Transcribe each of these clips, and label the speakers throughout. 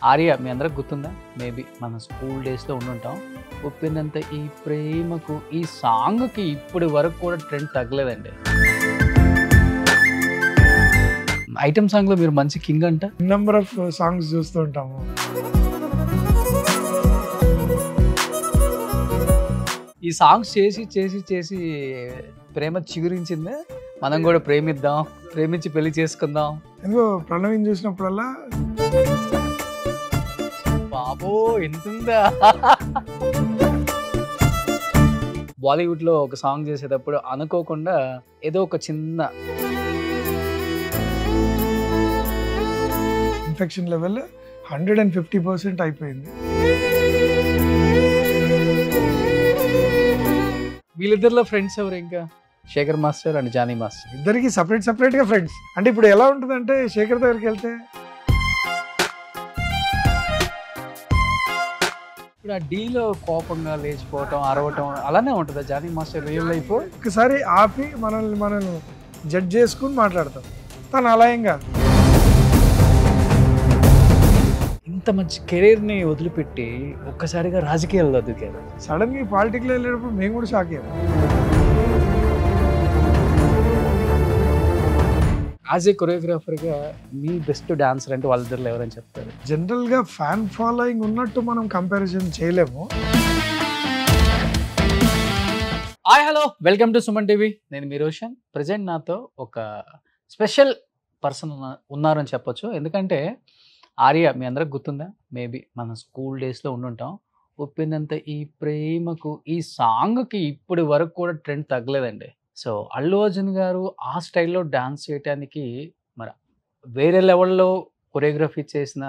Speaker 1: ఆర్య మీ అందరికి గుర్తుందా? మేబీ మన స్కూల్ డేస్‌లో ఉండుంటాం. 'ఉప్పెనంత ఈ ప్రేమకు' ఈ సాంగ్‌కి ఇప్పటి వరకు కూడా ట్రెండ్ తగ్గలేదండి. ఐటెమ్ సాంగ్‌లో మీరు మంచి కింగ్ అంట.
Speaker 2: నంబర్ ఆఫ్ సాంగ్స్ చూస్తూ ఉంటాము.
Speaker 1: ఈ సాంగ్స్ చేసి ప్రేమ చిగురించిందా? మనం కూడా ప్రేమిద్దాం, ప్రేమించి పెళ్లి చేసుకుందాం.
Speaker 2: ఎందుకో ప్రణవిని చూసినప్పుడల్లా
Speaker 1: బాబో ఎంతుందా? బాలీవుడ్‌లో ఒక సాంగ్ చేసేటప్పుడు అనుకోకుండా ఏదో ఒక చిన్న
Speaker 2: ఇన్ఫెక్షన్ లెవెల్ 150% అయిపోయింది.
Speaker 1: వీళ్ళిద్దరిలో ఫ్రెండ్స్ ఎవరు ఇంకా? Shekhar master and Jani master.
Speaker 2: ఇద్దరికి సపరేట్గా ఫ్రెండ్స్. అంటే ఇప్పుడు ఎలా ఉంటుందంటే శేఖర్ దగ్గరికి వెళ్తే
Speaker 1: ఇప్పుడు ఆ డీలో కోపంగా లేచిపోవటం, అరవటం అలానే ఉంటుందా జానీ మాస్టర్ రియల్ లైఫ్?
Speaker 2: ఒకసారి ఆపి మనం జడ్జ్ చేసుకుని మాట్లాడతాం. తను అలా ఏం కాదు.
Speaker 1: ఇంత మంచి కెరీర్ని వదిలిపెట్టి ఒక్కసారిగా రాజకీయాల్లో దిగారు.
Speaker 2: సడన్గా ఈ పాలిటిక్లో వెళ్ళేటప్పుడు మేము కూడా షాక్ అయ్యాం.
Speaker 1: యాజ్ ఏ కొరియోగ్రాఫర్గా మీ బెస్ట్ డాన్సర్ అంటే వాళ్ళిద్దరిలో ఎవరని చెప్తారు?
Speaker 2: జనరల్గా ఫ్యాన్ ఫాలోయింగ్ ఉన్నట్టు మనం కంపారిజన్ చేయలేము.
Speaker 1: Hi hello, welcome to Suman TV. నేను మీ రోషన్. ప్రజెంట్ నాతో ఒక స్పెషల్ పర్సన్ ఉన్నారని చెప్పొచ్చు. ఎందుకంటే ఆర్య మీ అందరికి గుర్తుందా? మేబీ మన స్కూల్ డేస్లో ఉండుంటాం. 'ఉప్పెనంత ఈ ప్రేమకు' ఈ సాంగ్‌కి ఇప్పటి వరకు కూడా ట్రెండ్ తగ్గలేదండి. సో అల్లు అర్జున్ గారు ఆ స్టైల్లో డాన్స్ చేయటానికి మరి వేరే లెవెల్లో కొరియోగ్రఫీ చేసిన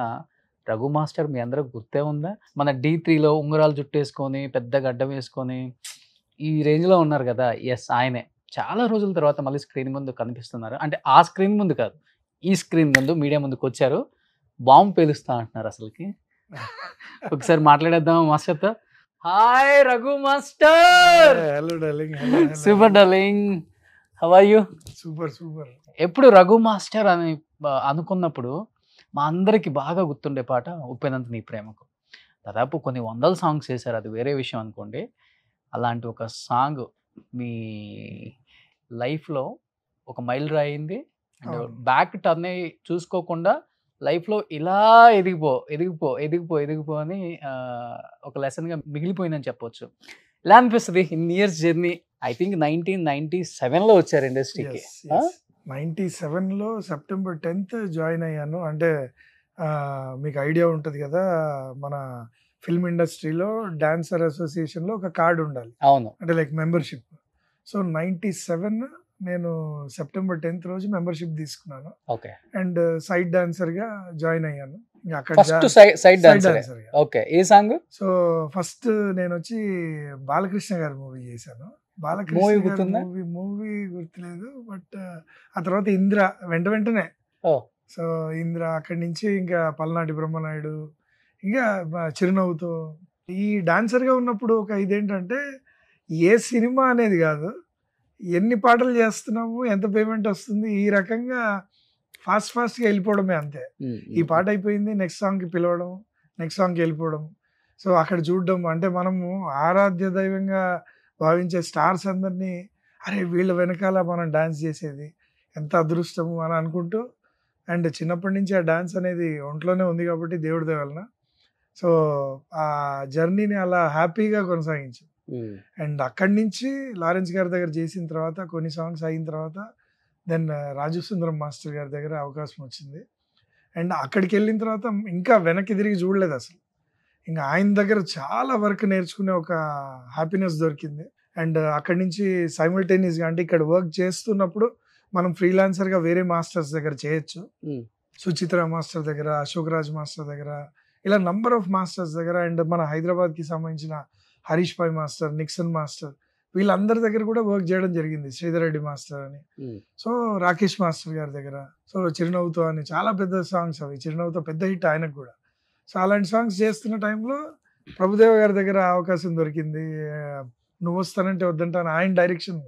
Speaker 1: రఘు మాస్టర్ మీ అందరికి గుర్తే ఉందా? మన D3లో ఉంగరాలు జుట్టేసుకొని పెద్ద గడ్డం వేసుకొని ఈ రేంజ్లో ఉన్నారు కదా. ఎస్ ఆయనే. చాలా రోజుల తర్వాత మళ్ళీ స్క్రీన్ ముందు కనిపిస్తున్నారు. అంటే ఆ స్క్రీన్ ముందు కాదు, ఈ స్క్రీన్ ముందు మీడియా ముందుకు వచ్చారు. బాంబు పేలుస్తా అంటున్నారు అసలుకి. ఒకసారి మాట్లాడేద్దాం మాస్టర్తో. Hi Raghu master.
Speaker 2: Hello darling.
Speaker 1: Super darling, how are you?
Speaker 2: Super.
Speaker 1: ఎప్పుడు రఘు మాస్టర్ అని అనుకున్నప్పుడు మా అందరికి బాగా గుర్తుండే పాట 'ఉప్పెనంత నీ ప్రేమకు'. దాదాపు కొన్ని వందల సాంగ్స్ చేశారు, అది వేరే విషయం అనుకోండి. అలాంటి ఒక సాంగ్ మీ లైఫ్లో ఒక మైల్ రాయింది. అండ్ బ్యాక్ టర్న్ అయ్యి చూసుకోకుండా లైఫ్లో ఇలా ఎదిగిపో అని ఒక లెసన్గా మిగిలిపోయిందని చెప్పొచ్చు. ఎలా అనిపిస్తుంది ఇన్ని ఇయర్స్ జర్నీ? ఐ థింక్ 1997లో వచ్చారు ఇండస్ట్రీకి.
Speaker 2: 97లో సెప్టెంబర్ 10th జాయిన్ అయ్యాను. అంటే మీకు ఐడియా ఉంటుంది కదా, మన ఫిల్మ్ ఇండస్ట్రీలో డాన్సర్ అసోసియేషన్లో ఒక కార్డు ఉండాలి.
Speaker 1: అవును,
Speaker 2: అంటే లైక్ మెంబర్షిప్. సో 97 నేను సెప్టెంబర్ 10th రోజు మెంబర్షిప్ తీసుకున్నాను.
Speaker 1: ఓకే.
Speaker 2: అండ్ సైడ్ డాన్సర్గా జాయిన్ అయ్యాను.
Speaker 1: First side dancer. ఓకే. ఏ సాంగ్?
Speaker 2: సో ఫస్ట్ నేను వచ్చి బాలకృష్ణ గారి మూవీ చేశాను.
Speaker 1: మూవీ
Speaker 2: బాలకృష్ణ
Speaker 1: గుర్తుందా?
Speaker 2: మూవీ గుర్తులేదు, బట్ ఆ తర్వాత ఇంద్ర వెంటనే. సో ఇంద్ర అక్కడి నుంచి ఇంకా పల్నాటి బ్రహ్మనాయుడు, ఇంకా చిరునవ్వుతో. ఈ డాన్సర్గా ఉన్నప్పుడు ఒక ఇదేంటంటే ఏ సినిమా అనేది కాదు, ఎన్ని పాటలు చేస్తున్నాము, ఎంత పేమెంట్ వస్తుంది, ఈ రకంగా ఫాస్ట్గా వెళ్ళిపోవడమే అంతే. ఈ పాట అయిపోయింది, నెక్స్ట్ సాంగ్కి పిలవడం, నెక్స్ట్ సాంగ్కి వెళ్ళిపోవడం. సో అక్కడ చూడడం, అంటే మనము ఆరాధ్య దైవంగా భావించే స్టార్స్ అందరినీ అరే వీళ్ళ వెనకాల మనం డాన్స్ చేసేది ఎంత అదృష్టము అని అనుకుంటూ, అండ్ చిన్నప్పటి నుంచి ఆ డాన్స్ అనేది ఒంట్లోనే ఉంది కాబట్టి దేవుడి దయ వలన సో ఆ జర్నీని అలా హ్యాపీగా కొనసాగించు. అండ్ అక్కడి నుంచి లారెన్స్ గారి దగ్గర చేసిన తర్వాత కొన్ని సాంగ్స్ అయిన తర్వాత దెన్ రాజు సుందరం మాస్టర్ గారి దగ్గర అవకాశం వచ్చింది. అండ్ అక్కడికి వెళ్ళిన తర్వాత ఇంకా వెనక్కి తిరిగి చూడలేదు అసలు. ఇంకా ఆయన దగ్గర చాలా వర్క్ నేర్చుకునే ఒక హ్యాపీనెస్ దొరికింది. అండ్ అక్కడి నుంచి సైమల్టేనియస్గా, అంటే ఇక్కడ వర్క్ చేస్తున్నప్పుడు మనం ఫ్రీలాన్సర్గా వేరే మాస్టర్స్ దగ్గర చేయొచ్చు. సుచిత్ర మాస్టర్ దగ్గర, అశోక్ రాజ్ మాస్టర్ దగ్గర, ఇలా నంబర్ ఆఫ్ మాస్టర్స్ దగ్గర. అండ్ మన హైదరాబాద్కి సంబంధించిన హరీష్ పై మాస్టర్, నిక్సన్ మాస్టర్, వీళ్ళందరి దగ్గర కూడా వర్క్ చేయడం జరిగింది. శ్రీధర్ రెడ్డి మాస్టర్ అని, సో రాకేష్ మాస్టర్ గారి దగ్గర. సో చిరునవ్వుతో అని చాలా పెద్ద సాంగ్స్ అవి. చిరునవ్వుతో పెద్ద హిట్ ఆయనకు కూడా. సో అలాంటి సాంగ్స్ చేస్తున్న టైంలో ప్రభుదేవ గారి దగ్గర అవకాశం దొరికింది. నువ్వు వస్తానంటే వద్దంటాను ఆయన డైరెక్షన్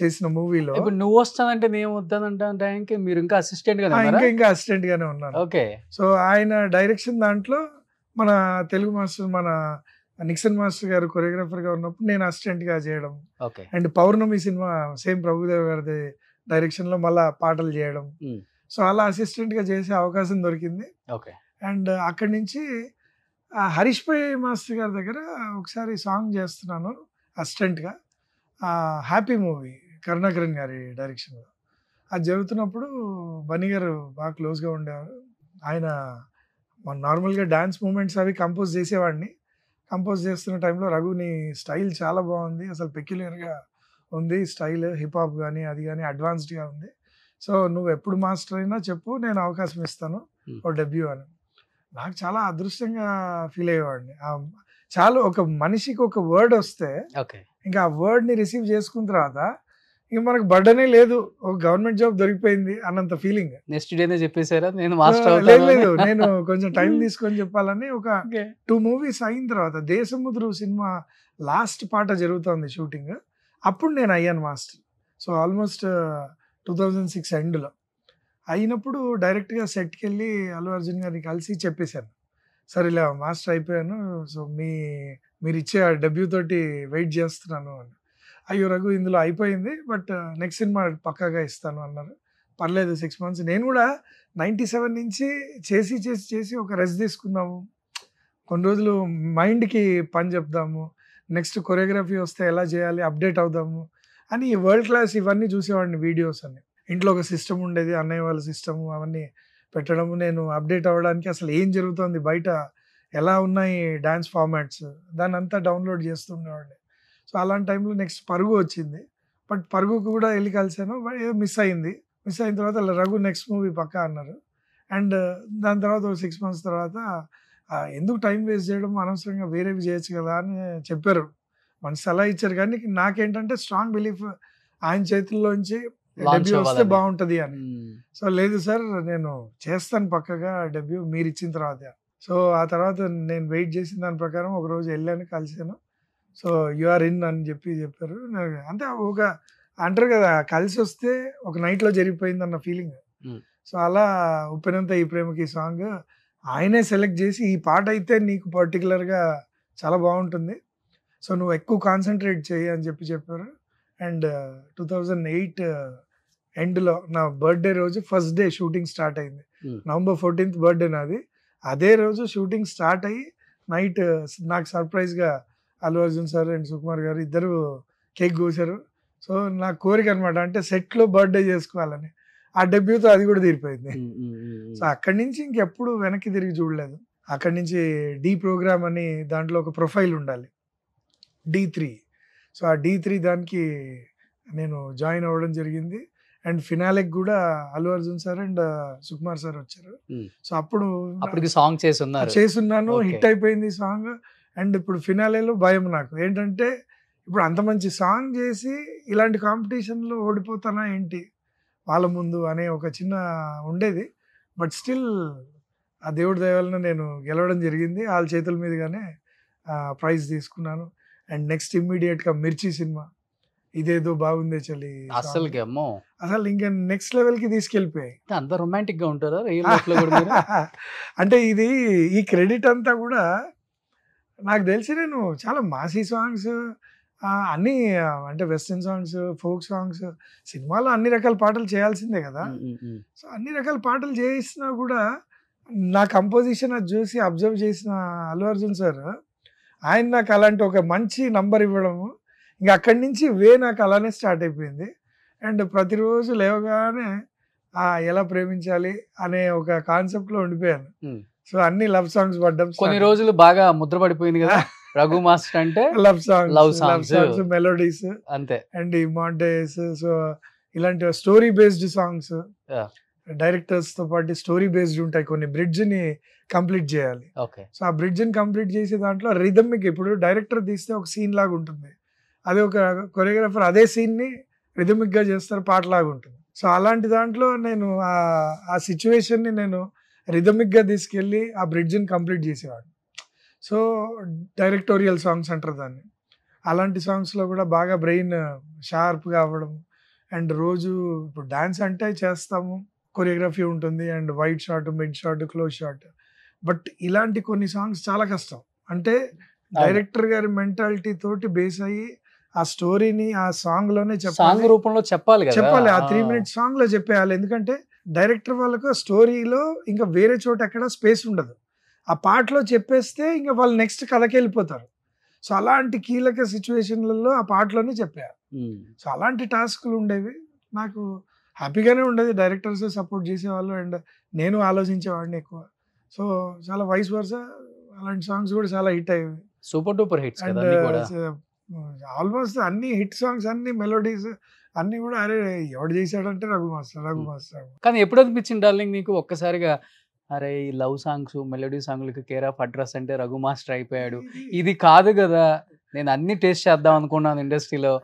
Speaker 2: చేసిన మూవీలో.
Speaker 1: ఇప్పుడు నువ్వు వస్తానంటే నేను వద్దానంటే టైంకి మీరు ఇంకా అసిస్టెంట్ గానే
Speaker 2: ఇంకా
Speaker 1: ఉన్నారా?
Speaker 2: ఇంకా అసిస్టెంట్ గానే ఉన్నాను.
Speaker 1: ఓకే.
Speaker 2: సో ఆయన డైరెక్షన్ దాంట్లో మన తెలుగు మాస్టర్ మన నిక్సన్ మాస్టర్ గారు కొరియోగ్రాఫర్ గా ఉన్నప్పుడు నేను అసిస్టెంట్ గా చేయడం.
Speaker 1: Okay.
Speaker 2: And Pournami cinema same Prabhudev గారిది డైరెక్షన్ లో మళ్ళా పాటలు చేయడం. సో అలా అసిస్టెంట్ గా చేసే అవకాశం దొరికింది.
Speaker 1: ఓకే.
Speaker 2: అండ్ అక్కడి నుంచి హరీష్ పై మాస్టర్ గారి దగ్గర ఒకసారి సాంగ్ చేస్తున్నాను అసిస్టెంట్గా. హ్యాపీ మూవీ కరుణాకరణ్ గారి డైరెక్షన్లో అది జరుగుతున్నప్పుడు బన్నీ గారు బాగా క్లోజ్గా ఉండేవారు. ఆయన నార్మల్గా డ్యాన్స్ మూమెంట్స్ అవి కంపోజ్ చేసేవాడిని. కంపోజ్ చేస్తున్న టైంలో రఘుని స్టైల్ చాలా బాగుంది, అసలు పెక్యులర్గా ఉంది స్టైల్, హిప్ హాప్ కానీ అది కానీ అడ్వాన్స్డ్గా ఉంది. సో నువ్వు ఎప్పుడు మాస్టర్ అయినా చెప్పు, నేను అవకాశం ఇస్తాను ఓ డెబ్యూ అని. నాకు చాలా అదృష్టంగా ఫీల్ అయ్యేవాడిని. చాలా ఒక మనిషికి ఒక వర్డ్ వస్తే ఇంకా ఆ వర్డ్ని రిసీవ్ చేసుకున్న తర్వాత ఇంక మనకు బర్డనే లేదు, ఒక గవర్నమెంట్ జాబ్ దొరికిపోయింది అన్నంత ఫీలింగ్.
Speaker 1: నెక్స్ట్ డేనే చెప్పేశారా నేను మాస్టర్
Speaker 2: లేదు లేదు, నేను కొంచెం టైం తీసుకొని చెప్పాలని ఒక 2 మూవీస్ అయిన తర్వాత దేశముద్రు సినిమా లాస్ట్ పాట జరుగుతుంది షూటింగ్, అప్పుడు నేను అయ్యాను మాస్టర్. సో ఆల్మోస్ట్ 2006 ఎండ్లో అయినప్పుడు డైరెక్ట్గా సెట్కి వెళ్ళి అల్లు అర్జున్ గారిని కలిసి చెప్పేశాను, సార్ ఇలా మాస్టర్ అయిపోయాను, సో మీరు ఇచ్చే ఆ డెబ్యూ తోటి వెయిట్ చేస్తున్నాను అని. అయ్యో రఘు ఇందులో అయిపోయింది, బట్ నెక్స్ట్ సినిమా పక్కాగా ఇస్తాను అన్నారు. పర్లేదు 6 months. నేను కూడా 97 నుంచి చేసి చేసి చేసి ఒక రెస్ట్ తీసుకున్నాము, కొన్ని రోజులు మైండ్కి పని చెప్దాము, నెక్స్ట్ కొరియోగ్రఫీ వస్తే ఎలా చేయాలి అప్డేట్ అవుదాము అని వరల్డ్ క్లాస్ ఇవన్నీ చూసేవాడిని వీడియోస్ అన్ని. ఇంట్లో ఒక సిస్టమ్ ఉండేది, అన్నయ్య వాళ్ళ సిస్టమ్ అవన్నీ పెట్టడము, నేను అప్డేట్ అవ్వడానికి అసలు ఏం జరుగుతుంది బయట, ఎలా ఉన్నాయి డ్యాన్స్ ఫార్మాట్స్, దాన్ని అంతా డౌన్లోడ్ చేస్తుండేవాడిని. సో అలాంటి టైంలో నెక్స్ట్ పరుగు వచ్చింది, బట్ పరుగుకు కూడా వెళ్ళి కలిసాను, ఏదో మిస్ అయింది. మిస్ అయిన తర్వాత రఘు నెక్స్ట్ మూవీ పక్కా అన్నారు. అండ్ దాని తర్వాత ఒక 6 months తర్వాత ఎందుకు టైం వేస్ట్ చేయడం, అనవసరంగా వేరేవి చేయొచ్చు కదా అని చెప్పారు, మంచి సలహా ఇచ్చారు. కానీ నాకేంటంటే స్ట్రాంగ్ బిలీఫ్ ఆయన చేతుల్లోంచి డెబ్యూ వస్తే బాగుంటుంది అని. సో లేదు సార్ నేను చేస్తాను పక్కగా డెబ్యూ మీరు ఇచ్చిన తర్వాత. సో ఆ తర్వాత నేను వెయిట్ చేసిన దాని ప్రకారం ఒక రోజు వెళ్ళాను, కలిసాను. సో యు ఆర్ ఇన్ అని చెప్పారు. అంటే ఒక అంటారు కదా, కలిసి వస్తే ఒక నైట్లో జరిగిపోయింది అన్న ఫీలింగ్. సో అలా ఉప్పెనంత ఈ ప్రేమకి సాంగ్ ఆయనే సెలెక్ట్ చేసి, ఈ పాట అయితే నీకు పర్టికులర్గా చాలా బాగుంటుంది, సో నువ్వు ఎక్కువ కాన్సన్ట్రేట్ చేయి అని చెప్పారు. అండ్ 2008 ఎండ్లో నా బర్త్డే రోజు ఫస్ట్ డే షూటింగ్ స్టార్ట్ అయింది. November 14th బర్త్డే నాది. అదే రోజు షూటింగ్ స్టార్ట్ అయ్యి నైట్ నాకు సర్ప్రైజ్గా అల్లు అర్జున్ సార్ అండ్ సుకుమార్ గారు ఇద్దరు కేక్ కోసారు. సో నా కోరిక అనమాట, అంటే సెట్లో బర్త్డే చేసుకోవాలని. ఆ డెబ్యూతో అది కూడా తీరిపోయింది. సో అక్కడి నుంచి ఇంకెప్పుడు వెనక్కి తిరిగి చూడలేదు. అక్కడి నుంచి డి ప్రోగ్రామ్ అని దాంట్లో ఒక ప్రొఫైల్ ఉండాలి, D3. సో ఆ D3 దానికి నేను జాయిన్ అవ్వడం జరిగింది. అండ్ ఫినాలెకి కూడా Allu Arjun sir and Sukumar sir వచ్చారు. సో అప్పుడు
Speaker 1: సాంగ్
Speaker 2: చేసున్నాను, హిట్ అయిపోయింది సాంగ్. అండ్ ఇప్పుడు ఫినాలేలో భయం నాకు ఏంటంటే, ఇప్పుడు అంత మంచి సాంగ్ చేసి ఇలాంటి కాంపిటీషన్లో ఓడిపోతానా ఏంటి వాళ్ళ ముందు అనే ఒక చిన్న ఉండేది. బట్ స్టిల్ ఆ దేవుడి దయ వలన నేను గెలవడం జరిగింది. వాళ్ళ చేతుల మీదుగానే ప్రైజ్ తీసుకున్నాను. అండ్ నెక్స్ట్ ఇమ్మీడియట్గా మిర్చి సినిమా, ఇదేదో బాగుందే చలి, అసలు ఇంకా నెక్స్ట్ లెవెల్కి తీసుకెళ్ళిపోయాయి.
Speaker 1: అంత రొమాంటిక్గా ఉంటారా
Speaker 2: అంటే ఈ క్రెడిట్ అంతా కూడా నాకు తెలిసి, నేను చాలా మాసీ సాంగ్స్ అన్నీ, అంటే వెస్టర్న్ సాంగ్స్, ఫోక్ సాంగ్స్, సినిమాలో అన్ని రకాల పాటలు చేయాల్సిందే కదా. సో అన్ని రకాల పాటలు చేసినా కూడా నా కంపోజిషన్ అది చూసి అబ్జర్వ్ చేసిన అల్లు అర్జున్ సార్, ఆయన నాకు అలాంటి ఒక మంచి నంబర్ ఇవ్వడము, ఇంకా అక్కడి నుంచి నాకు అలానే స్టార్ట్ అయిపోయింది. అండ్ ప్రతిరోజు లేవగానే ఎలా ప్రేమించాలి అనే ఒక కాన్సెప్ట్లో ఉండిపోయాను. సో అన్ని లవ్ సాంగ్స్ పడ్డం,
Speaker 1: కొన్ని రోజులు బాగా ముద్ర పడిపోయింది కదా రఘు మాస్టర్ అంటే,
Speaker 2: లవ్ సాంగ్స్ మెలోడీస్
Speaker 1: అంతే.
Speaker 2: అండ్ ఈ మాంటేజ్, సో ఇలాంటి స్టోరీ బేస్డ్ సాంగ్స్, డైరెక్టర్స్ తో పాటు స్టోరీ బేస్డ్ ఉంటాయి, కొన్ని బ్రిడ్జ్ ని కంప్లీట్ చేయాలి. సో ఆ బ్రిడ్జ్ ని కంప్లీట్ చేసే దాంట్లో రిథమిక్, ఇప్పుడు డైరెక్టర్ తీస్తే ఒక సీన్ లాగా ఉంటుంది, అదే ఒక కొరియోగ్రాఫర్ అదే సీన్ ని రిథమిక్ గా చేస్తారు, పాట లాగా ఉంటుంది. సో అలాంటి దాంట్లో నేను ఆ సిచ్యువేషన్ ని నేను రిథమిక్ గా తీసుకెళ్ళి ఆ బ్రిడ్జ్ ని కంప్లీట్ చేసేవాడు. సో డైరెక్టోరియల్ సాంగ్స్ అంటారు దాన్ని. అలాంటి సాంగ్స్లో కూడా బాగా బ్రెయిన్ షార్ప్గా అవ్వడం, అండ్ రోజు ఇప్పుడు డాన్స్ అంటే చేస్తాము, కొరియోగ్రఫీ ఉంటుంది and white shot, mid shot, close shot. But ఇలాంటి కొన్ని సాంగ్స్ చాలా కష్టం. అంటే డైరెక్టర్ గారి మెంటాలిటీ తోటి బేస్ అయ్యి ఆ స్టోరీని ఆ సాంగ్ లోనే
Speaker 1: సాంగ్ రూపంలో చెప్పాలి కదా,
Speaker 2: చెప్పాలి. ఆ 3 minutes సాంగ్ లో చెప్పేయాలి. ఎందుకంటే డైరెక్టర్ వాళ్ళకు స్టోరీలో ఇంకా వేరే చోట ఎక్కడ స్పేస్ ఉండదు. ఆ పాటలో చెప్పేస్తే ఇంకా వాళ్ళు నెక్స్ట్ కథకి వెళ్ళిపోతారు. సో అలాంటి కీలక సిచ్యువేషన్లలో ఆ పాటలోనే చెప్పారు. సో అలాంటి టాస్క్లు ఉండేవి. నాకు హ్యాపీగానే ఉండేది. డైరెక్టర్స్ సపోర్ట్ చేసేవాళ్ళు అండ్ నేను ఆలోచించేవాడిని ఎక్కువ. సో చాలా వైస్ వర్సా అలాంటి సాంగ్స్ కూడా చాలా హిట్ అయ్యేవి.
Speaker 1: సూపర్ డూపర్ హిట్స్
Speaker 2: అండ్
Speaker 1: కదా అన్ని కూడా.
Speaker 2: ఆల్మోస్ట్ అన్ని హిట్ సాంగ్స్, అన్ని మెలోడీస్ అన్ని కూడా అరే ఎవడు చేశాడంటే రఘు మాస్టర్.
Speaker 1: కానీ ఎప్పుడు అనిపించింది డార్లింగ్ నీకు ఒక్కసారిగా, అరే ఈ లవ్ సాంగ్స్ మెలోడీ సాంగ్లకి కేర్ ఆఫ్ అడ్రస్ అంటే రఘు మాస్టర్ అయిపోయాడు, ఇది కాదు కదా, నేను అన్ని టేస్ట్ చేద్దాం అనుకున్నాను ఇండస్ట్రీలో,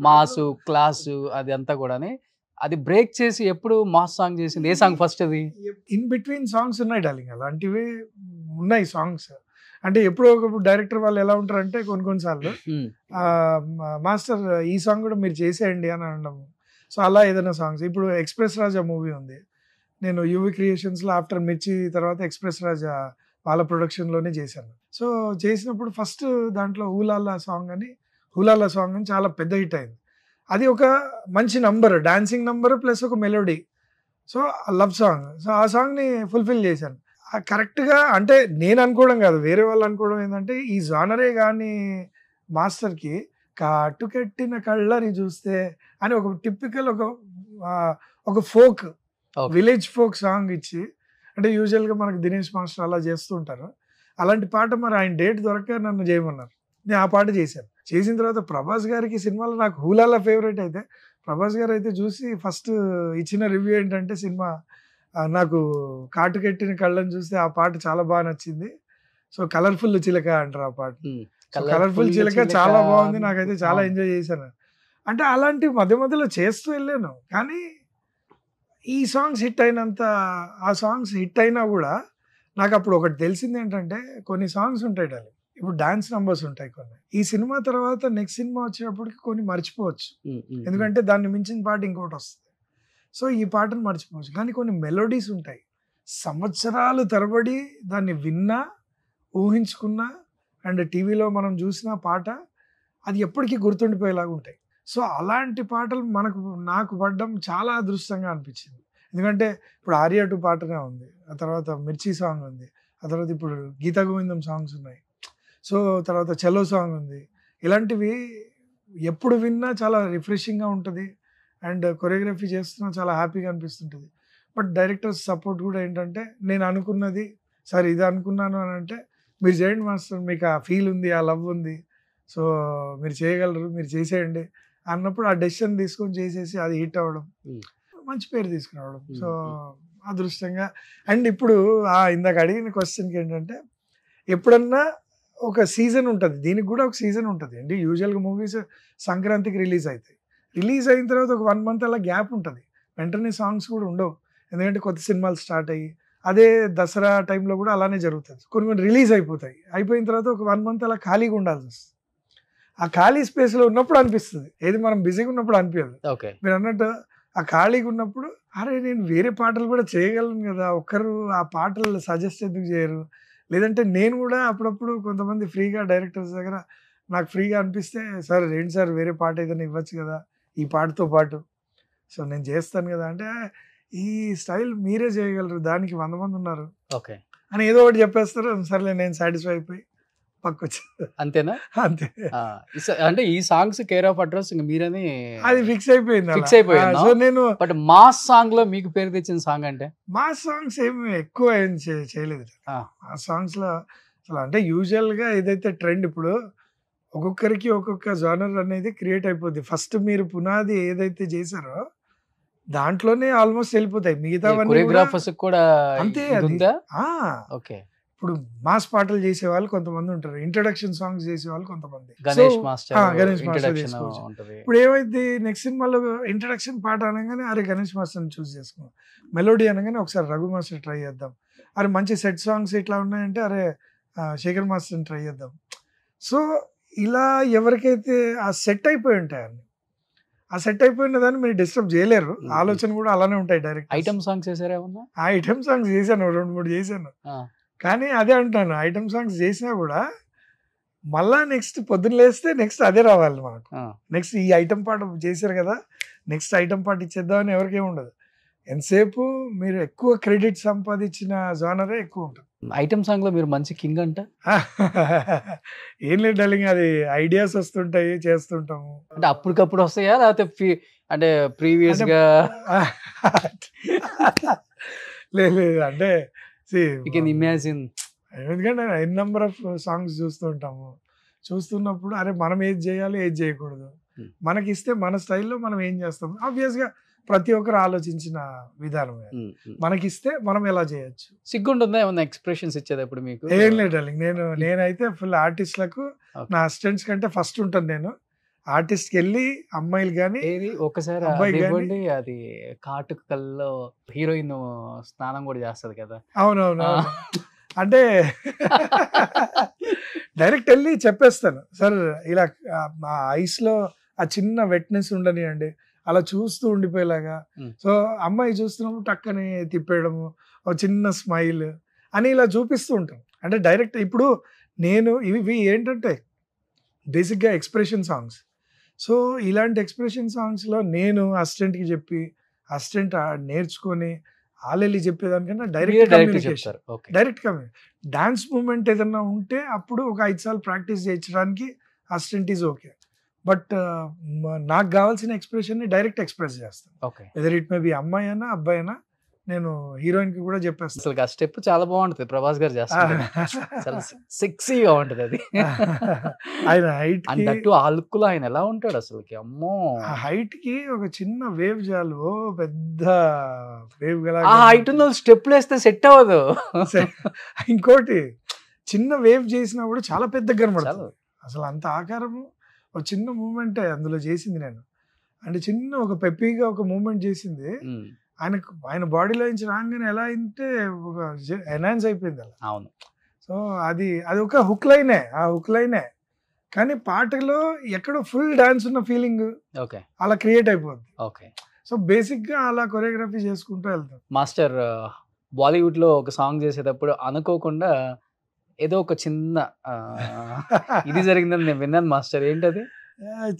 Speaker 1: మాసు క్లాసు అది అంతా కూడా, అది బ్రేక్ చేసి ఎప్పుడు మాస్ సాంగ్ చేసింది ఏ సాంగ్ ఫస్ట్? అది
Speaker 2: ఇన్ బిట్వీన్ సాంగ్స్ ఉన్నాయి డార్లింగ్, అలాంటివి ఉన్నాయి సాంగ్స్. అంటే ఎప్పుడో ఒకప్పుడు డైరెక్టర్ వాళ్ళు ఎలా ఉంటారంటే కొన్నిసార్లు మాస్టర్ ఈ సాంగ్ కూడా మీరు చేసేయండి అని అనడం. సో అలా ఏదైనా సాంగ్స్, ఇప్పుడు ఎక్స్ప్రెస్ రాజా మూవీ ఉంది, నేను యూవి క్రియేషన్స్లో ఆఫ్టర్ మిర్చి తర్వాత ఎక్స్ప్రెస్ రాజా వాళ్ళ ప్రొడక్షన్లోనే చేశాను. సో చేసినప్పుడు ఫస్ట్ దాంట్లో హూలాలా సాంగ్ అని చాలా పెద్ద హిట్ అయింది. అది ఒక మంచి నంబర్, డాన్సింగ్ నంబర్ ప్లస్ ఒక melody. So love song. So ఆ సాంగ్ని ఫుల్ఫిల్ చేశాను కరెక్ట్గా. అంటే నేను అనుకోవడం కాదు, వేరే వాళ్ళు అనుకోవడం ఏంటంటే ఈ జానరే కానీ మాస్టర్కి కాటు కట్టిన కళ్ళని చూస్తే అని ఒక టిపికల్ ఒక ఫోక్ విలేజ్ ఫోక్ సాంగ్ ఇచ్చి, అంటే యూజువల్గా మనకు దినేష్ మాస్టర్ అలా చేస్తుంటారు. అలాంటి పాట మరి ఆయన డేట్ దొరక నన్ను చేయమన్నారు, నేను ఆ పాట చేశాను. చేసిన తర్వాత ప్రభాస్ గారికి సినిమాలో నాకు హూలాలా ఫేవరెట్ అయితే, ప్రభాస్ గారు అయితే చూసి ఫస్ట్ ఇచ్చిన రివ్యూ ఏంటంటే సినిమా నాకు కాటు కట్టిన కళ్ళని చూస్తే ఆ పాట చాలా బాగా నచ్చింది. సో కలర్ఫుల్ చిలక అంటారు ఆ పాట. కలర్ఫుల్ చిలక చాలా బాగుంది, నాకైతే చాలా ఎంజాయ్ చేశాను. అంటే అలాంటి మధ్య మధ్యలో చేస్తూ వెళ్ళాను. కానీ ఈ సాంగ్స్ హిట్ అయినంత, ఆ సాంగ్స్ హిట్ అయినా కూడా నాకు అప్పుడు ఒకటి తెలిసింది ఏంటంటే, కొన్ని సాంగ్స్ ఉంటాయి డాలి, ఇప్పుడు డాన్స్ నంబర్స్ ఉంటాయి కొన్ని, ఈ సినిమా తర్వాత నెక్స్ట్ సినిమా వచ్చేటప్పటికి కొన్ని మర్చిపోవచ్చు, ఎందుకంటే దాన్ని మించిన పాట ఇంకోటి వస్తుంది. సో ఈ పాటను మర్చిపోవచ్చు. కానీ కొన్ని మెలోడీస్ ఉంటాయి, సంవత్సరాలు తరబడి దాన్ని విన్నా, ఊహించుకున్నా అండ్ టీవీలో మనం చూసిన పాట అది ఎప్పటికీ గుర్తుండిపోయేలాగా ఉంటాయి. సో అలాంటి పాటలు నాకు పడ్డం చాలా అదృష్టంగా అనిపించింది. ఎందుకంటే ఇప్పుడు ఆర్యా 2 పాటనే ఉంది, ఆ తర్వాత మిర్చి సాంగ్ ఉంది, ఆ తర్వాత ఇప్పుడు గీతా గోవిందం సాంగ్స్ ఉన్నాయి, సో తర్వాత చలో సాంగ్ ఉంది. ఇలాంటివి ఎప్పుడు విన్నా చాలా రిఫ్రెషింగ్గా ఉంటుంది అండ్ కొరియోగ్రఫీ చేస్తున్నా చాలా హ్యాపీగా అనిపిస్తుంటుంది. బట్ డైరెక్టర్స్ సపోర్ట్ కూడా ఏంటంటే, నేను అనుకున్నది సరే ఇది అనుకున్నాను అని అంటే, మీరు చేయండి మాస్టర్, మీకు ఆ ఫీల్ ఉంది, ఆ లవ్ ఉంది, సో మీరు చేయగలరు, మీరు చేసేయండి అన్నప్పుడు ఆ డెసిషన్ తీసుకొని చేసేసి అది హిట్ అవ్వడం, మంచి పేరు తీసుకురావడం. సో అదృష్టంగా. అండ్ ఇప్పుడు ఇందాక అడిగిన క్వశ్చన్కి ఏంటంటే, ఎప్పుడన్నా ఒక సీజన్ ఉంటుంది, దీనికి కూడా ఒక సీజన్ ఉంటుంది అండి. యూజువల్గా మూవీస్ సంక్రాంతికి రిలీజ్ అవుతాయి, రిలీజ్ అయిన తర్వాత ఒక 1 month అలా గ్యాప్ ఉంటుంది, వెంటనే సాంగ్స్ కూడా ఉండవు, ఎందుకంటే కొత్త సినిమాలు స్టార్ట్ అయ్యి. అదే దసరా టైంలో కూడా అలానే జరుగుతుంది, కొన్ని రిలీజ్ అయిపోతాయి, అయిపోయిన తర్వాత ఒక 1 month అలా ఖాళీగా ఉండాల్సి వస్తుంది. ఆ ఖాళీ స్పేస్లో ఉన్నప్పుడు అనిపిస్తుంది, ఏది మనం బిజీగా ఉన్నప్పుడు అనిపించదు. మీరు అన్నట్టు ఆ ఖాళీగా ఉన్నప్పుడు అరే నేను వేరే పాటలు కూడా చేయగలను కదా, ఒక్కరు ఆ పాటలు సజెస్ట్ ఎందుకు చేయరు, లేదంటే నేను కూడా అప్పుడప్పుడు కొంతమంది ఫ్రీగా డైరెక్టర్స్ దగ్గర నాకు ఫ్రీగా అనిపిస్తే, సార్ ఏంటి సార్ వేరే పాట ఏదైనా ఇవ్వచ్చు కదా ఈ పాటతో పాటు, సో నేను చేస్తాను కదా అంటే, ఈ స్టైల్ మీరే చేయగలరు, దానికి 100 మంది ఉన్నారు అని ఏదో ఒకటి చెప్పేస్తారు. సర్లే నేను సాటిస్ఫై అయిపోయి పక్కొచ్చు,
Speaker 1: అంతేనా?
Speaker 2: అంతే.
Speaker 1: అంటే ఈ సాంగ్స్ కేర్ ఆఫ్ అడ్రస్ మీరని
Speaker 2: అది ఫిక్స్ అయిపోయింది.
Speaker 1: సో నేను బట్ మాస్ సాంగ్ లో మీకు పేరు తెచ్చిన సాంగ్ అంటే,
Speaker 2: మాస్ సాంగ్స్ ఏమి ఎక్కువ ఏం చేయలేదు. ఆ సాంగ్స్ లో అసలు అంటే యూజువల్ గా ఏదైతే ట్రెండ్, ఇప్పుడు ఒక్కొక్కరికి ఒక్కొక్క జానర్ అనేది క్రియేట్ అయిపోద్ది. ఫస్ట్ మీరు పునాది ఏదైతే చేశారో దాంట్లోనే ఆల్మోస్ట్ వెళ్ళిపోతాయి, మిగతావన్నీ
Speaker 1: కూడా
Speaker 2: అంతే.
Speaker 1: ఓకే,
Speaker 2: ఇప్పుడు మాస్ పాటలు చేసే వాళ్ళు కొంతమంది ఉంటారు, ఇంట్రడక్షన్ సాంగ్స్ చేసే వాళ్ళు కొంతమంది,
Speaker 1: గణేష్ మాస్టర్
Speaker 2: చేసుకోవచ్చు. ఇప్పుడు ఏమైంది, నెక్స్ట్ సినిమాలో ఇంట్రడక్షన్ పాట అనగానే అరే గణేష్ మాస్టర్ని చూస్ చేసుకున్నాం, మెలోడీ అనగానే ఒకసారి రఘు మాస్టర్ ట్రై చేద్దాం, అరే మంచి సెట్ సాంగ్స్ ఇట్లా ఉన్నాయంటే అరే శేఖర్ మాస్టర్ని ట్రై చేద్దాం. సో ఇలా ఎవరికైతే ఆ సెట్ అయిపోయి ఉంటాయి అన్ని, ఆ సెట్ అయిపోయిన దాన్ని మీరు డిస్టర్బ్ చేయలేరు. ఆలోచన కూడా అలానే ఉంటాయి డైరెక్ట్.
Speaker 1: ఐటమ్ సాంగ్స్ చేసారా ఏమన్నా?
Speaker 2: ఆ ఐటమ్ సాంగ్స్ చేశాను, 2-3 చేశాను. కానీ అదే అంటున్నాను, ఐటమ్ సాంగ్స్ చేసినా కూడా మళ్ళా నెక్స్ట్ పొద్దున్న లేస్తే నెక్స్ట్ అదే రావాలి మనకు. నెక్స్ట్ ఈ ఐటమ్ పాట చేశారు కదా, నెక్స్ట్ ఐటమ్ పాట ఇచ్చేద్దామని ఎవరికేం ఉండదు. ఎంతసేపు మీరు ఎక్కువ క్రెడిట్ సంపాదించిన జానరే ఎక్కువ ఉంటుంది.
Speaker 1: ఐటమ్ సాంగ్ లో మీరు మంచి కింగ్ అంట.
Speaker 2: ఏం లేదు డార్లింగ్, అది ఐడియాస్ వస్తుంటాయి, చేస్తుంటాము.
Speaker 1: అంటే అప్పటికప్పుడు వస్తాయా లేకపోతే అంటే ప్రీవియస్ గా?
Speaker 2: లేదు అంటే
Speaker 1: ఇమాజిన్,
Speaker 2: ఎందుకంటే ఎన్ నెంబర్ ఆఫ్ సాంగ్స్ చూస్తూ ఉంటాము. చూస్తున్నప్పుడు అరే మనం ఏది చేయాలి, ఏది చేయకూడదు, మనకి ఇస్తే మన స్టైల్లో మనం ఏం చేస్తాం. ఆబ్వియస్గా ప్రతి ఒక్కరు ఆలోచించిన విధానం మనకిస్తే మనం ఎలా చేయొచ్చు.
Speaker 1: సిగ్గుంటుందా ఏమన్నా ఎక్స్ప్రెషన్స్ ఇచ్చేటప్పుడు మీకు?
Speaker 2: ఏం లేదు డార్లింగ్, నేనైతే ఫుల్ ఆర్టిస్ట్లకు నా అసిస్టెంట్స్ కంటే ఫస్ట్ ఉంటాను. నేను ఆర్టిస్ట్కి వెళ్ళి అమ్మాయిలు కానీ
Speaker 1: ఒకసారి అది కాటుక కల్లో హీరోయిన్ స్నానం కూడా చేస్తుంది కదా.
Speaker 2: అవునవును. అంటే డైరెక్ట్ వెళ్ళి చెప్పేస్తాను, సార్ ఇలా మా ఐస్లో ఆ చిన్న వెట్నెస్ ఉండనియండి, అలా చూస్తూ ఉండిపోయేలాగా. సో అమ్మాయి చూస్తున్నప్పుడు టక్కని తిప్పేయడము, ఒక చిన్న స్మైల్ అని ఇలా చూపిస్తూ ఉంటాం. అంటే డైరెక్ట్ ఇప్పుడు నేను ఇవి ఏంటంటే బేసిక్గా ఎక్స్ప్రెషన్ సాంగ్స్. సో ఇలాంటి ఎక్స్ప్రెషన్ సాంగ్స్లో నేను అసిస్టెంట్కి చెప్పి, అసిస్టెంట్ నేర్చుకొని వాళ్ళెళ్ళి చెప్పేదానికన్నా direct communication. Direct dance movement ఏదన్నా ఉంటే అప్పుడు ఒక 5 సార్లు ప్రాక్టీస్ చేయించడానికి అసిస్టెంట్ ఈజ్ ఓకే. బట్ నాకు కావాల్సిన ఎక్స్ప్రెషన్ని డైరెక్ట్ ఎక్స్ప్రెస్ చేస్తాను. వెదర్ ఇట్ మే బి అమ్మాయి అయినా అబ్బాయి అయినా నేను హీరోయిన్ కి కూడా చెప్పేస్తాను.
Speaker 1: అసలు ఆ స్టెప్ చాలా బాగుంటుంది, ప్రభాస్ గారు చేస్తారు, చాలా సెక్సీగా ఉంటుంది అది.
Speaker 2: ఆయన హైట్
Speaker 1: అంటే ఆ లుక్ లో ఆయన ఎలా ఉంటాడు అసలుకి, అమ్మో.
Speaker 2: ఆ హైట్ కి ఒక చిన్న వేవ్ చాలు, పెద్ద వేవ్ గల
Speaker 1: ఆ హైట్ ఉన్న స్టెప్లు వేస్తే సెట్ అవ్వదు.
Speaker 2: ఇంకోటి చిన్న వేవ్ చేసినా కూడా చాలా పెద్దగా కనబడుతుంది. అసలు అంత ఆకారము ఒక చిన్న మూమెంటే అందులో చేసింది నేను. అంటే చిన్న ఒక పెప్పీగా ఒక మూమెంట్ చేసింది ఆయన బాడీలో నుంచి రాగానే ఎలా అయితే ఒక ఎన్హాన్స్ అయిపోయింది అలా.
Speaker 1: అవును.
Speaker 2: సో అది ఒక హుక్ లైనే, ఆ హుక్ లైనే, కానీ పాటలో ఎక్కడో ఫుల్ డాన్స్ ఉన్న ఫీలింగ్ అలా క్రియేట్ అయిపోద్ది. సో బేసిక్ గా అలా కొరియోగ్రఫీ చేసుకుంటూ వెళ్తాం.
Speaker 1: మాస్టర్ బాలీవుడ్ లో ఒక సాంగ్ చేసేటప్పుడు అనుకోకుండా ఏదో ఒక చిన్న ఇది జరిగిందని నేను విన్నాను మాస్టర్, ఏంటది?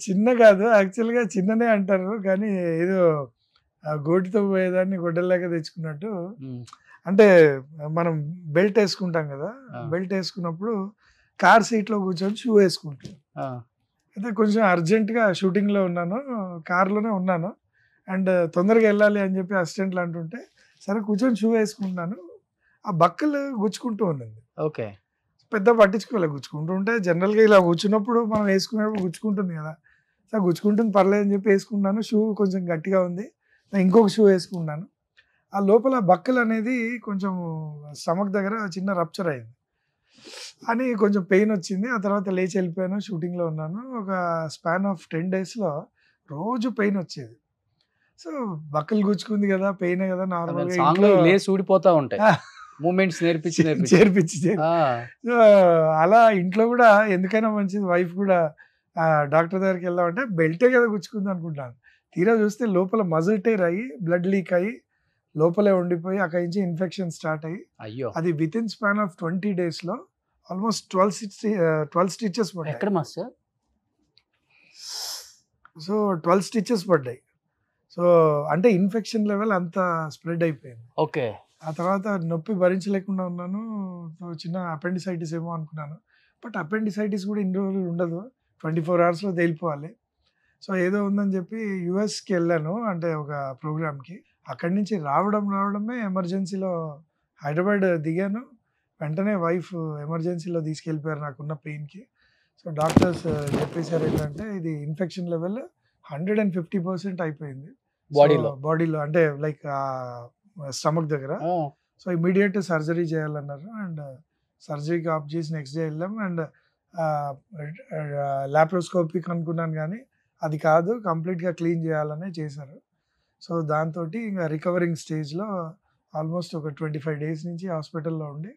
Speaker 2: చిన్న కాదు, యాక్చువల్గా చిన్ననే అంటారు, కానీ ఏదో గోటితో పోయేదాన్ని గొడ్డల్లాగా తెచ్చుకున్నట్టు. అంటే మనం బెల్ట్ వేసుకుంటాం కదా, బెల్ట్ వేసుకున్నప్పుడు కార్ సీట్లో కూర్చొని షూ వేసుకుంటాం. అయితే కొంచెం అర్జెంటుగా షూటింగ్లో ఉన్నాను, కార్లోనే ఉన్నాను, అండ్ తొందరగా వెళ్ళాలి అని చెప్పి అసిస్టెంట్లు అంటుంటే సరే కూర్చొని షూ వేసుకుంటున్నాను, ఆ బక్కలు గుచ్చుకుంటూ ఉన్నది.
Speaker 1: ఓకే.
Speaker 2: పెద్ద పట్టించుకోలే, గుచ్చుకుంటూ ఉంటే జనరల్గా ఇలా కూర్చున్నప్పుడు మనం వేసుకునేప్పుడు గుచ్చుకుంటుంది కదా, సో గుచ్చుకుంటుంది పర్లేదు అని చెప్పి వేసుకున్నాను. షూ కొంచెం గట్టిగా ఉంది, ఇంకొక షూ వేసుకున్నాను. ఆ లోపల బక్కలు అనేది కొంచెం స్టమక్ దగ్గర చిన్న రప్చర్ అయింది అని కొంచెం పెయిన్ వచ్చింది. ఆ తర్వాత లేచి వెళ్ళిపోయాను, షూటింగ్లో ఉన్నాను. ఒక స్పాన్ ఆఫ్ 10 డేస్లో రోజు పెయిన్ వచ్చేది. సో బక్కలు గుచ్చుకుంది కదా, పెయిన్ కదా, నార్మల్గా
Speaker 1: ఊడిపోతా ఉంటాయి మూమెంట్స్
Speaker 2: చేర్పించి. సో అలా ఇంట్లో కూడా ఎందుకైనా మంచిది, వైఫ్ కూడా డాక్టర్ దగ్గరికి వెళ్దామంటే బెల్టే కదా గుచ్చుకుంది అనుకుంటాను. తీరా చూస్తే లోపల మజిల్ టైర్ అయ్యి బ్లడ్ లీక్ అయ్యి లోపలే ఉండిపోయి అక్కడి నుంచి ఇన్ఫెక్షన్ స్టార్ట్ అయ్యి,
Speaker 1: అయ్యో,
Speaker 2: అది విత్ ఇన్ స్పాన్ ఆఫ్ 20 డేస్లో ఆల్మోస్ట్ 12 స్టిచెస్ పడ్డాయి.
Speaker 1: ఎక్కడ మాస్టర్?
Speaker 2: సో 12 స్టిచెస్ పడ్డాయి. సో అంటే ఇన్ఫెక్షన్ లెవెల్ అంత స్ప్రెడ్ అయిపోయింది.
Speaker 1: ఓకే.
Speaker 2: ఆ తర్వాత నొప్పి భరించలేకుండా ఉన్నాను. చిన్న అపెండిసైటిస్ ఏమో అనుకున్నాను, బట్ అపెండిసైటిస్ కూడా ఇన్ని రోజులు ఉండదు, 24 అవర్స్లో తేలిపోవాలి. సో ఏదో ఉందని చెప్పి యుఎస్కి వెళ్ళాను, అంటే ఒక ప్రోగ్రామ్కి. అక్కడి నుంచి రావడమే ఎమర్జెన్సీలో హైదరాబాద్ దిగాను. వెంటనే వైఫ్ ఎమర్జెన్సీలో తీసుకెళ్ళిపోయారు నాకున్న పెయిన్కి. సో డాక్టర్స్ చెప్పేశారు ఏంటంటే ఇది ఇన్ఫెక్షన్ లెవెల్ 150% అయిపోయింది బాడీలో, అంటే లైక్ స్టమక్ దగ్గర. సో ఇమీడియట్ సర్జరీ చేయాలన్నారు, అండ్ సర్జరీకి ఆప్ చేసి నెక్స్ట్ డే వెళ్ళాం. అండ్ లాప్రోస్కోపిక్ అనుకున్నాను కానీ అది కాదు, కంప్లీట్గా క్లీన్ చేయాలనే చేశారు. సో దాంతో ఇంకా రికవరింగ్ స్టేజ్లో ఆల్మోస్ట్ ఒక 25 డేస్ నుంచి హాస్పిటల్లో ఉండి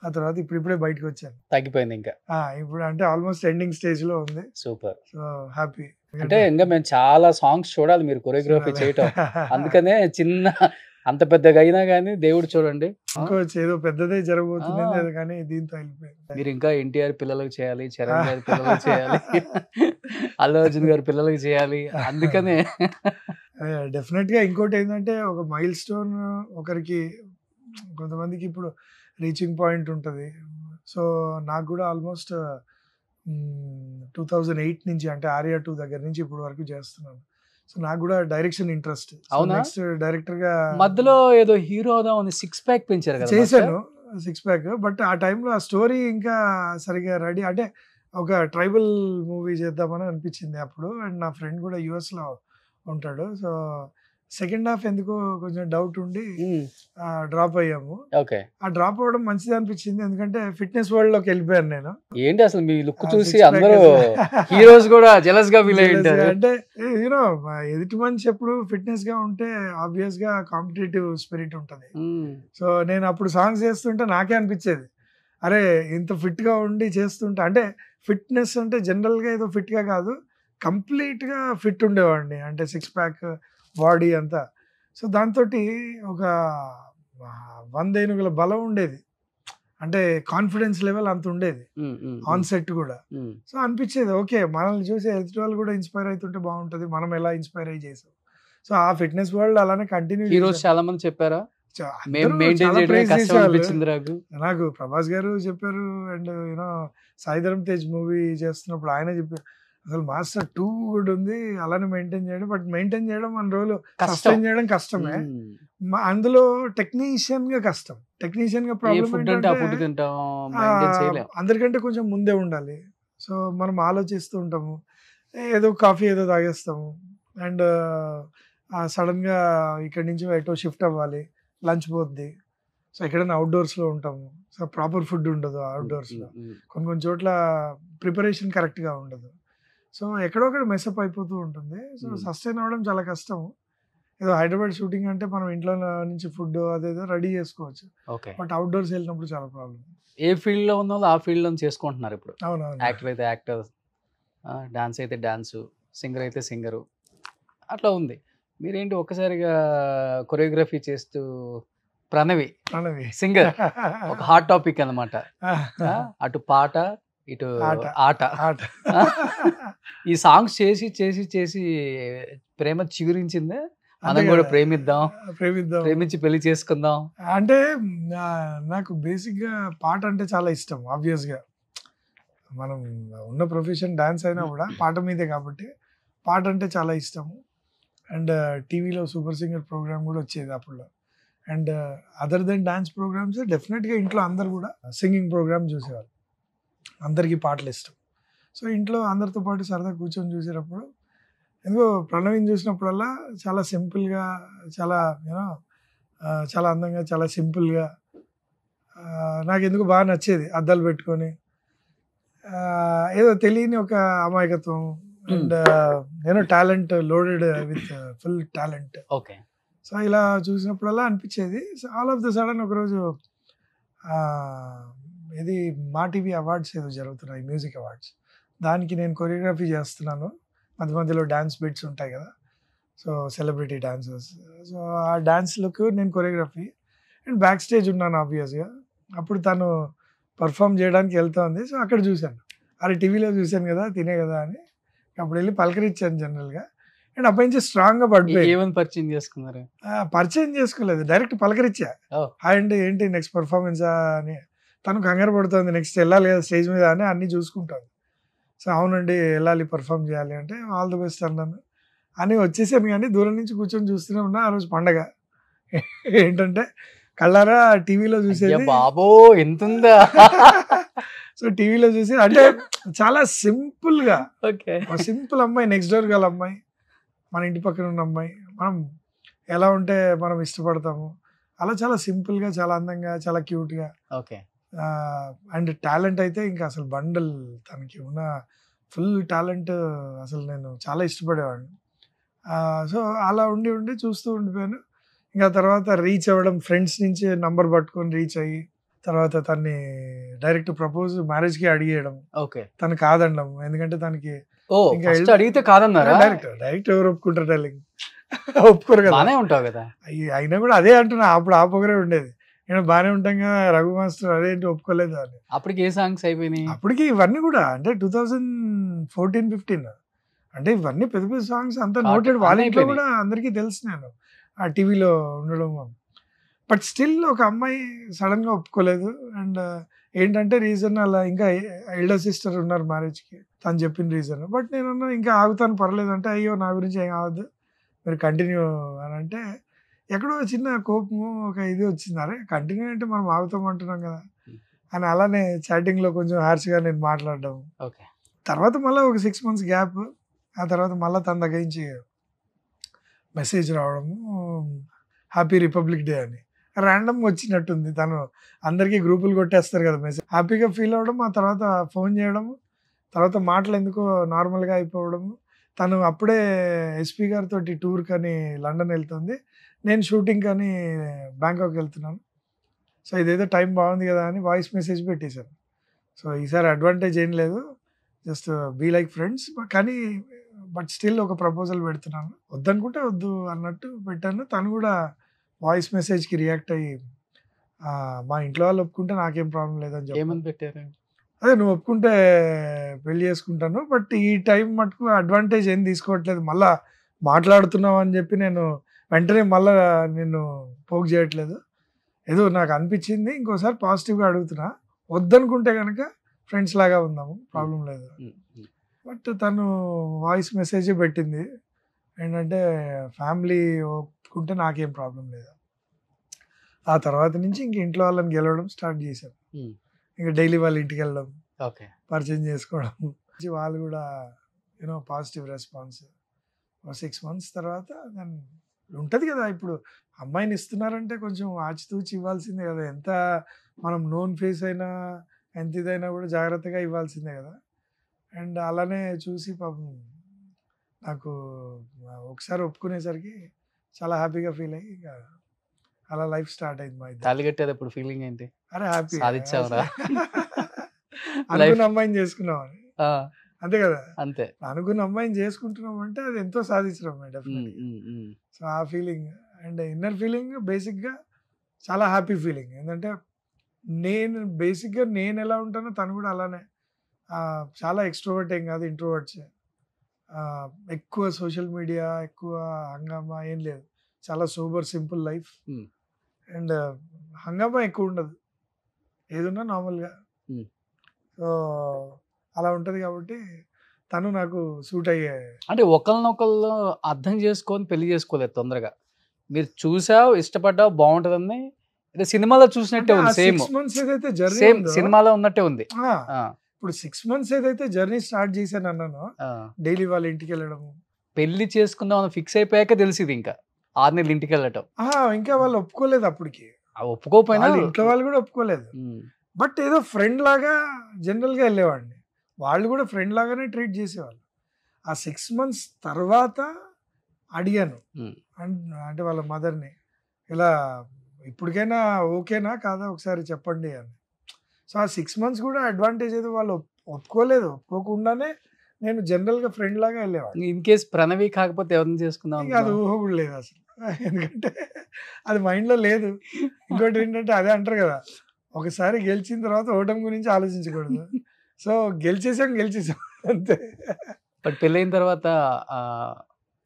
Speaker 2: ఆ తర్వాత ఇప్పుడిప్పుడే బయటకు వచ్చాను.
Speaker 1: తగ్గిపోయింది ఇంకా.
Speaker 2: ఇప్పుడు అంటే ఆల్మోస్ట్ ఎండింగ్ స్టేజ్ లో ఉంది.
Speaker 1: సూపర్.
Speaker 2: So happy.
Speaker 1: అంటే ఇంకా మేము చాలా సాంగ్స్ చూడాలి మీరు కొరియోగ్రఫీ చేయటం. అందుకనే చిన్న అంత పెద్దగా అయినా కానీ దేవుడు చూడండి
Speaker 2: ఇంకోవచ్చు ఏదో పెద్దదే జరగబోతుంది కానీ దీంతో వెళ్ళిపోయింది.
Speaker 1: మీరు ఇంకా ఎన్టీఆర్ పిల్లలకు చేయాలి, చరణ్ గారి పిల్లలకు చేయాలి, అల్లు అర్జున్ గారి పిల్లలకు చేయాలి. అందుకనే
Speaker 2: డెఫినెట్ గా ఇంకోటి ఏంటంటే ఒక మైల్ స్టోన్ ఒకరికి కొంతమందికి ఇప్పుడు రీచింగ్ పాయింట్ ఉంటుంది. సో నాకు కూడా ఆల్మోస్ట్ 2008 నుంచి అంటే ఆర్యా 2 దగ్గర నుంచి ఇప్పుడు వరకు చేస్తున్నాను. సో నాకు కూడా డైరెక్షన్ ఇంట్రెస్ట్.
Speaker 1: అవునా?
Speaker 2: నెక్స్ట్ డైరెక్టర్ గా
Speaker 1: మధ్యలో ఏదో హీరో అవుదామని 6 ప్యాక్ పెంచారు కదా.
Speaker 2: చేశాను 6 ప్యాక్. బట్ ఆ టైంలో ఆ స్టోరీ ఇంకా సరిగా రెడీ అంటే ఒక ట్రైబల్ మూవీ చేద్దామని అనిపించింది అప్పుడు. అండ్ నా ఫ్రెండ్ కూడా యుఎస్ లో ఉంటాడు. సో సెకండ్ హాఫ్ ఎందుకో కొంచెం డౌట్ ఉండి డ్రాప్ అయ్యాము.
Speaker 1: ఓకే.
Speaker 2: ఆ డ్రాప్ అవ్వడం మంచిది అనిపించింది ఎందుకంటే ఫిట్నెస్ వరల్డ్ లోకి వెళ్ళిపోయాను నేను.
Speaker 1: ఏంటి అసలు మీ లుక్ చూసి అందరూ హీరోస్ కూడా జెలస్ గా ఫీల్ అయ్యి ఉంటారు.
Speaker 2: అంటే యూనో ఎదుటి మనిషి ఎప్పుడు ఫిట్నెస్ గా ఉంటే ఆబ్వియస్ గా కాంపిటేటివ్ స్పిరిట్ ఉంటది. సో నేను అప్పుడు సాంగ్స్ చేస్తుంటే నాకే అనిపించేది అరే ఇంత ఫిట్ గా ఉండి చేస్తుంటే, అంటే ఫిట్నెస్ అంటే జనరల్ గా ఏదో ఫిట్ గా కాదు, కంప్లీట్ గా ఫిట్ ఉండేవాడిని. అంటే 6 ప్యాక్ బాడీ అంతా. సో దాంతో ఒక 100 ఏనుగుల బలం ఉండేది. అంటే కాన్ఫిడెన్స్ లెవెల్ అంత ఉండేది ఆన్ సెట్ కూడా. సో అనిపించేది ఓకే మనల్ని చూసి ఎదుటి వాళ్ళు కూడా ఇన్స్పైర్ అవుతుంటే బాగుంటది, మనం ఎలా ఇన్స్పైర్ అయ్యి చేసాం. సో ఆ ఫిట్నెస్ వరల్డ్ అలానే కంటిన్యూ.
Speaker 1: హీరోస్ చాలా మంది చెప్పారా
Speaker 2: నాకు ప్రభాస్ గారు చెప్పారు. And you know Saidharam Tej movie చేస్తున్నప్పుడు ఆయన చెప్పారు అసలు మాస్టర్ 2 గుడ్ ఉంది అలానే మెయింటైన్ చేయడం. బట్ మెయింటైన్ చేయడం మన రోజులు సస్టైన్ చేయడం కష్టమే. అందులో టెక్నీషియన్ గా కష్టం. టెక్నీషియన్ గా ప్రాబ్లం అందరికంటే కొంచెం ముందే ఉండాలి. సో మనం ఆలోచిస్తూ ఉంటాము, ఏదో కాఫీ ఏదో తాగేస్తాము. అండ్ సడన్ గా ఇక్కడి నుంచి ఎటో షిఫ్ట్ అవ్వాలి, లంచ్ పోద్ది. సో ఎక్కడైనా అవుట్డోర్స్లో ఉంటాము. సో ప్రాపర్ ఫుడ్ ఉండదు అవుట్డోర్స్లో. కొన్ని చోట్ల ప్రిపరేషన్ కరెక్ట్గా ఉండదు. సో ఎక్కడొక్కడ మెస్అప్ అయిపోతూ ఉంటుంది. సో సస్టైన్ అవ్వడం చాలా కష్టం. ఏదో హైదరాబాద్ షూటింగ్ అంటే మనం ఇంట్లో నుంచి ఫుడ్ అదేదో రెడీ చేసుకోవచ్చు. బట్ అవుట్డోర్స్ వెళ్ళినప్పుడు చాలా ప్రాబ్లం.
Speaker 1: ఏ ఫీల్డ్ లో ఉన్నదో ఆ ఫీల్డ్ లో చేసుకుంటున్నారు ఇప్పుడు.
Speaker 2: అవునవును.
Speaker 1: యాక్టర్ అయితే యాక్టర్, డాన్స్ అయితే డాన్సు, సింగర్ అయితే సింగరు, అట్లా ఉంది. మీరేంటి ఒక్కసారిగా కొరియోగ్రఫీ చేస్తూ ప్రణవి సింగర్ ఒక హాట్ టాపిక్ అన్నమాట. అటు పాట ఇటు ఆట. ఈ సాంగ్స్ చేసి చేసి చేసి ప్రేమ చిగురించిందే. మనం కూడా ప్రేమిద్దాం, ప్రేమించి పెళ్లి చేసుకుందాం.
Speaker 2: అంటే నాకు బేసిక్ గా పాట అంటే చాలా ఇష్టం. ఆబ్వియస్ గా మనం ఉన్న ప్రొఫెషన్ డాన్స్ అయినా కూడా పాట మీదే కాబట్టి పాట అంటే చాలా ఇష్టము. అండ్ టీవీలో సూపర్ సింగర్ ప్రోగ్రామ్ కూడా వచ్చేది అప్పుడు. And other than dance programs డెఫినెట్గా ఇంట్లో అందరు కూడా సింగింగ్ ప్రోగ్రామ్ చూసేవారు. అందరికీ పాటలు ఇష్టం. సో ఇంట్లో అందరితో పాటు సరదా కూర్చొని చూసేటప్పుడు ఎందుకో ప్రణవిని చూసినప్పుడల్లా చాలా సింపుల్గా, చాలా యూనో చాలా అందంగా, చాలా సింపుల్గా నాకు ఎందుకు బాగా నచ్చేది. అద్దాలు పెట్టుకొని ఏదో తెలియని ఒక అమాయకత్వం. అండ్ నేను talent loaded with full talent.
Speaker 1: Okay.
Speaker 2: So ఇలా చూసినప్పుడల్లా అనిపించేది. So all of the sudden ఒకరోజు ఇది మా టీవీ అవార్డ్స్ ఏదో జరుగుతున్నాయి, మ్యూజిక్ అవార్డ్స్. దానికి నేను కొరియోగ్రఫీ చేస్తున్నాను. మధ్య మధ్యలో డ్యాన్స్ బిట్స్ ఉంటాయి కదా, సో సెలబ్రిటీ డాన్సర్స్. సో ఆ డాన్స్లకు నేను కొరియోగ్రఫీ అండ్ బ్యాక్ స్టేజ్ ఉన్నాను ఆబ్వియస్గా. అప్పుడు తను పర్ఫామ్ చేయడానికి వెళ్తుంది. సో అక్కడ చూశాను, అరే టీవీలో చూశాను కదా తినే కదా అని అప్పుడు వెళ్ళి పలకరించాను జనరల్గా. అండ్ అప్పటి నుంచి స్ట్రాంగ్గా పడిపోయి.
Speaker 1: పరిచయం చేసుకున్నారు?
Speaker 2: పరిచయం చేసుకోలేదు, డైరెక్ట్ పలకరించా. హాయ్ అండి ఏంటి నెక్స్ట్ పర్ఫార్మెన్సా అని. తను కంగారు పడుతుంది, నెక్స్ట్ వెళ్ళాలి కదా స్టేజ్ మీద అని అన్నీ చూసుకుంటుంది. సో అవునండి వెళ్ళాలి పర్ఫామ్ చేయాలి అంటే ఆల్ ది బెస్ట్ అన్నాను అని వచ్చేసాను. కానీ దూరం నుంచి కూర్చొని చూస్తూనే ఉన్నా. ఆ రోజు పండగ ఏంటంటే కళ్ళారా టీవీలో చూసేది.
Speaker 1: బాబో ఎంతుందా.
Speaker 2: సో టీవీలో చూసి అంటే చాలా సింపుల్గా, సింపుల్ అమ్మాయి, నెక్స్ట్ డోర్ గల అమ్మాయి, మన ఇంటి పక్కన ఉన్న అమ్మాయి, మనం ఎలా ఉంటే మనం ఇష్టపడతాము అలా చాలా సింపుల్గా, చాలా అందంగా, చాలా క్యూట్గా.
Speaker 1: ఓకే.
Speaker 2: అండ్ టాలెంట్ అయితే ఇంకా అసలు బండల్. తనకి ఉన్న ఫుల్ టాలెంట్ అసలు నేను చాలా ఇష్టపడేవాడిని. సో అలా ఉండి ఉండి చూస్తూ ఉండిపోయాను. ఇంకా తర్వాత రీచ్ అవ్వడం, ఫ్రెండ్స్ నుంచి నంబర్ పట్టుకొని రీచ్ అయ్యి తర్వాత తన్ని డైరెక్ట్ ప్రపోజ్ మ్యారేజ్కి అడిగేయడం,
Speaker 1: ఓకే.
Speaker 2: తను కాదనడం. ఎందుకంటే తనకి ఇంకా
Speaker 1: ఫస్ట్ అడిగితే కాదన్నారా?
Speaker 2: డైరెక్ట్ ఎవరు ఒప్పుకుంటారు డార్లింగ్? ఒప్పుకోరు కదా.
Speaker 1: బానే ఉంటావు కదా.
Speaker 2: అయినా కూడా అదే అంటున్నా, అప్పుడు ఆ పొగరే ఉండేది. నేను బాగానే ఉంటాం కదా రఘు మాస్టర్, అదేంటి ఒప్పుకోలేదు అని.
Speaker 1: అప్పటికి ఏ సాంగ్స్ అయిపోయినాయి?
Speaker 2: అప్పటికి ఇవన్నీ కూడా అంటే 2014-15 అంటే ఇవన్నీ పెద్ద పెద్ద సాంగ్స్ అంతా నోటెడ్. వాళ్ళ ఇంట్లో కూడా అందరికీ తెలుసు నేను ఆ టీవీలో ఉండడం. బట్ స్టిల్ ఒక అమ్మాయి సడన్ గా ఒప్పుకోలేదు. అండ్ ఏంటంటే రీజన్ అలా ఇంకా ఎల్డర్ సిస్టర్ ఉన్నారు మ్యారేజ్కి, తను చెప్పిన రీజన్. బట్ నేను ఇంకా ఆగుతాను పర్లేదు అంటే, అయ్యో నా గురించి ఏం కావద్దు మీరు కంటిన్యూ అని అంటే, ఎక్కడో చిన్న కోపము ఒక ఇది వచ్చింది. అరే కంటిన్యూ అంటే మనం ఆగుతాం అంటున్నాం కదా అని అలానే చాటింగ్లో కొంచెం హార్ష్గా నేను మాట్లాడడం.
Speaker 1: ఓకే.
Speaker 2: తర్వాత మళ్ళీ ఒక 6 months గ్యాప్, ఆ తర్వాత మళ్ళీ తన దగ్గర నుంచి మెసేజ్ రావడము, హ్యాపీ రిపబ్లిక్ డే అని ర్యాండమ్గా వచ్చినట్టుంది. తను అందరికీ గ్రూపులు కొట్టేస్తారు కదా మెసేజ్, హ్యాపీగా ఫీల్ అవ్వడం, ఆ తర్వాత ఫోన్ చేయడము, తర్వాత మాటలు ఎందుకో నార్మల్గా అయిపోవడము. తను అప్పుడే ఎస్పీ గారితో టూర్కి అని లండన్ వెళ్తుంది, నేను షూటింగ్ అని బ్యాంకాక్ వెళ్తున్నాను. సో ఇదేదో టైం బాగుంది కదా అని వాయిస్ మెసేజ్ పెట్టేశాను. సో ఈసారి అడ్వాంటేజ్ ఏం లేదు, జస్ట్ బీ లైక్ ఫ్రెండ్స్, కానీ బట్ స్టిల్ ఒక ప్రపోజల్ పెడుతున్నాను, వద్దనుకుంటే వద్దు అన్నట్టు పెట్టాను. తను కూడా వాయిస్ మెసేజ్కి రియాక్ట్ అయ్యి, మా ఇంట్లో వాళ్ళు ఒప్పుకుంటే నాకేం ప్రాబ్లం లేదని చెప్పి.
Speaker 1: ఏమని పెట్టారు?
Speaker 2: అదే నువ్వు ఒప్పుకుంటే పెళ్లి చేసుకుంటాను, బట్ ఈ టైం మటుకు అడ్వాంటేజ్ ఏం తీసుకోవట్లేదు, మళ్ళా మాట్లాడుతున్నావు అని చెప్పి నేను వెంటనే మళ్ళా నిన్ను పోక్ చేయట్లేదు, ఏదో నాకు అనిపించింది ఇంకోసారి పాజిటివ్గా అడుగుతున్నా, వద్దనుకుంటే కనుక ఫ్రెండ్స్ లాగా ఉందాము, ప్రాబ్లం లేదు. బట్ తను వాయిస్ మెసేజ్ పెట్టింది ఏంటంటే, ఫ్యామిలీ ఒప్పుకుంటే నాకేం ప్రాబ్లం లేదు. ఆ తర్వాత నుంచి ఇంక ఇంట్లో వాళ్ళని గెలవడం స్టార్ట్ చేశాను. ఇంకా డైలీ వాళ్ళ ఇంటికి వెళ్ళడం, పరిచయం చేసుకోవడం, వాళ్ళు కూడా యూనో పాజిటివ్ రెస్పాన్స్. 6 months తర్వాత దాన్ని ఉంటుంది కదా, ఇప్పుడు అమ్మాయిని ఇస్తున్నారంటే కొంచెం ఆచితూచి ఇవ్వాల్సిందే కదా, ఎంత మనం నోన్ ఫేస్ అయినా ఎంత ఇదైనా కూడా జాగ్రత్తగా ఇవ్వాల్సిందే కదా. అండ్ అలానే చూసి పాపం నాకు ఒకసారి ఒప్పుకునేసరికి చాలా హ్యాపీగా ఫీల్ అయ్యి ఇక అలా లైఫ్ స్టార్ట్ అయింది మా ఇద్దరు.
Speaker 1: తాళి కట్టేది ఇప్పుడు ఫీలింగ్ ఏంటి?
Speaker 2: అరే హ్యాపీ,
Speaker 1: సాధించావురా,
Speaker 2: అనుకున్న అమ్మాయిని చేసుకున్నామని, అంతే కదా.
Speaker 1: అంతే,
Speaker 2: అనుకున్న అమ్మాయిని చేసుకుంటున్నాం అంటే అది ఎంతో సాధించడం డెఫినెట్గా. సో ఆ ఫీలింగ్ అండ్ ఇన్నర్ ఫీలింగ్ బేసిక్గా చాలా హ్యాపీ ఫీలింగ్. ఏంటంటే నేను ఎలా ఉంటానో తను కూడా అలానే, చాలా ఎక్స్ట్రోవర్ట్ ఏం కాదు, ఇంట్రోవర్ట్సే. ఎక్కువ సోషల్ మీడియా, ఎక్కువ హంగామా ఏం లేదు, చాలా సూపర్ సింపుల్ లైఫ్. అండ్ హంగామా ఎక్కువ ఉండదు, ఏదున్నా నార్మల్గా. సో అలా ఉంటుంది కాబట్టి తను నాకు సూట్ అయ్యే.
Speaker 1: అంటే ఒకరినొకళ్ళు అర్థం చేసుకొని పెళ్లి చేసుకోలేదు తొందరగా, మీరు చూసావు, ఇష్టపడ్డావు, బాగుంటుందని సినిమాలో చూసినట్టే ఉంది, సేమ్
Speaker 2: 6 months ఏదైతే జర్నీ
Speaker 1: సేమ్ సినిమాలో ఉన్నట్టే ఉంది.
Speaker 2: ఇప్పుడు 6 months ఏదైతే జర్నీ స్టార్ట్ చేశాను అన్నాను, డైలీ వాళ్ళ ఇంటికి వెళ్ళడము,
Speaker 1: పెళ్లి చేసుకుందాం ఫిక్స్ అయిపోయాక తెలిసింది ఇంకా 6 నెలలు ఇంటికి వెళ్ళటం.
Speaker 2: ఇంకా వాళ్ళు ఒప్పుకోలేదు అప్పటికి,
Speaker 1: ఒప్పుకోపోయినా
Speaker 2: ఇంట్లో వాళ్ళు కూడా ఒప్పుకోలేదు. బట్ ఏదో ఫ్రెండ్ లాగా జనరల్గా వెళ్ళేవాడిని, వాళ్ళు కూడా ఫ్రెండ్ లాగానే ట్రీట్ చేసేవాళ్ళు. ఆ 6 months తర్వాత అడిగాను అంటే వాళ్ళ మదర్ని, ఇలా ఇప్పటికైనా ఓకేనా కాదా ఒకసారి చెప్పండి అని. సో ఆ 6 months కూడా అడ్వాంటేజ్ ఏదో వాళ్ళు ఒప్పుకోలేదు, ఒప్పుకోకుండానే నేను జనరల్గా ఫ్రెండ్ లాగా వెళ్ళేవాడిని.
Speaker 1: ఇన్ కేస్ ప్రణవి కాకపోతే ఎవరిని చేసుకుందాం,
Speaker 2: అది ఊహ కూడా లేదు అసలు, ఎందుకంటే అది మైండ్లో లేదు. ఇంకోటి ఏంటంటే అదే అంటారు కదా, ఒకసారి గెలిచిన తర్వాత ఓటమి గురించి ఆలోచించకూడదు. సో గెలిచేసాం అంతే.
Speaker 1: బట్ పెళ్ళైన తర్వాత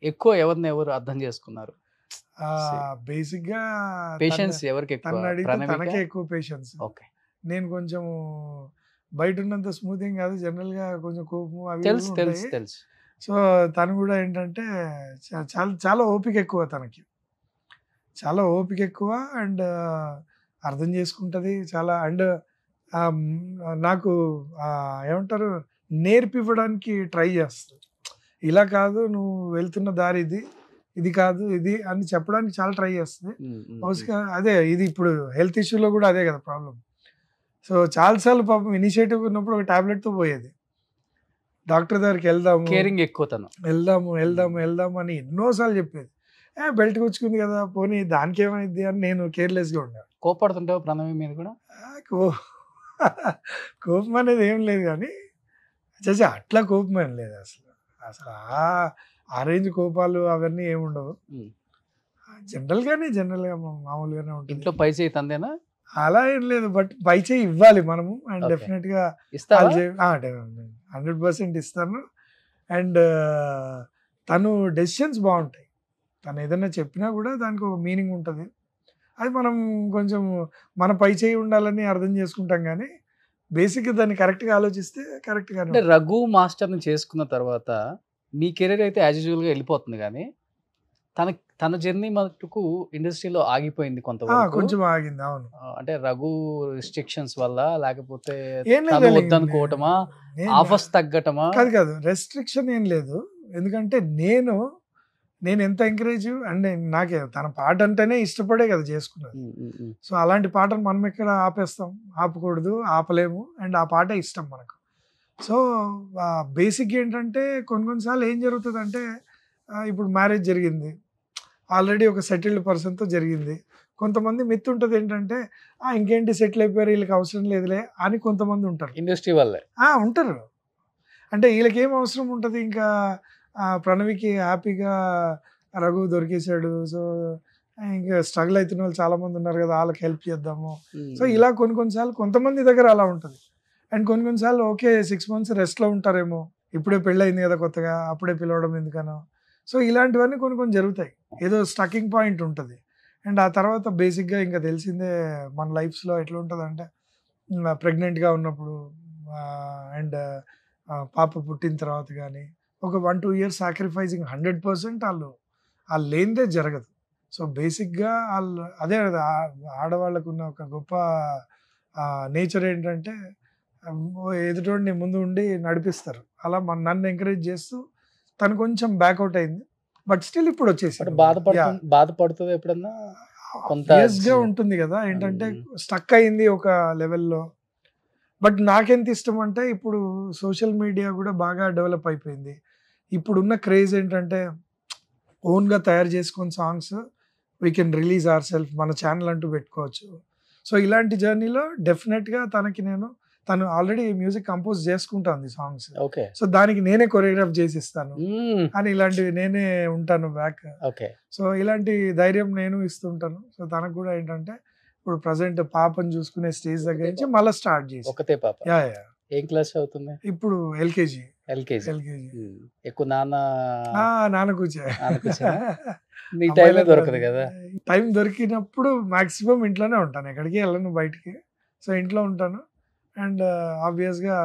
Speaker 1: ఎక్కువ ఎవరు అర్థం చేసుకున్నారు?
Speaker 2: బేసిక్ గా
Speaker 1: పేషెన్స్ ఎవరికి?
Speaker 2: తనకే ఎక్కువ పేషెన్స్. నేను కొంచెం బయట ఉన్నంత స్మూతింగ్ కాదు, జనరల్ గా కొంచెం కోపం అవి
Speaker 1: తెలుసు.
Speaker 2: సో తను కూడా ఏంటంటే చాలా చాలా ఓపిక ఎక్కువ, తనకి చాలా ఓపిక ఎక్కువ అండ్ అర్థం చేసుకుంటది చాలా. అండ్ నాకు ఏమంటారు, నేర్పివ్వడానికి ట్రై చేస్తుంది. ఇలా కాదు, నువ్వు వెళ్తున్న దారి ఇది కాదు ఇది అని చెప్పడానికి చాలా ట్రై చేస్తుంది. బహుశా అదే ఇది ఇప్పుడు హెల్త్ ఇష్యూలో కూడా అదే కదా ప్రాబ్లం. సో చాలాసార్లు పాపం ఇనిషియేటివ్ ఉన్నప్పుడు ఒక టాబ్లెట్తో పోయేది, డాక్టర్ దగ్గరికి వెళ్దాము,
Speaker 1: కేరింగ్ ఎక్కువ, తను
Speaker 2: వెళ్దాము అని ఎన్నోసార్లు చెప్పేది. బెల్ట్ కూర్చుకుంది కదా పోనీ దానికి ఏమైంది అని నేను కేర్లెస్గా ఉండేవాడు.
Speaker 1: కోపడుతుంటావు ప్రణవి మీద కూడా?
Speaker 2: కో- కోపం అనేది ఏం లేదు కానీ చేసే అట్లా కోపం ఏం లేదు అసలు. అసలు ఆ రేంజ్ కోపాలు అవన్నీ ఏముండవు. జనరల్గా మామూలుగానే ఉంటుంది.
Speaker 1: ఇంట్లో పై చేయి తందేనా?
Speaker 2: అలా ఏం లేదు, బట్ పై చేయి ఇవ్వాలి మనము. And
Speaker 1: Okay.
Speaker 2: డెఫినెట్ గా
Speaker 1: ఇస్తావా?
Speaker 2: 100% ఇస్తాను. అండ్ తను డెసిషన్స్ బాగుంటాయి. తను ఏదైనా చెప్పినా కూడా దానికి ఒక మీనింగ్ ఉంటుంది. అది మనం కొంచెం మన పై చేయి ఉండాలని అర్థం చేసుకుంటాం కానీ బేసిక్గా దాన్ని కరెక్ట్గా ఆలోచిస్తే కరెక్ట్గా.
Speaker 1: అంటే రఘు మాస్టర్ని చేసుకున్న తర్వాత మీ కెరీర్ అయితే యాజ్ యూజువల్గా వెళ్ళిపోతుంది, కానీ తన జర్నీ మటుకు ఇండస్ట్రీలో ఆగిపోయింది కొంతవరకు.
Speaker 2: కొంచెం ఆగింది. అవును.
Speaker 1: అంటే రఘు రిస్ట్రిక్షన్స్ వల్ల, లేకపోతే
Speaker 2: ఏం లేదు
Speaker 1: తను
Speaker 2: darling.
Speaker 1: వద్దనుకోవటమా, ఆఫర్స్ తగ్గటమా?
Speaker 2: కాదు రెస్ట్రిక్షన్ ఏం లేదు. ఎందుకంటే నేను ఎంత ఎంకరేజ్ అండ్ నాకే తన పాట అంటేనే ఇష్టపడే కదా చేసుకున్నది. సో అలాంటి పాటను మనం ఎక్కడ ఆపేస్తాం? ఆపకూడదు, ఆపలేము. అండ్ ఆ పాట ఇష్టం మనకు. సో బేసిక్ ఏంటంటే కొన్నిసార్లు ఏం జరుగుతుంది అంటే ఇప్పుడు మ్యారేజ్ జరిగింది, ఆల్రెడీ ఒక సెటిల్డ్ పర్సన్తో జరిగింది. కొంతమంది మిత్ ఉంటుంది ఏంటంటే ఇంకేంటి సెటిల్ అయిపోయారు వీళ్ళకి అవసరం లేదులే అని కొంతమంది ఉంటారు.
Speaker 1: ఇండస్ట్రీ వల్లే
Speaker 2: ఉంటారు. అంటే వీళ్ళకి ఏం అవసరం ఉంటుంది? ఇంకా ప్రణవికి హ్యాపీగా రఘు దొరికేశాడు, సో ఇంకా స్ట్రగుల్ అవుతున్న వాళ్ళు చాలా మంది ఉన్నారు కదా, వాళ్ళకి హెల్ప్ చేద్దాము. సో ఇలా కొన్నిసార్లు కొంతమంది దగ్గర అలా ఉంటుంది. అండ్ కొన్నిసార్లు ఓకే 6 months రెస్ట్లో ఉంటారేమో, ఇప్పుడే పెళ్ళయింది కదా కొత్తగా, అప్పుడే పిలవడం ఎందుకనో. సో ఇలాంటివన్నీ కొన్ని జరుగుతాయి. ఏదో స్టకింగ్ పాయింట్ ఉంటుంది. అండ్ ఆ తర్వాత బేసిక్గా ఇంకా తెలిసిందే మన లైఫ్స్లో ఎట్లా ఉంటుంది అంటే ప్రెగ్నెంట్గా ఉన్నప్పుడు అండ్ పాప పుట్టిన తర్వాత కానీ ఒక 1-2 years సాక్రిఫైసింగ్ 100% వాళ్ళు లేనిదే జరగదు. సో బేసిక్గా వాళ్ళు అదే కదా ఆడవాళ్ళకు ఉన్న ఒక గొప్ప నేచర్ ఏంటంటే ఎదుటోడిని ముందు ఉండి నడిపిస్తారు. అలా నన్ను ఎంకరేజ్ చేస్తూ తను కొంచెం బ్యాక్అవుట్ అయింది. బట్ స్టిల్ ఇప్పుడు వచ్చేసి
Speaker 1: బాధపడుతుంది ఎప్పుడన్నా కొంత
Speaker 2: గా ఉంటుంది కదా, ఏంటంటే స్టక్ అయింది ఒక లెవెల్లో. బట్ నాకెంత ఇష్టం అంటే ఇప్పుడు సోషల్ మీడియా కూడా బాగా డెవలప్ అయిపోయింది. ఇప్పుడున్న క్రేజ్ ఏంటంటే ఓన్గా తయారు చేసుకున్న songs we can release our self, మన ఛానల్ అంటూ పెట్టుకోవచ్చు. సో ఇలాంటి జర్నీలో డెఫినెట్గా తను ఆల్రెడీ మ్యూజిక్ కంపోజ్ చేసుకుంటాను సాంగ్స్. సో దానికి నేనే కొరియోగ్రాఫ్ చేసి ఇస్తాను అని, ఇలాంటివి నేనే ఉంటాను బ్యాక్. సో ఇలాంటి ధైర్యం నేను ఇస్తుంటాను. సో తనకు కూడా ఏంటంటే ఇప్పుడు ప్రజెంట్ పాపను చూసుకునే స్టేజ్ దగ్గర నుంచి మళ్ళీ స్టార్ట్ చేసి.
Speaker 1: ఒకతే పాప? ఏం క్లాస్ అవుతుంది ఇప్పుడు?
Speaker 2: ఎల్కేజీ.
Speaker 1: ఎక్కువ
Speaker 2: నాన్న కూర్చో
Speaker 1: దొరకదు కదా.
Speaker 2: టైం దొరికినప్పుడు మాక్సిమం ఇంట్లోనే ఉంటాను, ఎక్కడికి వెళ్ళను బయటికి. సో ఇంట్లో ఉంటాను. అండ్ ఆబ్వియస్గా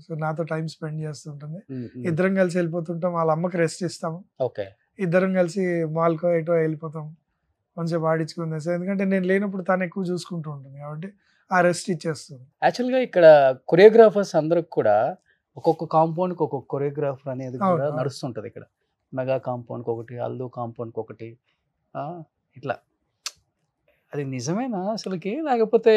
Speaker 2: సో నాతో టైం స్పెండ్ చేస్తుంటుంది. ఇద్దరం కలిసి వెళ్ళిపోతుంటాం, వాళ్ళ అమ్మకి రెస్ట్ ఇస్తాము. ఇద్దరం కలిసి మాల్కో ఎటో వెళ్ళిపోతాం, కొంచెం ఆడించుకుంది. సో ఎందుకంటే నేను లేనప్పుడు తను ఎక్కువ చూసుకుంటూ ఉంటుంది కాబట్టి ఆ రెస్ట్ ఇచ్చేస్తుంది.
Speaker 1: యాక్చువల్గా ఇక్కడ కొరియోగ్రాఫర్స్ అందరికి కూడా ఒక్కొక్క కాంపౌండ్కి ఒక్కొక్క కొరియోగ్రాఫర్ అనేది కూడా నడుస్తుంటుంది. ఇక్కడ మెగా కాంపౌండ్కి ఒకటి, అల్లు కాంపౌండ్కి ఒకటి, ఇట్లా. అది నిజమేనా అసలుకి? లేకపోతే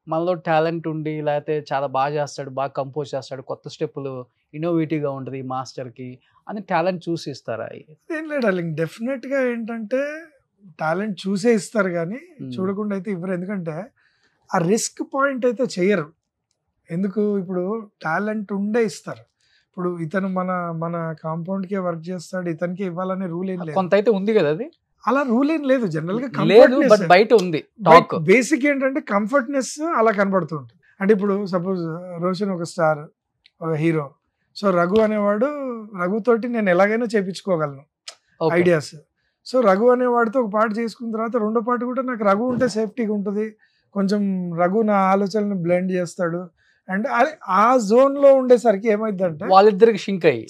Speaker 1: మనలో టాలెంట్ ఉండి, లేకపోతే చాలా బాగా చేస్తాడు, బాగా కంపోజ్ చేస్తాడు, కొత్త స్టెప్పులు ఇన్నోవేటివ్గా ఉంటుంది మాస్టర్కి అని టాలెంట్ చూసి ఇస్తారా?
Speaker 2: ఏం లేదు, డెఫినెట్గా ఏంటంటే టాలెంట్ చూసే ఇస్తారు కానీ చూడకుండా అయితే ఇవ్వరు. ఎందుకంటే ఆ రిస్క్ పాయింట్ అయితే చేయరు. ఎందుకు? ఇప్పుడు టాలెంట్ ఉండే ఇస్తారు. ఇప్పుడు ఇతను మన కాంపౌండ్కే వర్క్ చేస్తాడు, ఇతనికి ఇవ్వాలనే రూల్ ఏం లేదు.
Speaker 1: కొంత అయితే ఉంది కదా, అది
Speaker 2: అలా రూల్ ఏం లేదు జనరల్ గా.
Speaker 1: బయట ఉంది
Speaker 2: బేసిక్ ఏంటంటే కంఫర్ట్నెస్ అలా కనబడుతుంటుంది. అంటే ఇప్పుడు సపోజ్ రోషన్ ఒక స్టార్, ఒక హీరో. సో రఘు అనేవాడు, రఘుతోటి నేను ఎలాగైనా చేపించుకోగలను ఐడియాస్. సో రఘు అనేవాడితో ఒక పాట చేసుకున్న తర్వాత రెండో పాట కూడా నాకు రఘు ఉంటే సేఫ్టీగా ఉంటుంది, కొంచెం రఘు నా ఆలోచనలను బ్లెండ్ చేస్తాడు. అండ్ ఆ జోన్ లో ఉండేసరికి ఏమైందంటే
Speaker 1: వాళ్ళిద్దరికి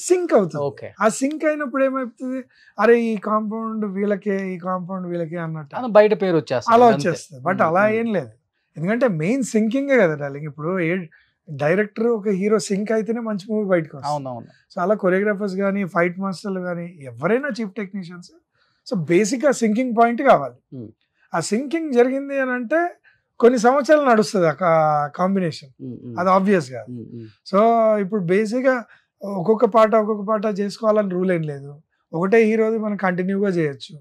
Speaker 1: సింక్
Speaker 2: అవుతుంది. ఆ సింక్ అయినప్పుడు ఏమైతుంది, అరే ఈ కాంపౌండ్ వీళ్ళకే, ఈ కాంపౌండ్ వీళ్ళకే అన్నట్టు
Speaker 1: బయట పేరు వచ్చేస్తుంది,
Speaker 2: అలా వచ్చేస్తుంది. బట్ అలా ఏం లేదు, ఎందుకంటే మెయిన్ సింకింగే కదా డార్లింగ్. ఇప్పుడు డైరెక్టర్ ఒక హీరో సింక్ అయితేనే మంచి మూవీ బయటకు వస్తుంది. సో అలా కొరియోగ్రాఫర్స్ కానీ, ఫైట్ మాస్టర్లు కానీ, ఎవరైనా చీఫ్ టెక్నీషియన్స్, సో బేసిక్ ఆ సింకింగ్ పాయింట్ కావాలి. ఆ సింకింగ్ జరిగింది అని అంటే కొన్ని సంవత్సరాలు నడుస్తుంది ఆ కాంబినేషన్, అది ఆబ్వియస్ గా. సో ఇప్పుడు బేసిక్గా ఒక్కొక్క పాట చేసుకోవాలని రూల్ ఏం లేదు. ఒకటే హీరోది మనం కంటిన్యూగా చేయొచ్చు.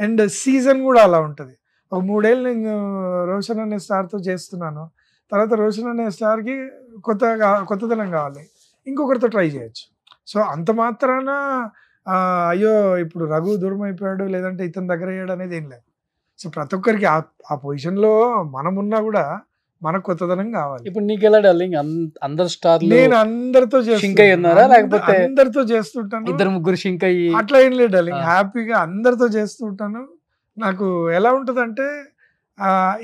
Speaker 2: అండ్ సీజన్ కూడా అలా ఉంటుంది. ఒక 3 ఏళ్ళు నేను రోషన్ అనే స్టార్తో చేస్తున్నాను. తర్వాత రోషన్ అనే స్టార్కి కొత్తదనం కావాలి, ఇంకొకరితో ట్రై చేయొచ్చు. సో అంత మాత్రాన అయ్యో ఇప్పుడు రఘు దూరం అయిపోయాడు లేదంటే ఇతని దగ్గర అయ్యాడు అనేది ఏం లేదు. సో ప్రతి ఒక్కరికి ఆ పొజిషన్లో మనం ఉన్నా కూడా మనకు కొత్తదనం కావాలి.
Speaker 1: ఇప్పుడు నీకు ఎలా డార్లింగ్, అందరు స్టార్లు
Speaker 2: నేను అందరితో
Speaker 1: షింక్ అయ్యి ఉన్నారా, లేకపోతే
Speaker 2: అందరితో చేస్తుంటాను,
Speaker 1: 2-3 షింక్ అయ్యి
Speaker 2: అట్లా ఏం లేదు డార్లింగ్, హ్యాపీగా అందరితో చేస్తుంటాను. నాకు ఎలా ఉంటుందంటే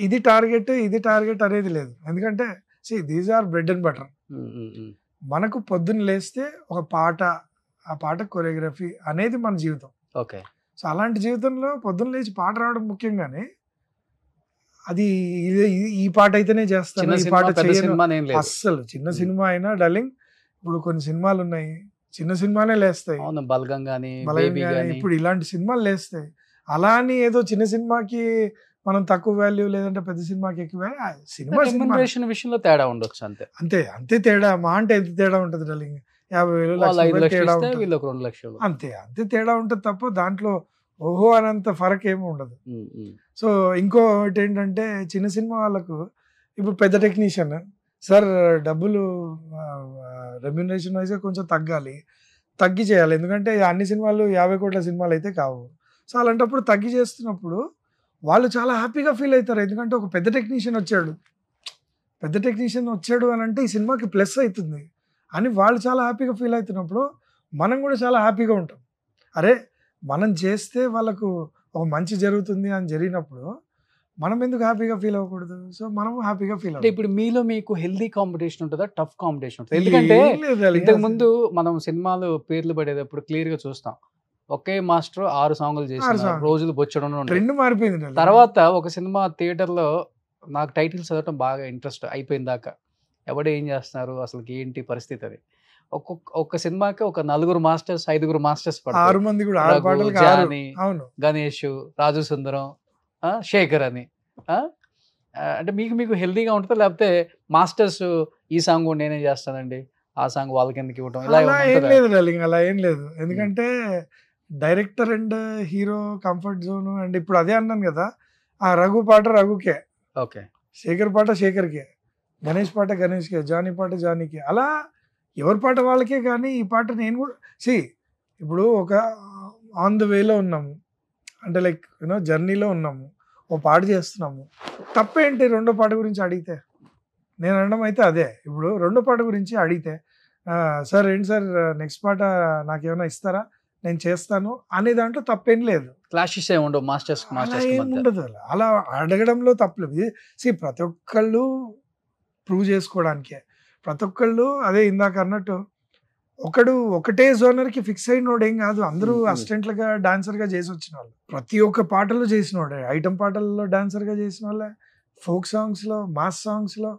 Speaker 2: ఇది టార్గెట్ అనేది లేదు. ఎందుకంటే these are bread and butter. మనకు పొద్దున్న లేస్తే ఒక పాట, ఆ పాట కొరియోగ్రఫీ అనేది మన జీవితం.
Speaker 1: ఓకే.
Speaker 2: సో అలాంటి జీవితంలో పొద్దున్న లేచి పాట రావడం ముఖ్యంగానే అది ఈ పాట అయితేనే చేస్తాను, ఈ పాట చేయను అస్సలు. చిన్న సినిమా అయినా డార్లింగ్, ఇప్పుడు కొన్ని సినిమాలు ఉన్నాయి చిన్న సినిమానే లేస్తాయి,
Speaker 1: బలగం గానీ
Speaker 2: ఇప్పుడు ఇలాంటి సినిమాలు లేస్తాయి. అలా అని ఏదో చిన్న సినిమాకి మనం తక్కువ వాల్యూ లేదంటే పెద్ద సినిమాకి ఎక్కువ సినిమా
Speaker 1: విషయంలో తేడా ఉండొచ్చు.
Speaker 2: అంతే తేడా, మా అంటే ఎంత తేడా ఉంటుంది డార్లింగ్, 50,000 తేడా ఉంటుంది, అంతే తేడా ఉంటుంది తప్ప దాంట్లో ఓహో అనంత ఫరక్ ఏమి ఉండదు. సో ఇంకోటి ఏంటంటే చిన్న సినిమా వాళ్ళకు ఇప్పుడు పెద్ద టెక్నీషియన్ సార్ డబ్బులు రెమ్యునరేషన్ వైజ్ కొంచెం తగ్గి చేయాలి, ఎందుకంటే అన్ని సినిమాలు 50 కోట్ల సినిమాలు అయితే కావు. సో అలాంటప్పుడు తగ్గి చేస్తున్నప్పుడు వాళ్ళు చాలా హ్యాపీగా ఫీల్ అవుతారు, ఎందుకంటే ఒక పెద్ద టెక్నీషియన్ వచ్చాడు అని అంటే ఈ సినిమాకి ప్లస్ అవుతుంది అని వాళ్ళు చాలా హ్యాపీగా ఫీల్ అవుతున్నప్పుడు మనం కూడా చాలా హ్యాపీగా ఉంటాం. అరే మనం చేస్తే వాళ్ళకు ఒక మంచి జరుగుతుంది అని జరిగినప్పుడు మనం ఎందుకు హ్యాపీగా ఫీల్ అవ్వకూడదు? సో మనం హ్యాపీగా ఫీల్
Speaker 1: అంటే ఇప్పుడు మీలో మీకు హెల్దీ కాంపిటీషన్ ఉంటుందా, టఫ్ కాంపిటీషన్ ఉంటుంది? ఎందుకంటే ఇంతకు ముందు మనం సినిమాలు పేర్లు పడేటప్పుడు క్లియర్ గా చూస్తాం, ఒకే మాస్టర్ 6 సాంగులు చేసిన రోజులు బొచ్చడం
Speaker 2: మారిపోయింది.
Speaker 1: తర్వాత ఒక సినిమా థియేటర్ లో నాకు టైటిల్స్ చదవటం బాగా ఇంట్రెస్ట్ అయిపోయిన దాకా ఎవడు ఏం చేస్తున్నారు అసలు ఏంటి పరిస్థితి, అది ఒక్క సినిమాకి ఒక 4 మాస్టర్స్ 5 మాస్టర్స్ పడతారు, జానీ, గణేష్, రాజు సుందరం, శేఖర్ అని. అంటే మీకు హెల్దీగా ఉంటుందా, లేకపోతే మాస్టర్స్ ఈ సాంగ్ నేనే చేస్తానండి ఆ సాంగ్ వాళ్ళకి ఎందుకు ఇవ్వటం,
Speaker 2: ఇలా ఏం లేదు డార్లింగ్, అలా ఏం లేదు. ఎందుకంటే director and hero comfort zone. And ఇప్పుడు అదే అన్నాను కదా, ఆ రఘు పాట రఘుకే,
Speaker 1: ఓకే,
Speaker 2: శేఖర్ పాట శేఖర్కే, గణేష్ పాట గణేష్కే, జానీ పాట జానీకే, అలా ఎవరి పాట వాళ్ళకే. కానీ ఈ పాట నేను కూడా ఇప్పుడు ఒక ఆన్ ద వేలో ఉన్నాము అంటే లైక్ జర్నీలో ఉన్నాము, ఓ పాట చేస్తున్నాము, తప్పేంటి రెండో పాట గురించి అడిగితే? నేను అనడం అయితే అదే, ఇప్పుడు రెండో పాట గురించి అడిగితే సార్ ఏంటి సార్ నెక్స్ట్ పాట నాకేమైనా ఇస్తారా, నేను చేస్తాను అనే దాంట్లో తప్పేం లేదు.
Speaker 1: క్లాషెస్ ఏమి ఉండవు, మాస్టర్స్
Speaker 2: ఏం ఉండదు, అలా అడగడంలో తప్పలేదు. ప్రతి ఒక్కళ్ళు ప్రూవ్ చేసుకోవడానికే, ప్రతి ఒక్కళ్ళు అదే ఇందాక అన్నట్టు ఒకటే జోనర్కి ఫిక్స్ అయినోడు ఏం కాదు, అందరూ అసిస్టెంట్లుగా డాన్సర్గా చేసి వచ్చిన వాళ్ళు, ప్రతి ఒక్క పాటలో చేసిన వాడే, ఐటమ్ పాటల్లో డాన్సర్గా చేసిన వాళ్ళే, ఫోక్ సాంగ్స్లో, మాస్ సాంగ్స్లో,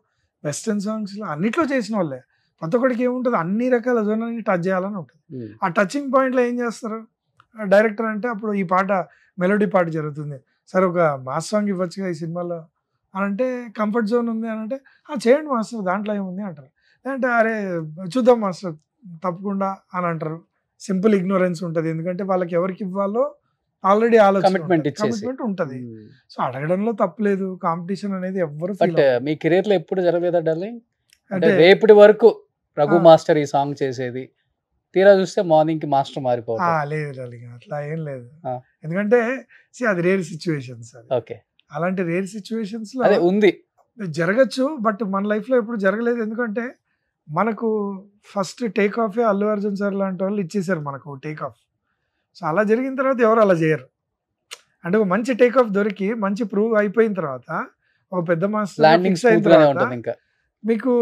Speaker 2: వెస్టర్న్ సాంగ్స్లో అన్నిట్లో చేసిన వాళ్ళే. ప్రతి ఒక్కడికి ఏముంటుంది, అన్ని రకాల జోనర్ని టచ్ చేయాలని ఉంటుంది. ఆ టచింగ్ పాయింట్లో ఏం చేస్తారు డైరెక్టర్ అంటే, అప్పుడు ఈ పాట మెలోడీ పాట జరుగుతుంది సార్, ఒక మాస్ సాంగ్ ఇవ్వచ్చుగా ఈ సినిమాలో అని అంటే, కంఫర్ట్ జోన్ ఉంది అని అంటే చేయండి మాస్టర్ దాంట్లో ఏముంది అంటారు. లేదంటే అరే చూద్దాం మాస్టర్ తప్పకుండా అని అంటారు. సింపుల్ ఇగ్నోరెన్స్ ఉంటుంది, ఎందుకంటే వాళ్ళకి ఎవరికి ఇవ్వాలో ఆల్రెడీ కమిట్మెంట్ ఉంటుంది. సో అడగడంలో తప్పలేదు, కాంపిటీషన్ అనేది ఎవ్వరు.
Speaker 1: మీ కెరీర్ లో ఎప్పుడు జరగలేదా డార్లింగ్? అంటే రేపటి వరకు రఘు మాస్టర్ ఈ సాంగ్ చేసేది, తీరా చూస్తే మార్నింగ్ కి మాస్టర్ మారిపోవడం?
Speaker 2: లేదు డార్లింగ్, అట్లా ఏం లేదు. ఎందుకంటే అది రేర్ సిచ్యువేషన్స్,
Speaker 1: ఓకే,
Speaker 2: అలాంటి రేర్ సిచ్యువేషన్స్ లో
Speaker 1: అదే ఉంది,
Speaker 2: జరగచ్చు, బట్ మన లైఫ్ లో ఎప్పుడు జరగలేదు. ఎందుకంటే మనకు first take off Allu Arjun sir లాంటి వాళ్ళు ఇచ్చేసారు మనకు టేక్ ఆఫ్. సో అలా జరిగిన తర్వాత ఎవరు అలా చేయరు. అంటే ఒక మంచి టేక్ ఆఫ్ దొరికి మంచి ప్రూవ్ అయిపోయిన తర్వాత ఒక పెద్ద మాస్టర్ ఫిక్స్ అయిన తర్వాత మీకు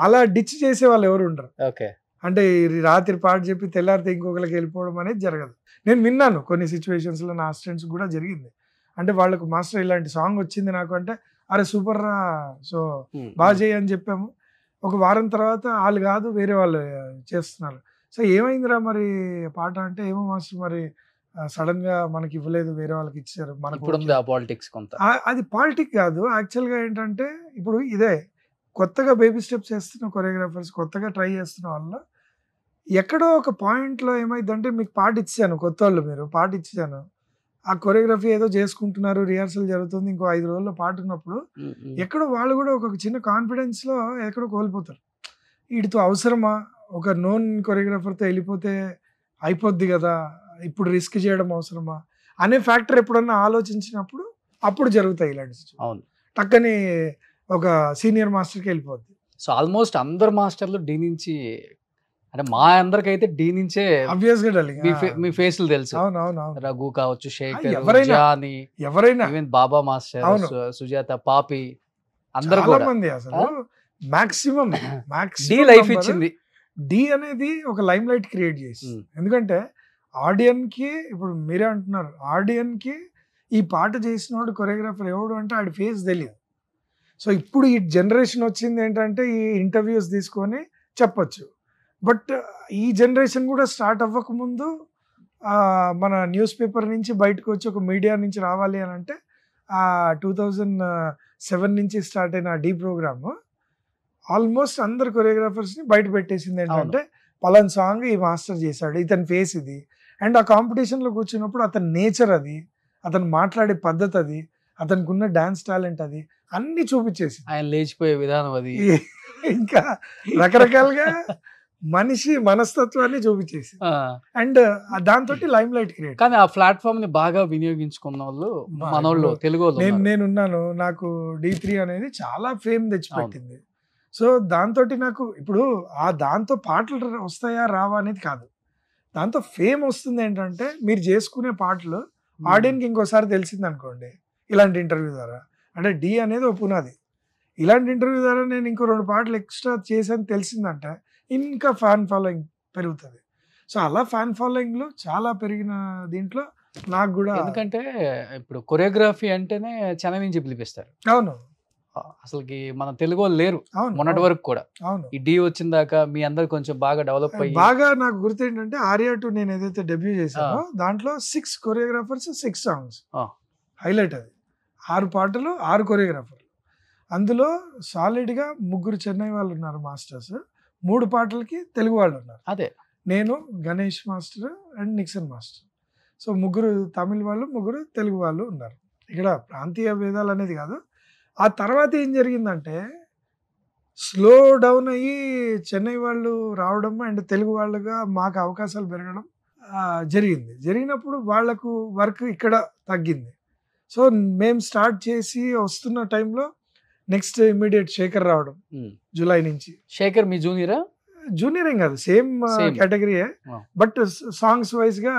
Speaker 2: అలా డిచ్ చేసే వాళ్ళు ఎవరు ఉండరు.
Speaker 1: ఓకే,
Speaker 2: అంటే రాత్రి పాట చెప్పి తెల్లారితే ఇంకొకరికి వెళ్ళిపోవడం అనేది జరగదు. నేను విన్నాను కొన్ని సిచ్యువేషన్స్లో, నా స్టూడెంట్స్ కూడా జరిగింది. అంటే వాళ్ళకు మాస్టర్ ఇలాంటి సాంగ్ వచ్చింది నాకు అంటే, అరే సూపర్ రా, సో బాగా చేయి అని చెప్పాము. ఒక వారం తర్వాత వాళ్ళు కాదు వేరే వాళ్ళు చేస్తున్నారు. సో ఏమైందిరా మరి పాట అంటే, ఏమో మాస్టర్ మరి సడన్ గా మనకి ఇవ్వలేదు, వేరే వాళ్ళకి ఇచ్చారు. అది పాలిటిక్ కాదు, యాక్చువల్గా ఏంటంటే ఇప్పుడు ఇదే కొత్తగా బేబీ స్టెప్స్ చేస్తున్న కొరియోగ్రాఫర్స్, కొత్తగా ట్రై చేస్తున్న వాళ్ళు ఎక్కడో ఒక పాయింట్లో ఏమైందంటే, మీకు పాట ఇచ్చాను, కొత్త వాళ్ళు మీరు పాట ఇచ్చాను, ఆ కొరియోగ్రఫీ ఏదో చేసుకుంటున్నారు, రిహార్సల్ జరుగుతుంది, ఇంకో 5 రోజుల్లో పాట ఉన్నప్పుడు ఎక్కడో వాళ్ళు కూడా ఒక చిన్న కాన్ఫిడెన్స్లో ఎక్కడో కోల్పోతారు. వీటితో అవసరమా, ఒక నోన్ కొరియోగ్రాఫర్తో వెళ్ళిపోతే అయిపోద్ది కదా, ఇప్పుడు రిస్క్ చేయడం అవసరమా అనే ఫ్యాక్టర్ ఎప్పుడన్నా ఆలోచించినప్పుడు అప్పుడు జరుగుతాయి ఇలాంటి సిచ్యువేషన్.
Speaker 1: అవును.
Speaker 2: టక్కని ఒక సీనియర్ మాస్టర్కి వెళ్ళిపోద్ది.
Speaker 1: సో ఆల్మోస్ట్ అందరు మాస్టర్లు డి నుంచి, అంటే మా అందరికైతే డి నుంచే
Speaker 2: ఆబ్వియస్ గా డార్లింగ్.
Speaker 1: మీ ఫేస్లు తెలుసు.
Speaker 2: అవును.
Speaker 1: రఘు కావచ్చు, శేఖర్,
Speaker 2: ఎవరైనా.
Speaker 1: జానీ,
Speaker 2: ఎవరైనా
Speaker 1: ఈవెన్ బాబా మాస్టర్,
Speaker 2: అవును.
Speaker 1: సుజాత, పాపి, అందరు
Speaker 2: చాలా
Speaker 1: కూడా
Speaker 2: మంది అసలు మాక్సిమం
Speaker 1: డి లైఫ్ ఇచ్చింది.
Speaker 2: డి అనేది ఒక లైమ్ లైట్ క్రియేట్ చేసి, ఎందుకంటే ఆడియన్ కి, ఇప్పుడు మీరే అంటున్నారు, ఆడియన్ కి ఈ పాట చేసినోడు కొరియోగ్రాఫర్ ఎవడు అంటే ఆడి ఫేస్ తెలియదు. సో ఇప్పుడు ఈ జనరేషన్ వచ్చింది ఏంటంటే ఈ ఇంటర్వ్యూస్ తీసుకొని చెప్పొచ్చు. బట్ ఈ జనరేషన్ కూడా స్టార్ట్ అవ్వకముందు మన న్యూస్ పేపర్ నుంచి బయటకు వచ్చి ఒక మీడియా నుంచి రావాలి అని అంటే 2007 నుంచి స్టార్ట్ అయిన డి ప్రోగ్రామ్ ఆల్మోస్ట్ అందరు కొరియోగ్రాఫర్స్ని బయట పెట్టేసింది. ఏంటంటే పలాన్ సాంగ్ ఈ మాస్టర్ చేశాడు, ఇతని ఫేస్ ఇది, అండ్ ఆ కాంపిటీషన్లో కూర్చున్నప్పుడు అతని నేచర్ అది, అతను మాట్లాడే పద్ధతి అది, అతనికి ఉన్న డాన్స్ టాలెంట్ అది అన్ని చూపించేసి,
Speaker 1: ఆయన లేచిపోయే విధానం అది,
Speaker 2: ఇంకా రకరకాలుగా మనిషి మనస్తత్వాన్ని చూపించేసి, అండ్ దాంతో లైమ్ లైట్ క్రియేట్.
Speaker 1: కానీ ఆ ప్లాట్ఫామ్ ని బాగా వినియోగించుకున్న వాళ్ళు మనోళ్ళు, తెలుగు వాళ్ళు.
Speaker 2: నేనున్నాను, నాకు D3 అనేది చాలా ఫేమ్ తెచ్చిపెట్టింది. సో దాంతో నాకు ఇప్పుడు దాంతో పాటలు వస్తాయా రావా అనేది కాదు, దాంతో ఫేమ్ వస్తుంది. ఏంటంటే మీరు చేసుకునే పాటలు ఆడియన్కి ఇంకోసారి తెలిసింది అనుకోండి ఇలాంటి ఇంటర్వ్యూ ద్వారా, అంటే డి అనేది ఒక పునాది, ఇలాంటి ఇంటర్వ్యూ ద్వారా నేను ఇంకో 2 పాటలు ఎక్స్ట్రా చేశాను తెలిసిందంటే ఇంకా ఫ్యాన్ ఫాలోయింగ్ పెరుగుతుంది. సో అలా ఫ్యాన్ ఫాలోయింగ్లో చాలా పెరిగిన దీంట్లో నాకు కూడా,
Speaker 1: ఎందుకంటే ఇప్పుడు కొరియోగ్రఫీ అంటేనే చెన్నై నుంచి పిలిపిస్తారు.
Speaker 2: అవును,
Speaker 1: అసలుకి మన తెలుగు వాళ్ళు లేరు మొన్నటి వరకు కూడా.
Speaker 2: అవును,
Speaker 1: ఈ డి వచ్చిన దాకా మీ అందరు కొంచెం బాగా డెవలప్ అయ్యి,
Speaker 2: బాగా నాకు గుర్తు ఏంటంటే ఆర్యా 2 నేను ఏదైతే డెబ్యూ చేశానో దాంట్లో 6 కొరియోగ్రాఫర్స్ 6 సాంగ్స్ హైలైట్. అది 6 పాటలు 6 కొరియోగ్రాఫర్లు, అందులో సాలిడ్గా 3 చెన్నై వాళ్ళు ఉన్నారు మాస్టర్స్, 3 పాటలకి తెలుగు వాళ్ళు ఉన్నారు.
Speaker 1: అదే
Speaker 2: నేను, Ganesh master and Nixon master. So 3 తమిళ వాళ్ళు, 3 తెలుగు వాళ్ళు ఉన్నారు. ఇక్కడ ప్రాంతీయ భేదాలు అనేది కాదు. ఆ తర్వాత ఏం జరిగిందంటే స్లో డౌన్ అయ్యి చెన్నై వాళ్ళు రావడం అండ్ తెలుగు వాళ్ళుగా మాకు అవకాశాలు పెరగడం జరిగినప్పుడు వాళ్లకు వర్క్ ఇక్కడ తగ్గింది. సో మేము స్టార్ట్ చేసి వస్తున్న టైంలో నెక్స్ట్ ఇమ్మీడియట్ శేఖర్ రావడం జూలై నుంచి.
Speaker 1: శేఖర్ మీ జూనియరా?
Speaker 2: జూనియర్ ఏం కాదు, సేమ్ కేటగిరీయే, బట్ సాంగ్స్ వైజ్ గా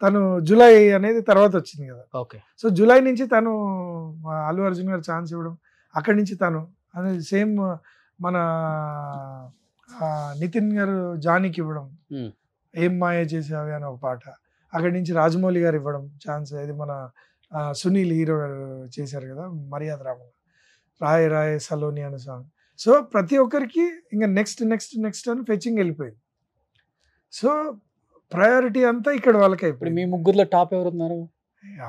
Speaker 2: తను జూలై అనేది తర్వాత వచ్చింది కదా.
Speaker 1: ఓకే.
Speaker 2: సో జూలై నుంచి తను అల్లు అర్జున్ గారు ఛాన్స్ ఇవ్వడం, అక్కడి నుంచి తను అనేది సేమ్ మన నితిన్ గారు జానీకి ఇవ్వడం, ఏం మాయ చేసావి అని ఒక పాట, అక్కడి నుంచి రాజమౌళి గారు ఇవ్వడం ఛాన్స్, ఇది మన సునీల్ హీరో గారు చేశారు కదా మర్యాద రామన్, రాయ్ రాయ్ సలోని అనే సాంగ్. సో ప్రతి ఒక్కరికి ఇంకా నెక్స్ట్ నెక్స్ట్ నెక్స్ట్ అని ఫెచింగ్ వెళ్ళిపోయింది. సో ప్రయారిటీ అంతా ఇక్కడ వాళ్ళకి అయిపోయింది.
Speaker 1: మీ ముగ్గురులో టాప్ ఎవరు ఉన్నారు?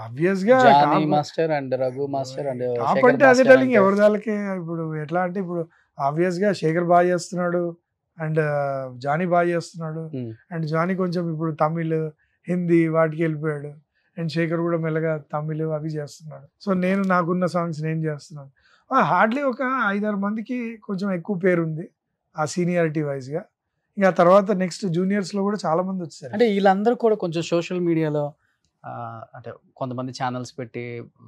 Speaker 2: ఆబ్వియస్ గా
Speaker 1: master and Raghu master and
Speaker 2: top అంటే అదే డార్లింగ్, ఎవరి దాళ్ళకి. ఇప్పుడు ఎట్లా అంటే ఇప్పుడు ఆబ్వియస్ గా శేఖర్ బాగా చేస్తున్నాడు అండ్ జానీ బాగా చేస్తున్నాడు, అండ్ జానీ కొంచెం ఇప్పుడు తమిళ్ హిందీ వాటికి వెళ్ళిపోయాడు, అండ్ శేఖర్ కూడా మెల్లగా తమిళ్ అవి చేస్తున్నాడు. సో నేను నాకున్న సాంగ్స్ నేను చేస్తున్నాను. హార్డ్లీ ఒక 5-6 మందికి కొంచెం ఎక్కువ పేరు ఉంది ఆ సీనియారిటీ వైజ్ గా. ఇంకా తర్వాత నెక్స్ట్ జూనియర్స్ లో కూడా చాలా మంది వచ్చారు.
Speaker 1: అంటే వీళ్ళందరూ కూడా కొంచెం సోషల్ మీడియాలో అంటే కొంతమంది ఛానల్స్ పెట్టి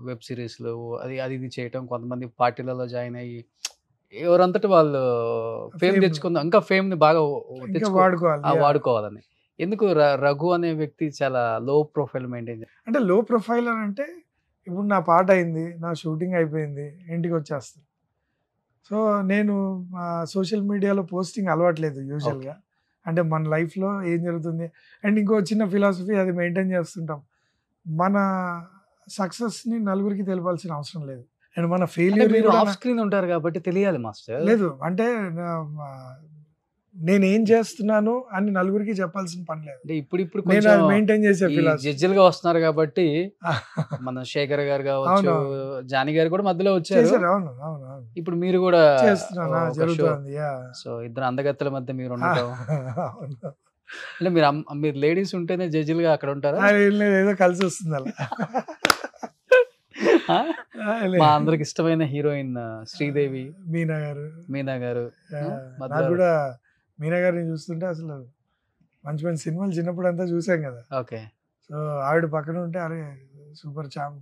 Speaker 1: వెబ్ సిరీస్లు అది ఇది చేయటం, కొంతమంది పార్టీలలో జాయిన్ అయ్యి ఎవరంతటి వాళ్ళు ఫేమ్ తెచ్చుకుందాం, ఇంకా ఫేమ్ ని బాగా వాడుకోవాలని. ఎందుకు రఘు అనే వ్యక్తి చాలా లో ప్రొఫైల్ మెయింటైన్?
Speaker 2: అంటే లో ప్రొఫైల్ అని అంటే ఇప్పుడు నా పాట అయింది, నా షూటింగ్ అయిపోయింది, ఇంటికి వచ్చేస్తాను. సో నేను సోషల్ మీడియాలో పోస్టింగ్ అలవాట్లేదు యూజువల్గా. అంటే మన లైఫ్లో ఏం జరుగుతుంది, అండ్ ఇంకో చిన్న ఫిలాసఫీ అది మెయింటైన్ చేస్తుంటాం, మన సక్సెస్ని నలుగురికి తెలిపాల్సిన అవసరం లేదు, అండ్ మన ఫెయిల్యూర్
Speaker 1: ఆఫ్ స్క్రీన్ ఉంటారు కాబట్టి తెలియాలి మాస్టర్.
Speaker 2: లేదు అంటే నేను ఏం చేస్తున్నాను అని నలుగురికి చెప్పాల్సిన పని లేదు.
Speaker 1: ఇప్పుడు
Speaker 2: నేను అది మెయింటైన్ చేసే ఫిలాసఫీ.
Speaker 1: జడ్జిలుగా వస్తున్నారు కాబట్టి మన శేఖర్ గారు కావచ్చు, జానీ గారు కూడా మధ్యలో వచ్చారు. ఇప్పుడు మీరు కూడా
Speaker 2: చేస్తున్నారు.
Speaker 1: సో ఇద్దరు అందగత్తెల మధ్య మీరు ఉండటం అంటే మీరు లేడీస్ ఉంటేనే జడ్జిలుగా అక్కడ ఉంటారా?
Speaker 2: ఏం లేదు, ఏదో కలిసి వస్తుంది అలా.
Speaker 1: మా అందరికి ఇష్టమైన హీరోయిన్ శ్రీదేవి,
Speaker 2: మీనా గారు.
Speaker 1: మధ్యలో
Speaker 2: నాకు కూడా మీనా గారిని చూస్తుంటే అసలు మంచి మంచి సినిమాలు చిన్నప్పుడు అంతా చూసాం కదా.
Speaker 1: ఓకే.
Speaker 2: సో ఆవిడ పక్కన ఉంటే అరే సూపర్ చామ్.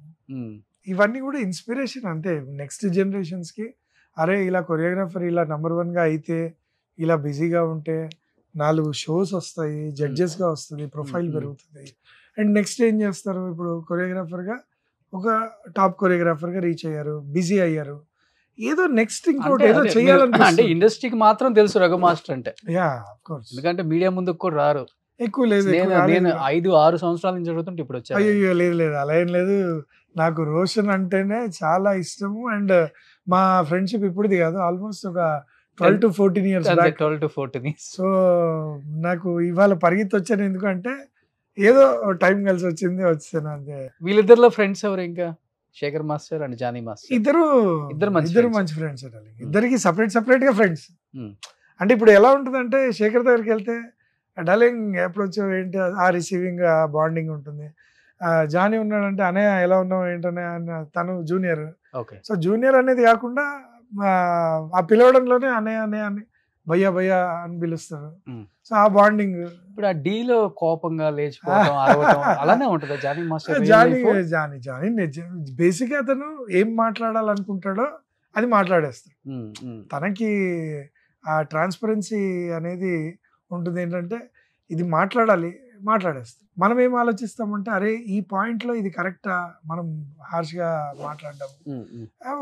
Speaker 2: ఇవన్నీ కూడా ఇన్స్పిరేషన్ అంతే నెక్స్ట్ జనరేషన్స్ కి. అరే ఇలా కొరియోగ్రాఫర్ ఇలా నంబర్ 1 గా అయితే, ఇలా బిజీగా ఉంటే 4 షోస్ వస్తాయి, జడ్జెస్ గా వస్తుంది, ప్రొఫైల్ పెరుగుతుంది. అండ్ నెక్స్ట్ ఏం చేస్తారు, ఇప్పుడు కొరియోగ్రాఫర్ గా ఒక టాప్ కొరియోగ్రాఫర్ గా రీచ్ అయ్యారు, బిజీ అయ్యారు, ఏదో నెక్స్ట్ ఇంకోటి ఏదో
Speaker 1: అంటే
Speaker 2: చేయాలంటే
Speaker 1: ఇండస్ట్రీకి మాత్రం తెలుసు రఘు మాస్టర్ అంటే.
Speaker 2: Yeah of course.
Speaker 1: ఎందుకంటే మీడియా ముందుకు కూడా రారు.
Speaker 2: ఎక్కువ లేదు.
Speaker 1: నేను 5-6 సంవత్సరాల నుంచి చదువుతుంటే ఇప్పుడు వచ్చాను.
Speaker 2: అయ్యో లేదు అలా ఏం లేదు. నాకు రోషన్ అంటేనే చాలా ఇష్టము. అండ్ మా ఫ్రెండ్షిప్ ఇప్పుడుది కాదు, ఆల్మోస్ట్ ఒక 12 to 14 years back.
Speaker 1: 12 to 14 years.
Speaker 2: So నాకు ఇవాళ పరిగెత్తి వచ్చాను ఎందుకంటే ఏదో టైం కలిసి వచ్చింది, వచ్చాను అంతే.
Speaker 1: వీళ్ళిద్దరిలో ఫ్రెండ్స్ ఎవరు? ఇంకా Shekhar master and Jani master
Speaker 2: ఇద్దరు మంచి ఫ్రెండ్స్. ఇద్దరికి సపరేట్ గా ఫ్రెండ్స్. అంటే ఇప్పుడు ఎలా ఉంటుందంటే శేఖర్ దగ్గరికి వెళ్తే డార్లింగ్ ఎప్పుడు వచ్చావు ఏంటి, ఆ రిసీవింగ్ ఆ బాండింగ్ ఉంటుంది. జానీ ఉన్నాడంటే అనయ్య ఎలా ఉన్నావు ఏంటనే, తను జూనియర్. సో జూనియర్ అనేది కాకుండా ఆ పిలవడంలోనే అనయ్య అని భయ్యా అని పిలుస్తారు. సో ఆ బాండింగ్.
Speaker 1: ఇప్పుడు ఆ డీలో కోపంగా లేచిపోవడం అలానే ఉంటుంది జానీ మాస్టర్.
Speaker 2: జానీ బేసిక్ గా అతను ఏం మాట్లాడాలనుకుంటాడో అది మాట్లాడేస్తాడు. తనకి ఆ ట్రాన్స్పరెన్సీ అనేది ఉంటుంది. ఏంటంటే ఇది మాట్లాడేస్తాం. మనం ఏం ఆలోచిస్తామంటే అరే ఈ పాయింట్ లో ఇది కరెక్టా, మనం హార్ష్ గా మాట్లాడడం,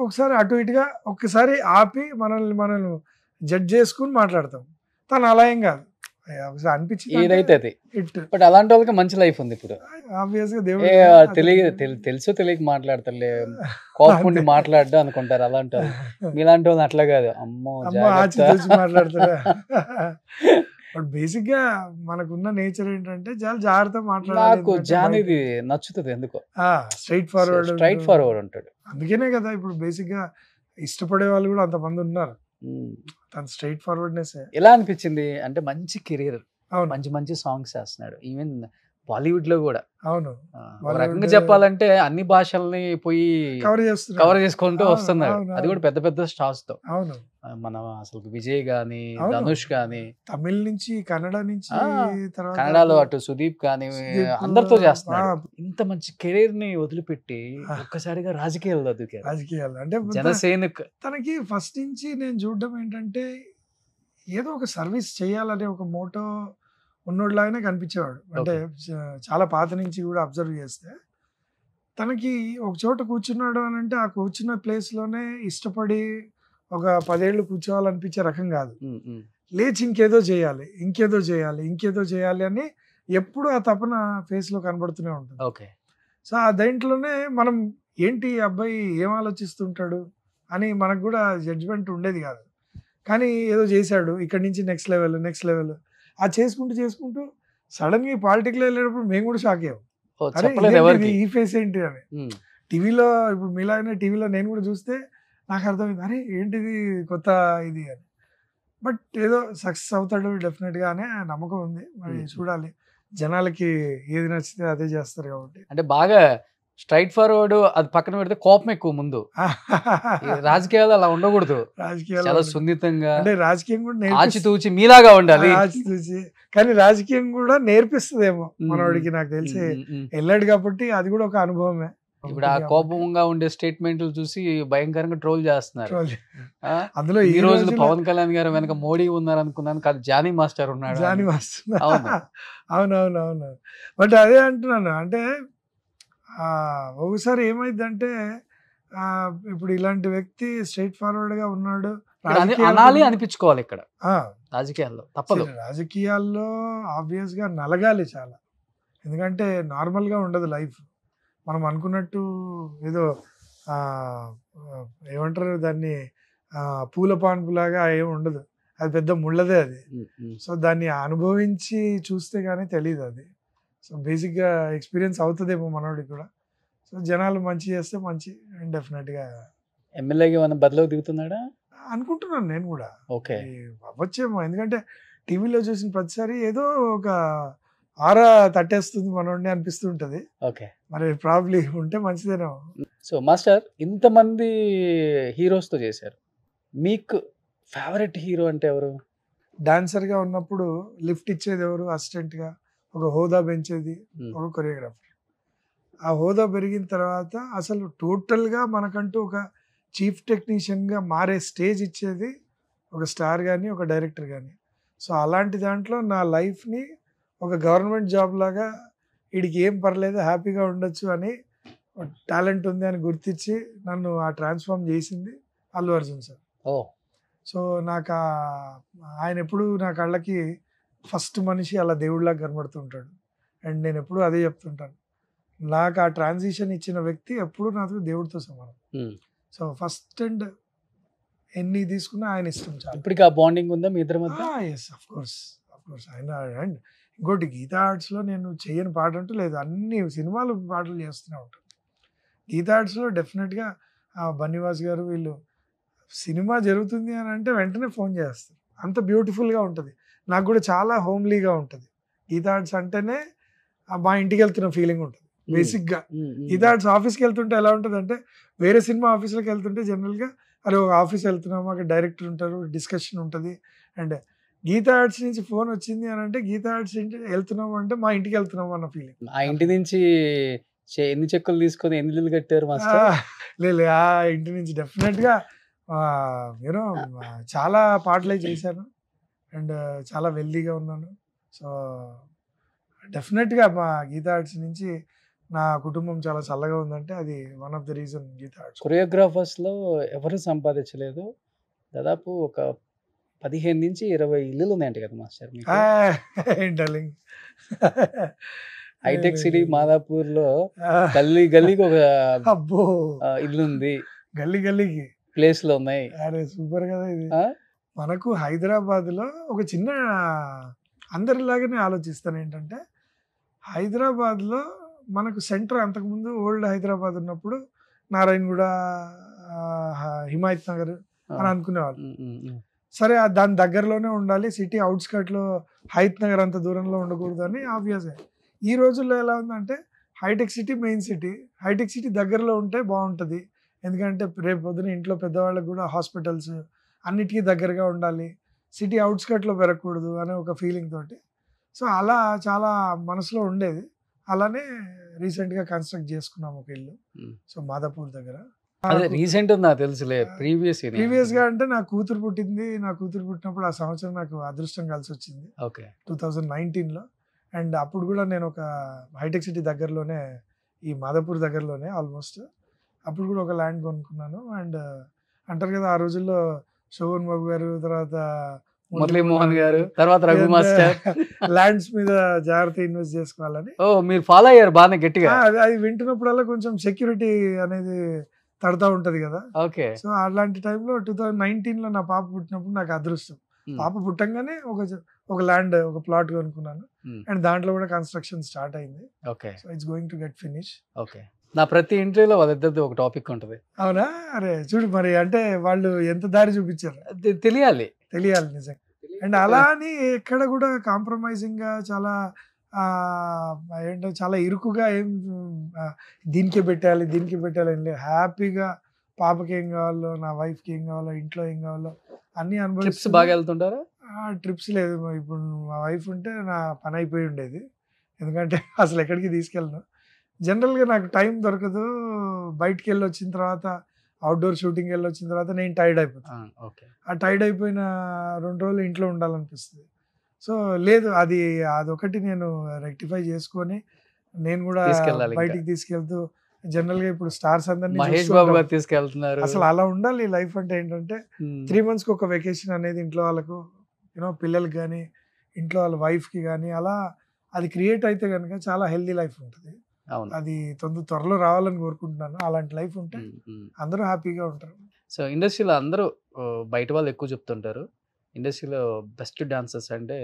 Speaker 2: ఒకసారి అటు ఇటుగా ఒక్కసారి ఆపి మనల్ని జడ్జ్ చేసుకుని మాట్లాడతాం. తను అలా ఏం కాదు, ఒకసారి అనిపించింది
Speaker 1: ఏదైతే అది. బట్ అలాంటి వాళ్ళకి మంచి లైఫ్ ఉంది ఇప్పుడు.
Speaker 2: ఆబ్వియస్ గా దేవుడు
Speaker 1: తెలుసో తెలియక మాట్లాడతారులే, కోపం మాట్లాడ్డా అనుకుంటారు అలాంటి వాళ్ళు. మీలాంటి వాళ్ళు అట్లా కాదు, అమ్మో
Speaker 2: మాట్లాడతారా. బట్ బేసిక్ గా మనకున్న నేచర్ ఏంటంటే చాలా జాగ్రత్తగా మాట్లాడాలి.
Speaker 1: నాకు జానీది నచ్చుతుంది ఎందుకో,
Speaker 2: స్ట్రైట్ ఫార్వర్డ్ ఉంటాడు. అందుకనే కదా ఇప్పుడు బేసిక్ గా ఇష్టపడే వాళ్ళు కూడా అంతమంది ఉన్నారు. తన స్ట్రైట్ ఫార్వర్డ్నెస్.
Speaker 1: ఎలా అనిపించింది అంటే మంచి కెరీర్, మంచి సాంగ్స్ చేస్తున్నాడు, ఈవెన్ బాలీవుడ్ లో కూడా.
Speaker 2: అవును,
Speaker 1: ఒక రకంగా చెప్పాలంటే అన్ని భాషల్ని పోయి కవర్ చేసుకుంటూ వస్తున్నాడు. అది కూడా పెద్ద స్టార్స్ తో.
Speaker 2: అవును,
Speaker 1: మన అసలు విజయ్ గాని, ధనుష్ గాని,
Speaker 2: తమిళ్ నుంచి కన్నడ నుంచి,
Speaker 1: కన్నడలో అటు సుదీప్ గాని అందరితో చేస్తున్నాడు. ఇంత మంచి కెరీర్ ని వదిలిపెట్టి ఒక్కసారిగా రాజకీయాలు
Speaker 2: అంటే
Speaker 1: జనసేన.
Speaker 2: తనకి ఫస్ట్ నుంచి నేను చూడడం ఏంటంటే ఏదో ఒక సర్వీస్ చేయాలనే ఒక మోటో ఉన్నోళ్ళలాగానే కనిపించేవాడు. అంటే చాలా పాత నుంచి కూడా అబ్జర్వ్ చేస్తే తనకి ఒక చోట కూర్చున్నాడు అని అంటే ఆ కూర్చున్న ప్లేస్ లోనే ఇష్టపడి ఒక 10 ఏళ్ళు కూర్చోవాలనిపించే రకం కాదు. లేచి ఇంకేదో చేయాలి అని ఎప్పుడు ఆ తపన ఫేస్ లో కనబడుతూనే ఉంటుంది. సో ఆ దేంట్లోనే మనం ఏంటి అబ్బాయి ఏం ఆలోచిస్తుంటాడు అని మనకు కూడా జడ్జ్మెంట్ ఉండేది కాదు. కానీ ఏదో చేశాడు, ఇక్కడి నుంచి నెక్స్ట్ లెవెల్ ఆ చేసుకుంటూ సడన్ గా పాలిటిక్లో వెళ్ళేటప్పుడు మేము కూడా షాక్ అయ్యాం. ఈ ఫేస్ ఏంటి అని. టీవీలో ఇప్పుడు మీలాగనే టీవీలో నేను కూడా చూస్తే నాకు అర్థమైంది, అరే ఏంటిది కొత్త ఇది అని. బట్ ఏదో సక్సెస్ అవుతాడు డెఫినెట్ గా అనే నమ్మకం ఉంది. మరి చూడాలి, జనాలకి ఏది నచ్చితే అదే చేస్తారు కాబట్టి.
Speaker 1: అంటే బాగా స్ట్రైట్ ఫార్వర్డ్, అది పక్కన పెడితే కోపం ఎక్కువ ముందు. రాజకీయాలు అలా ఉండకూడదు, చాలా సున్నితంగా.
Speaker 2: అంటే రాజకీయం కూడా
Speaker 1: ఆచితూచి మీలాగా ఉండాలి.
Speaker 2: కానీ రాజకీయం కూడా నేర్పిస్తుందేమో మనవాడికి, నాకు తెలిసి వెళ్ళాడు కాబట్టి అది కూడా ఒక అనుభవమే.
Speaker 1: ఇప్పుడు ఆ కోపంగా ఉండే స్టేట్మెంట్లు చూసి భయంకరంగా ట్రోల్ చేస్తున్నారు.
Speaker 2: అందులో
Speaker 1: ఈ రోజు పవన్ కళ్యాణ్ గారు వెనక మోడీ ఉన్నారు అనుకున్నాను, కాదు జానీ మాస్టర్ ఉన్నాడు.
Speaker 2: అవును. బట్ అదే అంటున్నాను, అంటే ఒకసారి ఏమైందంటే ఇప్పుడు ఇలాంటి వ్యక్తి స్ట్రైట్ ఫార్వర్డ్ గా ఉన్నాడు
Speaker 1: అనాలి అనిపించుకోవాలి. ఇక్కడ రాజకీయాల్లో తప్పదు.
Speaker 2: రాజకీయాల్లో ఆబ్వియస్ గా నలగాలి చాలా, ఎందుకంటే నార్మల్ గా ఉండదు లైఫ్. మనం అనుకున్నట్టు ఏదో ఏమంటారు దాన్ని, పూల పాన్పులాగా ఏమి ఉండదు, అది పెద్ద ముళ్ళదే అది. సో దాన్ని అనుభవించి చూస్తే గానీ తెలియదు అది. సో బేసిక్గా ఎక్స్పీరియన్స్ అవుతుందేమో మనోడికి కూడా. సో జనాలు మంచి చేస్తే మంచి, డెఫినెట్గా
Speaker 1: ఎమ్మెల్యేకి ఏమైనా బదిలో దిగుతున్నాడా
Speaker 2: అనుకుంటున్నాను నేను కూడా.
Speaker 1: ఓకే,
Speaker 2: అవ్వచ్చేమో, ఎందుకంటే టీవీలో చూసిన ప్రతిసారి ఏదో ఒక ఆరా తట్టేస్తుంది మనోడిని అనిపిస్తుంటది.
Speaker 1: ఓకే.
Speaker 2: మరి ప్రాబ్లీ ఉంటే మంచిదేనేమో.
Speaker 1: సో మాస్టర్ ఇంతమంది హీరోస్తో చేశారు, మీకు ఫేవరెట్ హీరో అంటే ఎవరు?
Speaker 2: డాన్సర్గా ఉన్నప్పుడు లిఫ్ట్ ఇచ్చేది ఎవరు? అసిస్టెంట్గా ఒక హోదా పెంచేది ఒక కొరియోగ్రాఫర్. ఆ హోదా పెరిగిన తర్వాత అసలు టోటల్గా మనకంటూ ఒక చీఫ్ టెక్నీషియన్గా మారే స్టేజ్ ఇచ్చేది ఒక స్టార్ కానీ ఒక డైరెక్టర్ కానీ. సో అలాంటి దాంట్లో నా లైఫ్ని ఒక గవర్నమెంట్ జాబ్ లాగా వీడికి ఏం పర్లేదు హ్యాపీగా ఉండొచ్చు అని టాలెంట్ ఉంది అని గుర్తించి నన్ను ఆ ట్రాన్స్ఫార్మ్ చేసింది అల్లు అర్జున్ సార్.
Speaker 1: ఓ
Speaker 2: సో నాకు ఆయన ఎప్పుడు నా కళ్ళకి ఫస్ట్ మనిషి అలా దేవుడిలాగా కనబడుతుంటాడు. అండ్ నేను ఎప్పుడు అదే చెప్తుంటాను, నాకు ఆ ట్రాన్సిషన్ ఇచ్చిన వ్యక్తి ఎప్పుడు నాకు దేవుడితో సమానం. సో ఫస్ట్ అండ్ ఎన్ని తీసుకున్నా ఆయన ఇష్టం చాలా.
Speaker 1: ఇప్పటికి ఆ బాండింగ్ ఉందా మీ ఇద్దరి మధ్య?
Speaker 2: ఎస్ అఫ్ కోర్స్ ఆయన. అండ్ ఇంకోటి గీతా ఆర్ట్స్లో నేను చేయని పాట అంటూ లేదు, అన్ని సినిమాలు పాటలు చేస్తూనే ఉంటాను. గీతా ఆర్ట్స్లో డెఫినెట్గా బన్నీవాస్ గారు వీళ్ళు సినిమా జరుగుతుంది అని అంటే వెంటనే ఫోన్ చేస్తారు. అంత బ్యూటిఫుల్గా ఉంటుంది. నాకు కూడా చాలా హోమ్లీగా ఉంటుంది. గీతా ఆర్ట్స్ అంటేనే మా ఇంటికి వెళ్తున్న ఫీలింగ్ ఉంటుంది బేసిక్గా. గీతా ఆర్ట్స్ ఆఫీస్కి వెళ్తుంటే ఎలా ఉంటుంది అంటే, వేరే సినిమా ఆఫీస్లోకి వెళ్తుంటే జనరల్గా అరే ఒక ఆఫీస్ వెళ్తున్నాము, అక్కడ డైరెక్టర్ ఉంటారు, డిస్కషన్ ఉంటుంది. అండ్ గీతా ఆర్ట్స్ నుంచి ఫోన్ వచ్చింది అని అంటే గీతా ఆర్ట్స్ వెళ్తున్నాము అంటే మా ఇంటికి వెళ్తున్నాము అన్న ఫీలింగ్.
Speaker 1: ఆ ఇంటి నుంచి ఎన్ని చెక్కులు తీసుకొని ఎన్ని ఇల్లు కట్టారు మాస్టర్?
Speaker 2: లేదు, ఆ ఇంటి నుంచి డెఫినెట్గా యూనో చాలా పాటలే చేశాను అండ్ చాలా వెల్దీగా ఉన్నాను. సో డెఫినెట్గా మా గీతా ఆర్ట్స్ నుంచి నా కుటుంబం చాలా చల్లగా ఉందంటే అది one of the reason Geetha Arts.
Speaker 1: కొరియోగ్రాఫర్స్లో ఎవరు సంపాదించలేదు, దాదాపు ఒక 15 నుంచి 20 ఇల్లులు ఉన్నాయంట కదా మాస్టర్ మీకు?
Speaker 2: డార్లింగ్,
Speaker 1: హైటెక్ సిటీ మాదాపూర్లో గల్లీ గల్లీకి ఒక
Speaker 2: అబ్బో
Speaker 1: ఇల్లు ఉంది,
Speaker 2: గల్లీ గల్లీకి
Speaker 1: ప్లేస్లో ఉన్నాయి.
Speaker 2: అరే సూపర్ కదా ఇది. మనకు హైదరాబాద్లో ఒక చిన్న అందరిలాగానే ఆలోచిస్తాను ఏంటంటే, హైదరాబాద్లో మనకు సెంటర్ అంతకుముందు ఓల్డ్ హైదరాబాద్ ఉన్నప్పుడు నారాయణగూడ, హిమాయత్ నగర్ అని అనుకునేవాళ్ళు. సరే దాని దగ్గరలోనే ఉండాలి, సిటీ అవుట్స్కట్లో హైత్ నగర్ అంత దూరంలో ఉండకూడదు అని ఆబ్వియస్. ఈ రోజుల్లో ఎలా ఉందంటే హైటెక్ సిటీ మెయిన్ సిటీ, హైటెక్ సిటీ దగ్గరలో ఉంటే బాగుంటుంది. ఎందుకంటే రేపు పొద్దున ఇంట్లో పెద్దవాళ్ళకి కూడా హాస్పిటల్స్ అన్నిటికీ దగ్గరగా ఉండాలి, సిటీ అవుట్స్కట్లో పెరగకూడదు అనే ఒక ఫీలింగ్ తోటి. సో అలా చాలా మనసులో ఉండేది. అలానే రీసెంట్గా కన్స్ట్రక్ట్ చేసుకున్నాం ఒక ఇల్లు. సో మాదాపూర్ దగ్గర.
Speaker 1: రీసెంట్ నాకు తెలుసులే,
Speaker 2: ప్రీవియస్గా అంటే నా కూతురు పుట్టింది. నా కూతురు పుట్టినప్పుడు ఆ సంవత్సరం నాకు అదృష్టం కలిసి వచ్చింది, 2019లో. అండ్ అప్పుడు కూడా నేను ఒక హైటెక్ సిటీ దగ్గరలోనే, ఈ మాదాపూర్ దగ్గరలోనే ఆల్మోస్ట్, అప్పుడు కూడా ఒక ల్యాండ్ కొనుక్కున్నాను. అండ్ అంటారు కదా ఆ రోజుల్లో శోభన్ బాబు గారు, తర్వాత
Speaker 1: మురళీమోహన్ గారు, తర్వాత రఘు మాస్టర్
Speaker 2: ల్యాండ్స్ మీద జాగ్రత్త ఇన్వెస్ట్ చేసుకోవాలని.
Speaker 1: ఓ మీరు ఫాలో అయ్యారు బాగా గట్టిగా.
Speaker 2: అది వింటున్నప్పుడల్లా కొంచెం సెక్యూరిటీ అనేది తడతా ఉంటది కదా.
Speaker 1: ఓకే.
Speaker 2: సో అలాంటి టైంలో 2019లో నా పాప పుట్టినప్పుడు నాకు అదృష్టం, పాప పుట్టంగానే ఒక ల్యాండ్, ఒక ప్లాట్ కొనుక్కున్నాను. అండ్ దాంట్లో కూడా కన్స్ట్రక్షన్ స్టార్ట్ అయింది.
Speaker 1: Okay.
Speaker 2: So it's going to get finish.
Speaker 1: Okay. నా ప్రతి ఇంటర్వ్యూలో వాళ్ళిద్దరిది ఒక టాపిక్ ఉంటుంది.
Speaker 2: అవునా? అరే చూడు మరి, అంటే వాళ్ళు ఎంత దారి చూపించారు
Speaker 1: తెలియాలి
Speaker 2: నిజంగా. అండ్ అలా అని ఎక్కడ కూడా కాంప్రమైజింగ్గా చాలా ఏంటో చాలా ఇరుకుగా ఏం దీనికి పెట్టాలి అని లేదు. హ్యాపీగా పాపకి ఏం కావాలో, నా వైఫ్కి ఏం కావాలో, ఇంట్లో ఏం కావాలో అన్ని అనుభవిస్తూ
Speaker 1: బాగా వెళ్తుంటారా?
Speaker 2: ట్రిప్స్ లేదు, ఇప్పుడు మా వైఫ్ ఉంటే నా పని అయిపోయి ఉండేది. ఎందుకంటే అసలు ఎక్కడికి తీసుకెళ్ళను. జనరల్గా నాకు టైం దొరకదు. బయటికి వెళ్ళి వచ్చిన తర్వాత, అవుట్డోర్ షూటింగ్ వెళ్ళి వచ్చిన తర్వాత నేను టైర్డ్ అయిపోతాను. ఆ టైర్డ్ అయిపోయిన 2 రోజులు ఇంట్లో ఉండాలనిపిస్తుంది. సో లేదు, అదొకటి నేను రెక్టిఫై చేసుకొని నేను కూడా బయటికి తీసుకెళ్తూ, జనరల్గా ఇప్పుడు స్టార్స్ అందరినీ
Speaker 1: మహేష్ బాబు గారు తీసుకెళ్తున్నారు.
Speaker 2: అసలు అలా ఉండాలి లైఫ్ అంటే. ఏంటంటే 3 monthsకి ఒక వెకేషన్ అనేది ఇంట్లో వాళ్ళకు, పిల్లలకి కానీ, ఇంట్లో వాళ్ళ వైఫ్కి కానీ, అలా అది క్రియేట్ అయితే కనుక చాలా హెల్దీ లైఫ్ ఉంటుంది. అది త్వరలో రావాలని కోరుకుంటున్నాను. అలాంటి లైఫ్ ఉంటే అందరూ హ్యాపీగా ఉంటారు.
Speaker 1: సో ఇండస్ట్రీలో అందరూ బయట వాళ్ళు ఎక్కువ చెప్తుంటారు, ఇండస్ట్రీలో బెస్ట్ డాన్సర్స్ అంటే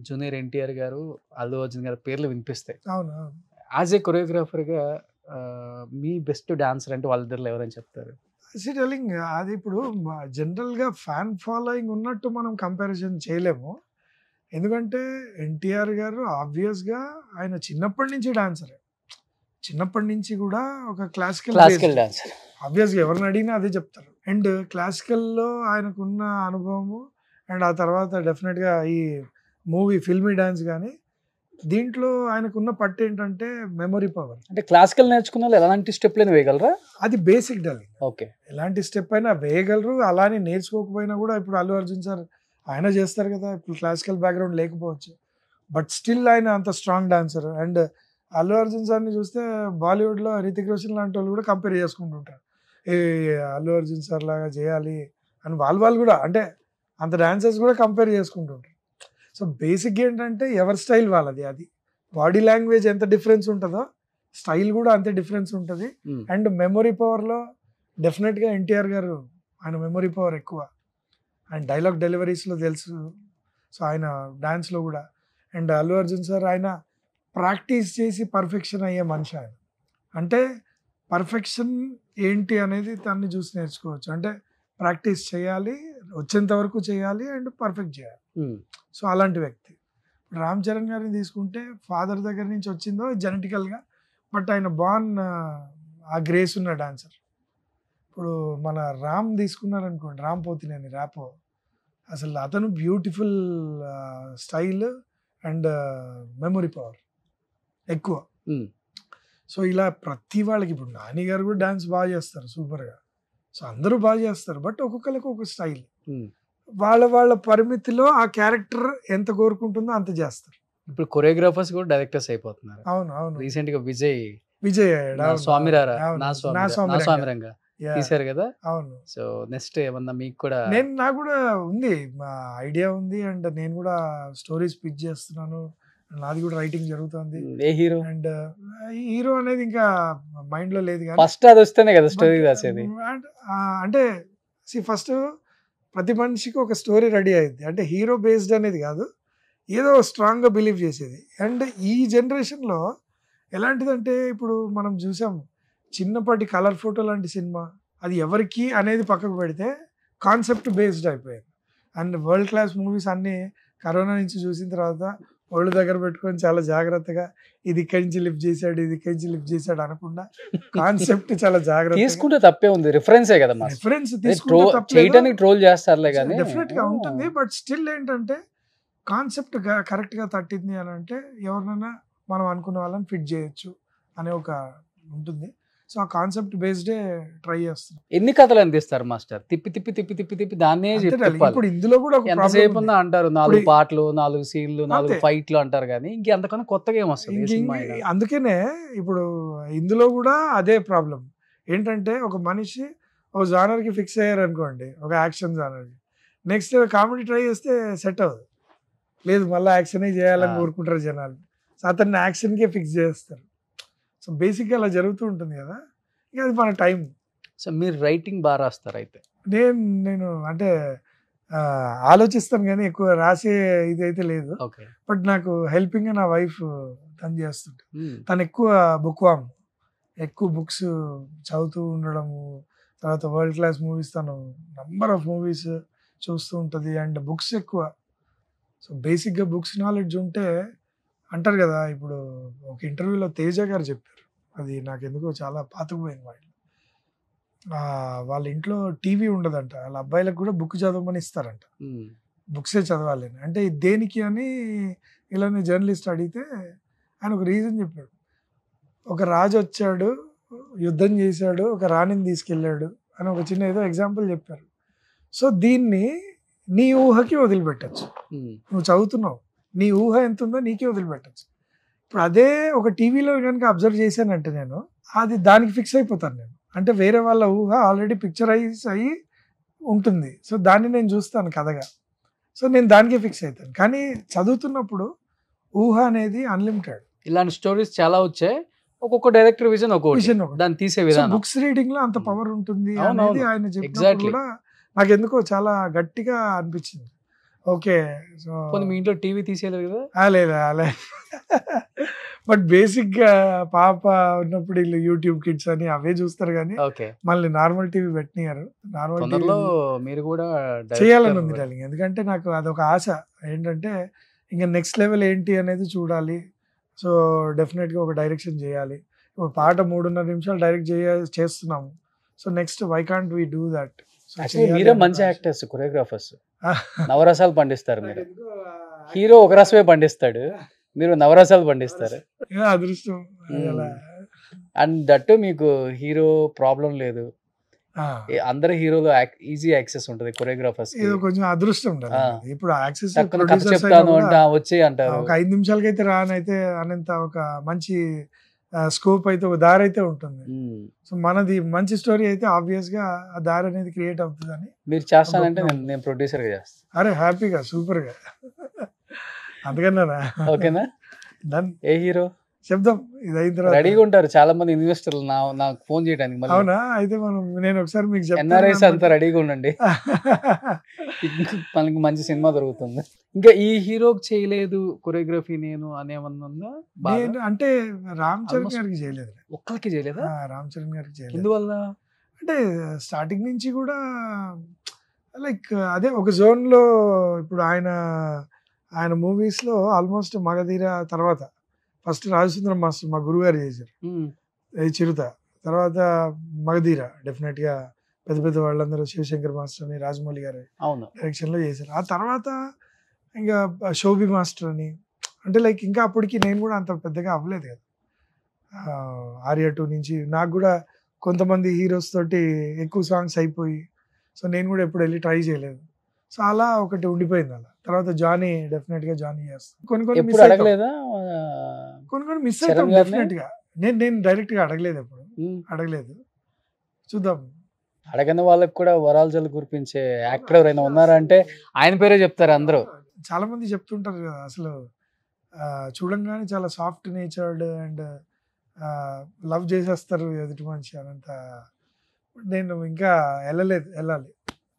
Speaker 1: జూనియర్ ఎన్టీఆర్ గారు, అల్లు అర్జున్ గారి పేర్లు వినిపిస్తాయి.
Speaker 2: అవును.
Speaker 1: యాజ్ ఏ కొరియోగ్రాఫర్గా మీ బెస్ట్ డాన్సర్ అంటే వాళ్ళిద్దరిలో ఎవరైనా చెప్తారు?
Speaker 2: టెలింగ్ అది ఇప్పుడు జనరల్గా ఫ్యాన్ ఫాలోయింగ్ ఉన్నట్టు మనం కంపారిజన్ చేయలేము. ఎందుకంటే ఎన్టీఆర్ గారు ఆబ్వియస్గా ఆయన చిన్నప్పటి నుంచి డాన్సరే, చిన్నప్పటి నుంచి కూడా ఒక క్లాసికల్
Speaker 1: డాన్సర్.
Speaker 2: ఆబ్వియస్గా ఎవరిని అడిగినా అదే చెప్తారు. అండ్ క్లాసికల్లో ఆయనకున్న అనుభవము అండ్ ఆ తర్వాత డెఫినెట్గా ఈ మూవీ ఫిల్మీ డాన్స్ కానీ దీంట్లో ఆయనకున్న పట్టు ఏంటంటే మెమొరీ పవర్.
Speaker 1: అంటే క్లాసికల్ నేర్చుకున్న వాళ్ళు ఎలాంటి స్టెప్లైనా వేయగలరా?
Speaker 2: అది బేసిక్ డలింగ్.
Speaker 1: ఓకే,
Speaker 2: ఎలాంటి స్టెప్ అయినా వేయగలరు. అలానే నేర్చుకోకపోయినా కూడా ఇప్పుడు అల్లు అర్జున్ సార్ ఆయన చేస్తారు కదా, ఇప్పుడు క్లాసికల్ బ్యాక్గ్రౌండ్ లేకపోవచ్చు బట్ స్టిల్ ఆయన అంత strong dancer. And Allu Arjun సార్ని చూస్తే బాలీవుడ్లో రితిక్ రోషన్ లాంటి వాళ్ళు కూడా కంపేర్ చేసుకుంటుంటారు, ఏ అల్లు అర్జున్ సార్ లాగా చేయాలి అని వాళ్ళు కూడా, అంటే అంత డాన్సర్స్ కూడా కంపేర్ చేసుకుంటుంటారు. సో బేసిక్ ఏంటంటే ఎవరి స్టైల్ వాళ్ళది. అది బాడీ లాంగ్వేజ్ ఎంత డిఫరెన్స్ ఉంటుందో స్టైల్ కూడా అంతే డిఫరెన్స్ ఉంటుంది. అండ్ మెమొరీ పవర్లో డెఫినెట్గా ఎన్టీఆర్ గారు ఆయన మెమొరీ పవర్ ఎక్కువ. ఆయన డైలాగ్ డెలివరీస్లో తెలుసు, సో ఆయన డాన్స్లో కూడా. అండ్ అల్లు అర్జున్ సార్ ఆయన ప్రాక్టీస్ చేసి పర్ఫెక్షన్ అయ్యే మనిషి ఆయన. అంటే పర్ఫెక్షన్ ఏంటి అనేది దాన్ని చూసి నేర్చుకోవచ్చు. అంటే ప్రాక్టీస్ చేయాలి, వచ్చేంత వరకు చేయాలి అండ్ పర్ఫెక్ట్ చేయాలి. సో అలాంటి వ్యక్తి. రామ్ చరణ్ గారిని తీసుకుంటే ఫాదర్ దగ్గర నుంచి వచ్చిందో జెనెటికల్గా, బట్ ఆయన బాన్ ఆ గ్రేస్ ఉన్న డాన్సర్. ఇప్పుడు మన రామ్ తీసుకున్నారనుకోండి, రామ్ పోతినేని ర్యాపో, అసలు అతను beautiful style and memory power ఎక్కువ. సో ఇలా ప్రతి వాళ్ళకి, ఇప్పుడు నాని గారు కూడా డాన్స్ బాగా చేస్తారు సూపర్గా, సో అందరూ బాగా చేస్తారు బట్ ఒక్కొక్కరికి ఒక స్టైల్. వాళ్ళ పరిమితిలో ఆ క్యారెక్టర్ ఎంత కోరుకుంటుందో అంత చేస్తారు.
Speaker 1: ఇప్పుడు కొరియోగ్రాఫర్స్ కూడా డైరెక్టర్స్ అయిపోతున్నారు.
Speaker 2: అవును
Speaker 1: రీసెంట్ గా విజయ్ స్వామిరంగా తీశారు కదా.
Speaker 2: అవును.
Speaker 1: సో నెక్స్ట్ ఏమన్నా మీకు కూడా?
Speaker 2: నాకు కూడా ఉంది, మా ఐడియా ఉంది అండ్ నేను కూడా స్టోరీస్ పిచ్ చేస్తున్నాను, నాది కూడా రైటింగ్ జరుగుతుంది.
Speaker 1: ఏ హీరో?
Speaker 2: అండ్ హీరో అనేది ఇంకా మైండ్ లో లేదు కానీ
Speaker 1: ఫస్ట్ అది వస్తేనే కదా స్టోరీ రాసేది.
Speaker 2: అంటే ఫస్ట్ ప్రతి మనిషికి ఒక స్టోరీ రెడీ అయ్యింది, అంటే హీరో బేస్డ్ అనేది కాదు, ఏదో స్ట్రాంగ్గా బిలీవ్ చేసేది. అండ్ ఈ జనరేషన్లో ఎలాంటిదంటే ఇప్పుడు మనం చూసాం చిన్నపాటి కలర్ ఫోటో లాంటి సినిమా, అది ఎవరికి అనేది పక్కకు పెడితే కాన్సెప్ట్ బేస్డ్ అయిపోయింది. అండ్ వరల్డ్ క్లాస్ మూవీస్ అన్నీ కరోనా నుంచి చూసిన తర్వాత ఒళ్ళు దగ్గర పెట్టుకొని చాలా జాగ్రత్తగా ఇది ఇక్కడి నుంచి లిఫ్ట్ చేశాడు, ఇది ఇక్కడి నుంచి లిఫ్ట్ చేశాడు అనకుండా కాన్సెప్ట్ చాలా జాగ్రత్త
Speaker 1: తీసుకుంటే తప్పే ఉంది. రిఫరెన్సే కదా,
Speaker 2: రిఫరెన్స్
Speaker 1: చేయడానికి ట్రోల్ చేస్తారులే కానీ
Speaker 2: డెఫినెట్ గా ఉంటుంది. బట్ స్టిల్ ఏంటంటే కాన్సెప్ట్ కరెక్ట్ గా తట్టింది అని అంటే ఎవరినైనా మనం అనుకున్న వాళ్ళని ఫిట్ చేయొచ్చు అనే ఒక ఉంటుంది. సో ఆ కాన్సెప్ట్ బేస్డే ట్రై చేస్తాం.
Speaker 1: ఎన్ని కథలు అందిస్తారు మాస్టర్? తిప్పి తిప్పి తిప్పి తిప్పి తిప్పి దాన్నే
Speaker 2: ఇప్పుడు ఇందులో కూడా
Speaker 1: ఎంతసేపు ఉందా అంటారు, 4 పాటలు 4 సీన్లు 4 ఫైట్లు అంటారు కానీ ఇంకెంతకన్నా కొత్తగా ఏమొస్తుంది.
Speaker 2: అందుకనే ఇప్పుడు ఇందులో కూడా అదే ప్రాబ్లం ఏంటంటే, ఒక మనిషి ఒక జానర్ కి ఫిక్స్ అయ్యారు అనుకోండి, ఒక యాక్షన్ జానర్ కి, నెక్స్ట్ కామెడీ ట్రై చేస్తే సెట్ అవ్వదు, లేదు మళ్ళీ యాక్షనే చేయాలని కోరుకుంటారు జనాలు, సో అతన్ని యాక్షన్కే ఫిక్స్ చేస్తారు. సో బేసిక్గా అలా జరుగుతూ ఉంటుంది కదా, ఇక అది మన టైం.
Speaker 1: సో మీరు రైటింగ్ బాగా రాస్తారు అయితే?
Speaker 2: నేను అంటే ఆలోచిస్తాను కానీ ఎక్కువ రాసే ఇది అయితే లేదు. బట్ నాకు హెల్పింగ్ నా వైఫ్ తను చేస్తుంటే, తను ఎక్కువ బుక్ వామ్, ఎక్కువ బుక్స్ చదువుతూ ఉండడము, తర్వాత వరల్డ్ క్లాస్ మూవీస్, తను నంబర్ ఆఫ్ మూవీస్ చూస్తూ ఉంటుంది అండ్ బుక్స్ ఎక్కువ. సో బేసిక్గా బుక్స్ నాలెడ్జ్ ఉంటే, అంటారు కదా, ఇప్పుడు ఒక ఇంటర్వ్యూలో తేజ గారు చెప్పారు, అది నాకు ఎందుకో చాలా పాతుకుపోయింది. వాళ్ళ ఇంట్లో టీవీ ఉండదంట, వాళ్ళ అబ్బాయిలకు కూడా బుక్ చదవమని ఇస్తారంట, బుక్సే చదవాలి అని. అంటే దేనికి అని ఇలానే జర్నలిస్ట్ అడిగితే ఆయన ఒక రీజన్ చెప్పాడు, ఒక రాజు వచ్చాడు, యుద్ధం చేశాడు, ఒక రాణిని తీసుకెళ్ళాడు అని ఒక చిన్న ఏదో ఎగ్జాంపుల్ చెప్పారు. సో దీన్ని నీ ఊహకి వదిలిపెట్టచ్చు, నువ్వు చదువుతున్నావు, నీ ఊహ ఎంత ఉందో నీకే వదిలిపెట్టచ్చు. ఇప్పుడు అదే ఒక టీవీలో కనుక అబ్జర్వ్ చేశానంటే నేను అది దానికి ఫిక్స్ అయిపోతాను నేను, అంటే వేరే వాళ్ళ ఊహ ఆల్రెడీ పిక్చరైజ్ అయ్యి ఉంటుంది, సో దాన్ని నేను చూస్తాను కథగా, సో నేను దానికే ఫిక్స్ అవుతాను. కానీ చదువుతున్నప్పుడు ఊహ అనేది అన్లిమిటెడ్.
Speaker 1: ఇలాంటి స్టోరీస్ చాలా వచ్చాయి, ఒక్కొక్క డైరెక్టర్ విజన్ దాన్ని తీసే విధానం.
Speaker 2: బుక్స్ రీడింగ్ లో అంత పవర్ ఉంటుంది అనేది ఆయన చెప్పినప్పుడు కూడా నాకు ఎందుకో చాలా గట్టిగా అనిపించింది. ఓకే, సో
Speaker 1: మీ ఇంట్లో టీవీ తీసేయలేదు కదా?
Speaker 2: లేదు బట్ బేసిక్ గా పాప ఉన్నప్పుడు వీళ్ళు యూట్యూబ్ కిడ్స్ అని అవే చూస్తారు కానీ
Speaker 1: ఓకే.
Speaker 2: మళ్ళీ నార్మల్ టీవీ పెట్టినారు. నార్మల్
Speaker 1: తొందరలో
Speaker 2: టీవీ
Speaker 1: మీరు కూడా
Speaker 2: చేయాలని ఉంది
Speaker 1: డైరెక్టర్.
Speaker 2: డార్లింగ్. ఎందుకంటే నాకు అదొక ఆశ ఏంటంటే ఇంకా నెక్స్ట్ లెవెల్ ఏంటి అనేది చూడాలి. సో డెఫినెట్గా ఒక డైరెక్షన్ చేయాలి. ఇప్పుడు పాట 3.5 నిమిషాలు డైరెక్ట్ చేస్తున్నాము. So next why can't we do that.
Speaker 1: Actually మీరే మంచి యాక్టర్స్, కొరియోగ్రాఫర్స్, నవరసాలు పండిస్తారు మీరు. హీరో ఒక రసమే పండిస్తాడు, మీరు నవరసాలు పండిస్తారు.
Speaker 2: అదృష్టం అది అలా.
Speaker 1: అండ్ దట్టు మీకు హీరో ప్రాబ్లం లేదు, అందరు హీరోలు ఈజీ యాక్సెస్ ఉంటుంది కొరియోగ్రాఫర్స్.
Speaker 2: ఇది కొంచెం అదృష్టం ఉండాలి. ఇప్పుడు యాక్సెస్
Speaker 1: చెప్తాను అంటే వచ్చి అంటారు.
Speaker 2: ఒక 5 నిమిషాలకైతే రానైతే అనేంత ఒక మంచి స్కోప్ అయితే ఒక దారి అయితే ఉంటుంది. సో మనది మంచి స్టోరీ అయితే ఆబ్వియస్ గా ఆ దారి అనేది క్రియేట్ అవుతుందని
Speaker 1: మీరు చేస్తానంటే నేను ప్రొడ్యూసర్ గా చేస్తాను.
Speaker 2: అరే హ్యాపీగా సూపర్ గా అందుకన్నా
Speaker 1: ఓకేనా.
Speaker 2: డన్.
Speaker 1: ఏ హీరో
Speaker 2: చెప్దాం ఇది అయిన తర్వాత.
Speaker 1: రెడీగా ఉంటారు చాలా మంది ఇన్వెస్టర్లు నాకు ఫోన్ చేయడానికి.
Speaker 2: అవునా? అయితే నేను ఒకసారి మీకు చెప్తాను.
Speaker 1: ఎన్ఆర్ఐస్ అంతా రెడీగా ఉండండి, మనకి మంచి సినిమా దొరుకుతుంది. ఇంకా ఈ హీరోకి చేయలేదు కొరియోగ్రఫీ నేను అనేమన్నా
Speaker 2: అంటే రామ్ చరణ్ గారికి చేయలేదు.
Speaker 1: ఒక్కరికి చేయలేదా?
Speaker 2: రామ్ చరణ్ గారికి చేయలేదు.
Speaker 1: ఎందువల్ల
Speaker 2: అంటే స్టార్టింగ్ నుంచి కూడా లైక్ అదే ఒక జోన్ లో. ఇప్పుడు ఆయన మూవీస్ లో ఆల్మోస్ట్ మగధీర తర్వాత ఫస్ట్ రాజసుందరం మాస్టర్ మా గురువు గారు చేశారు, చిరుత. తర్వాత మగధీర డెఫినెట్ గా పెద్ద పెద్ద వాళ్ళందరూ శివశంకర్ మాస్టర్ అని రాజమౌళి గారు డైరెక్షన్ లో చేశారు. ఆ తర్వాత ఇంకా శోభి మాస్టర్ అని, అంటే లైక్ ఇంకా అప్పటికి నేను కూడా అంత పెద్దగా అవ్వలేదు కదా. ఆర్యా 2 నుంచి నాకు కూడా కొంతమంది హీరోస్ తోటి ఎక్కువ సాంగ్స్ అయిపోయి, సో నేను కూడా ఎప్పుడు వెళ్ళి ట్రై చేయలేదు. సో అలా ఒకటి ఉండిపోయింది. అలా తర్వాత జానీ డెఫినెట్ గా జానీ చేస్తాను. కొన్ని కొన్ని మిస్ అవుతాం డెఫినెట్ గా. నేను డైరెక్ట్ గా అడగలేదు, ఎప్పుడు అడగలేదు. చూద్దాం.
Speaker 1: అడగని వాళ్ళకి కూడా వరాలు జల్లు కురిపించే యాక్టర్ ఎవరైనా ఉన్నారా అంటే ఆయన పేరే చెప్తారు అందరూ.
Speaker 2: చాలా మంది చెప్తుంటారు కదా, అసలు చూడంగానే చాలా సాఫ్ట్ నేచర్డ్ అండ్ లవ్ చేసేస్తారు ఎదుటి మనిషి అనంత. నేను ఇంకా వెళ్ళాలి.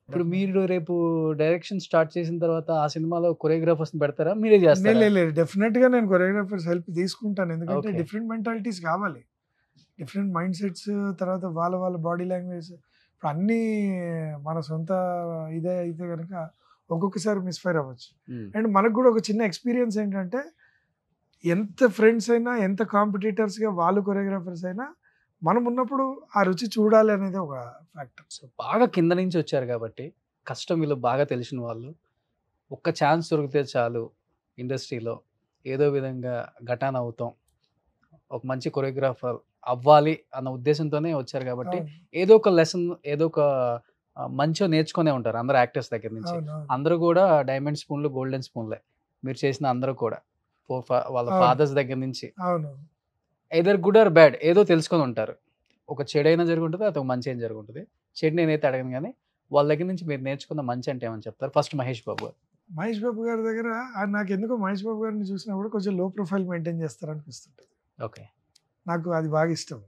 Speaker 1: ఇప్పుడు మీరు రేపు డైరెక్షన్ స్టార్ట్ చేసిన తర్వాత ఆ సినిమాలో కొరియోగ్రాఫర్స్ పెడతారా, మీరే చేస్తారా?
Speaker 2: లేదు, డెఫినెట్ గా నేను కొరియోగ్రాఫర్స్ హెల్ప్ తీసుకుంటాను. ఎందుకంటే డిఫరెంట్ మెంటాలిటీస్ కావాలి, డిఫరెంట్ మైండ్ సెట్స్, తర్వాత వాళ్ళ బాడీ లాంగ్వేజ్. ఇప్పుడు అన్నీ మన సొంత ఇదే అయితే కనుక ఒక్కొక్కసారి మిస్ఫైర్ అవ్వచ్చు. అండ్ మనకు కూడా ఒక చిన్న ఎక్స్పీరియన్స్ ఏంటంటే, ఎంత ఫ్రెండ్స్ అయినా ఎంత కాంపిటీటర్స్గా వాళ్ళు కొరియోగ్రాఫర్స్ అయినా మనం ఉన్నప్పుడు ఆ రుచి చూడాలి అనేది ఒక ఫ్యాక్టర్.
Speaker 1: సో బాగా కింద నుంచి వచ్చారు కాబట్టి కష్టం వీళ్ళు బాగా తెలిసిన వాళ్ళు. ఒక్క ఛాన్స్ దొరికితే చాలు ఇండస్ట్రీలో ఏదో విధంగా ఘటాన్ అవుతాం, ఒక మంచి కొరియోగ్రాఫర్ అవ్వాలి అన్న ఉద్దేశంతోనే వచ్చారు కాబట్టి ఏదో ఒక లెసన్, ఏదో ఒక మంచిగా నేర్చుకునే ఉంటారు అందరు యాక్టర్స్ దగ్గర నుంచి. అందరూ కూడా డైమండ్ స్పూన్లు, గోల్డెన్ స్పూన్లే మీరు చేసిన అందరూ కూడా. వాళ్ళ ఫాదర్స్ దగ్గర నుంచి ఎదర్ గుడ్ ఆర్ బ్యాడ్ ఏదో తెలుసుకొని ఉంటారు. ఒక చెడైనా జరుగుంటుంది, అది ఒక మంచి అయినా జరుగుంటుంది. చెడు నేనైతే అడగను, కానీ వాళ్ళ దగ్గర నుంచి మీరు నేర్చుకున్న మంచి అంటే ఏమని చెప్తారు? ఫస్ట్ మహేష్ బాబు
Speaker 2: గారి దగ్గర నాకు ఎందుకో మహేష్ బాబు గారిని చూసినప్పుడు కొంచెం లో ప్రొఫైల్ మెయింటైన్ చేస్తారనిపిస్తుంటుంది.
Speaker 1: ఓకే,
Speaker 2: నాకు అది బాగా ఇష్టం.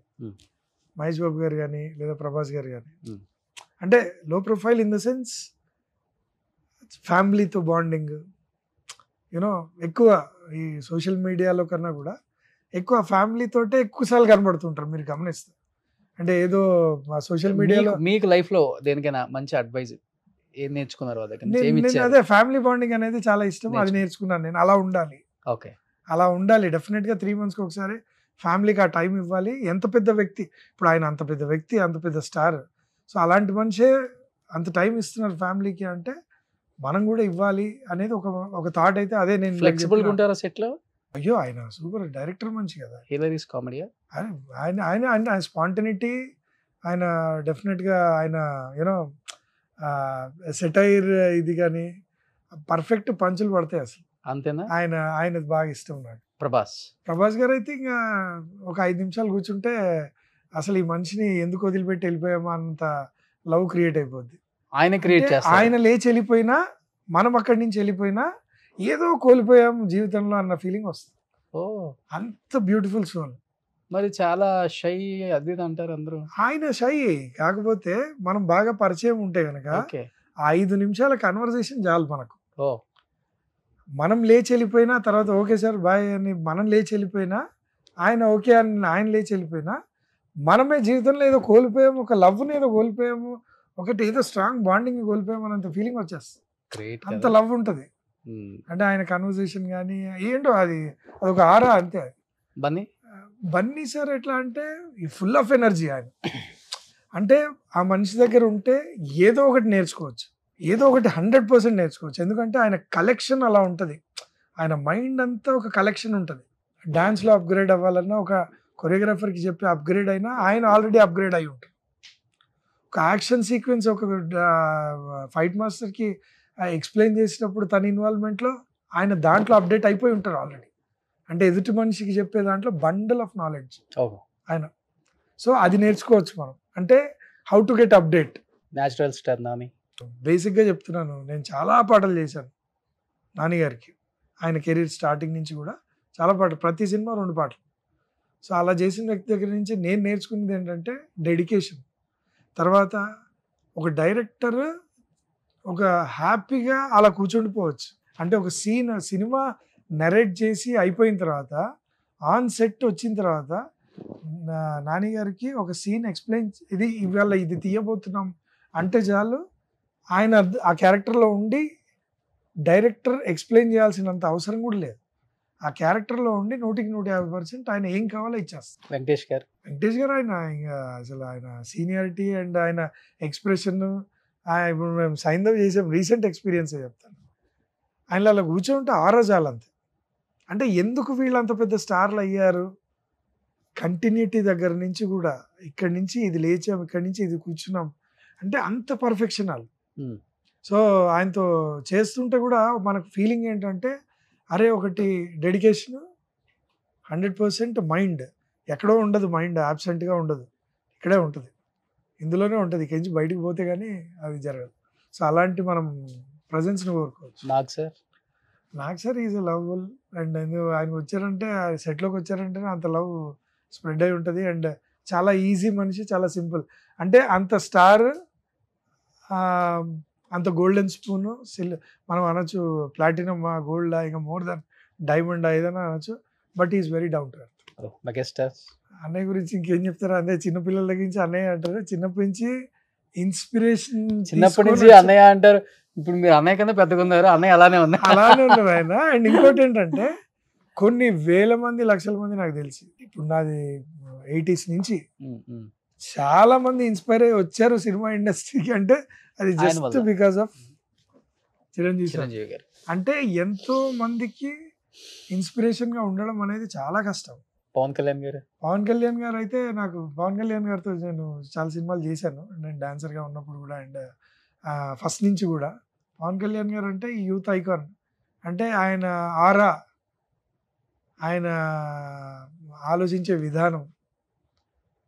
Speaker 2: మహేష్ బాబు గారు కానీ లేదా ప్రభాస్ గారు కానీ, అంటే లో ప్రొఫైల్ ఇన్ ద సెన్స్ ఫ్యామిలీతో బాండింగ్, యూనో ఎక్కువ ఈ సోషల్ మీడియాలో కన్నా కూడా ఎక్కువ ఫ్యామిలీతోటే ఎక్కువసార్లు కనబడుతుంటారు మీరు గమనిస్తే. అంటే ఏదో సోషల్ మీడియాలో
Speaker 1: మీకు లైఫ్ లో దేనికైనా మంచి అడ్వైజ్ ఏం నేర్చుకున్నారు?
Speaker 2: అదే ఫ్యామిలీ బాండింగ్ అనేది చాలా ఇష్టం, అది నేర్చుకున్నాను నేను. అలా ఉండాలి,
Speaker 1: ఓకే,
Speaker 2: అలా ఉండాలి. డెఫినెట్ గా 3 months ఒకసారి ఫ్యామిలీకి ఆ టైం ఇవ్వాలి. ఎంత పెద్ద వ్యక్తి, ఇప్పుడు ఆయన అంత పెద్ద వ్యక్తి, అంత పెద్ద స్టార్, సో అలాంటి మనిషే అంత టైం ఇస్తున్నారు ఫ్యామిలీకి అంటే మనం కూడా ఇవ్వాలి అనేది ఒక థాట్ అయితే అదే. నేను
Speaker 1: ఫ్లెక్సిబుల్ గా ఉంటారా సెట్ లో?
Speaker 2: అయ్యో, ఆయన సూపర్ డైరెక్టర్ మంచి కదా.
Speaker 1: హిలరీస్ కామెడీ
Speaker 2: ఆయన స్పాంటనిటీ, ఆయన డెఫినెట్ గా ఆయన యూనో సెటైర్ ఇది కానీ పర్ఫెక్ట్ పంచులు పడతాయి అసలు.
Speaker 1: అంతేనా?
Speaker 2: ఆయన బాగా ఇష్టం నాకు.
Speaker 1: ప్రభాస్
Speaker 2: గారు అయితే ఇంకా ఒక 5 నిమిషాలు కూర్చుంటే అసలు ఈ మనిషిని ఎందుకు వదిలిపెట్టి వెళ్ళిపోయామా అంత లవ్ క్రియేట్ అయిపోద్ది. ఆయన లేచి వెళ్ళిపోయినా, మనం అక్కడి నుంచి వెళ్ళిపోయినా ఏదో కోల్పోయాం జీవితంలో అన్న ఫీలింగ్ వస్తుంది. అంత బ్యూటిఫుల్ సోల్.
Speaker 1: మరి చాలా షై అది అంటారు అందరూ.
Speaker 2: ఆయన షై, కాకపోతే మనం బాగా పరిచయం ఉంటే కనుక 5 నిమిషాల కన్వర్సేషన్ చాలు మనకు. మనం లేచి వెళ్ళిపోయినా తర్వాత ఓకే సార్ బాయ్ అని మనం లేచి వెళ్ళిపోయినా ఆయన ఓకే అని ఆయన లేచి వెళ్ళిపోయినా మనమే జీవితంలో ఏదో కోల్పోయాము, ఒక లవ్ని ఏదో కోల్పోయాము, ఒకటి ఏదో స్ట్రాంగ్ బాండింగ్ కోల్పోయాము అన్నంత ఫీలింగ్ వచ్చేస్తుంది.
Speaker 1: గ్రేట్
Speaker 2: అంత లవ్ ఉంటుంది. అంటే ఆయన కన్వర్జేషన్ కానీ ఏంటో అదొక ఆరా అంతే. బన్నీ సార్ ఎట్లా అంటే ఫుల్ ఆఫ్ ఎనర్జీ ఆయన. అంటే ఆ మనిషి దగ్గర ఉంటే ఏదో ఒకటి నేర్చుకోవచ్చు, ఏదో ఒకటి 100% నేర్చుకోవచ్చు. ఎందుకంటే ఆయన కలెక్షన్ అలా ఉంటుంది, ఆయన మైండ్ అంతా ఒక కలెక్షన్ ఉంటుంది. డాన్స్లో అప్గ్రేడ్ అవ్వాలన్నా ఒక కొరియోగ్రాఫర్కి చెప్పి అప్గ్రేడ్ అయినా ఆయన ఆల్రెడీ అప్గ్రేడ్ అయి ఉంటారు. ఒక యాక్షన్ సీక్వెన్స్ ఒక ఫైట్ మాస్టర్కి ఎక్స్ప్లెయిన్ చేసినప్పుడు తన ఇన్వాల్వ్మెంట్లో ఆయన దాంట్లో అప్డేట్ అయిపోయి ఉంటారు ఆల్రెడీ. అంటే ఎదుటి మనిషికి చెప్పే దాంట్లో బండల్ ఆఫ్ నాలెడ్జ్ ఆయన. సో అది నేర్చుకోవచ్చు మనం. అంటే how to get update.
Speaker 1: Natural star Nani.
Speaker 2: బేసిక్గా చెప్తున్నాను, నేను చాలా పాటలు చేశాను నాని గారికి. ఆయన కెరీర్ స్టార్టింగ్ నుంచి కూడా చాలా పాటలు, ప్రతి సినిమా 2 పాటలు. సో అలా చేసిన వ్యక్తి దగ్గర నుంచి నేను నేర్చుకున్నది ఏంటంటే డెడికేషన్. తర్వాత ఒక డైరెక్టర్ ఒక హ్యాపీగా అలా కూర్చుండిపోవచ్చు. అంటే ఒక సినిమా నరేట్ చేసి అయిపోయిన తర్వాత ఆన్ సెట్ వచ్చిన తర్వాత నాని గారికి ఒక సీన్ ఎక్స్ప్లెయిన్, ఇది ఇవాళ ఇది తీయబోతున్నాం అంటే చాలు ఆయన ఆ క్యారెక్టర్లో ఉండి డైరెక్టర్ ఎక్స్ప్లెయిన్ చేయాల్సినంత అవసరం కూడా లేదు. ఆ క్యారెక్టర్లో ఉండి 100% ఆయన ఏం కావాలో ఇచ్చేస్తారు. వెంకటేష్ గారు ఆయన ఇంకా అసలు ఆయన సీనియారిటీ అండ్ ఆయన ఎక్స్ప్రెషన్. ఇప్పుడు మేము సైంధవ్ చేసాం, రీసెంట్ ఎక్స్పీరియన్స్ చెప్తాను. ఆయన అలా కూర్చోంటే ఆరోజాలంతే. అంటే ఎందుకు వీళ్ళు అంత పెద్ద స్టార్లు అయ్యారు, కంటిన్యూటీ దగ్గర నుంచి కూడా ఇక్కడి నుంచి ఇది లేచాం, ఇక్కడి నుంచి ఇది కూర్చున్నాం అంటే అంత పర్ఫెక్షన్ వాళ్ళు. సో ఆయనతో చేస్తుంటే కూడా మనకు ఫీలింగ్ ఏంటంటే అరే ఒకటి డెడికేషన్, 100% మైండ్ ఎక్కడో ఉండదు, మైండ్ యాబ్సెంట్గా ఉండదు, ఇక్కడే ఉంటుంది, ఇందులోనే ఉంటుంది. ఇక్కడి నుంచి బయటకు పోతే కానీ అది జరగదు. సో అలాంటి మనం ప్రజెన్స్ని కోరుకోవచ్చు. నాకు సార్ ఈజ్ లవ్ఫుల్ అండ్ ఆయన వచ్చారంటే సెట్లోకి వచ్చారంటే అంత లవ్ స్ప్రెడ్ అయి ఉంటుంది. అండ్ చాలా ఈజీ మనిషి, చాలా సింపుల్. అంటే అంత స్టార్, అంత గోల్డెన్ స్పూను, మనం అనొచ్చు ప్లాటినం, గోల్డ్, ఇంకా మోర్ దాన్ డైమండ్ ఏదైనా అనొచ్చు. But is very down to earth. అన్నయ్య గురించి ఇంకేం చెప్తారు, అదే చిన్నపిల్లల దగ్గర నుంచి అన్నయ్య అంటారు. చిన్నప్పటి నుంచి ఇన్స్పిరేషన్,
Speaker 1: చిన్నప్పటి నుంచి అన్నయ్య అంటారు. ఇప్పుడు మీరు అన్నయ్య కన్నా పెద్దగా ఉన్నారు, అన్నయ్య అలానే
Speaker 2: ఉన్నారు ఆయన. అండ్ ఇంకోటి ఏంటంటే కొన్ని వేల మంది, లక్షల మంది నాకు తెలిసి, ఇప్పుడు నాది 80s నుంచి చాలా మంది ఇన్స్పైర్ అయ్యి వచ్చారు సినిమా ఇండస్ట్రీకి. అంటే అది జస్ట్ బికాస్ ఆఫ్ చిరంజీవి గారు. అంటే ఎంతో మందికి ఇన్స్పిరేషన్ గా ఉండడం అనేది చాలా కష్టం. పవన్ కళ్యాణ్ గారు అయితే నాకు, పవన్ కళ్యాణ్ గారితో నేను చాలా సినిమాలు చేశాను నేను డాన్సర్ గా ఉన్నప్పుడు కూడా. అండ్ ఫస్ట్ నుంచి కూడా పవన్ కళ్యాణ్ గారు అంటే యూత్ ఐకాన్. అంటే ఆయన ఆరా, ఆయన ఆలోచించే విధానం,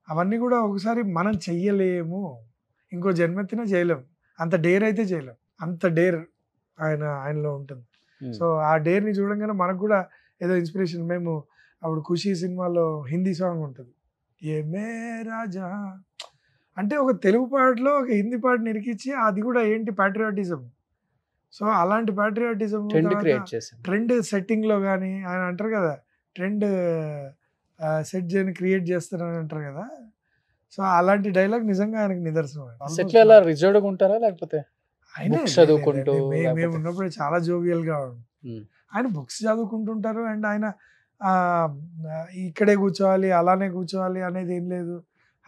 Speaker 2: అవన్నీ కూడా ఒకసారి మనం చెయ్యలేము, ఇంకో జన్మెత్తినా చేయలేము, అంత డేర్ అయితే చేయలేము, అంత డేర్ ఆయనలో ఉంటుంది. సో ఆ డేర్ని చూడంగానే మనకు కూడా ఏదో ఇన్స్పిరేషన్. మేము అప్పుడు ఖుషీ సినిమాలో హిందీ సాంగ్ ఉంటుంది, ఏ మే రాజా అంటే ఒక తెలుగు పాటలో ఒక హిందీ పాటని ఇరికిచ్చి, అది కూడా ఏంటి ప్యాట్రియాటిజం. సో అలాంటి ప్యాట్రియాటిజం ట్రెండ్ సెట్టింగ్లో కానీ ఆయన అంటారు కదా, ట్రెండ్ సెట్ చేయని క్రియేట్ చేస్తారని అంటారు కదా. సో అలాంటి డైలాగ్ నిజంగా ఆయనకు నిదర్శనం. మేము ఉన్నప్పుడు చాలా జోవియల్ గా ఆయన బుక్స్ చదువుకుంటుంటారు. అండ్ ఆయన ఇక్కడే కూర్చోవాలి, అలానే కూర్చోవాలి అనేది ఏం లేదు.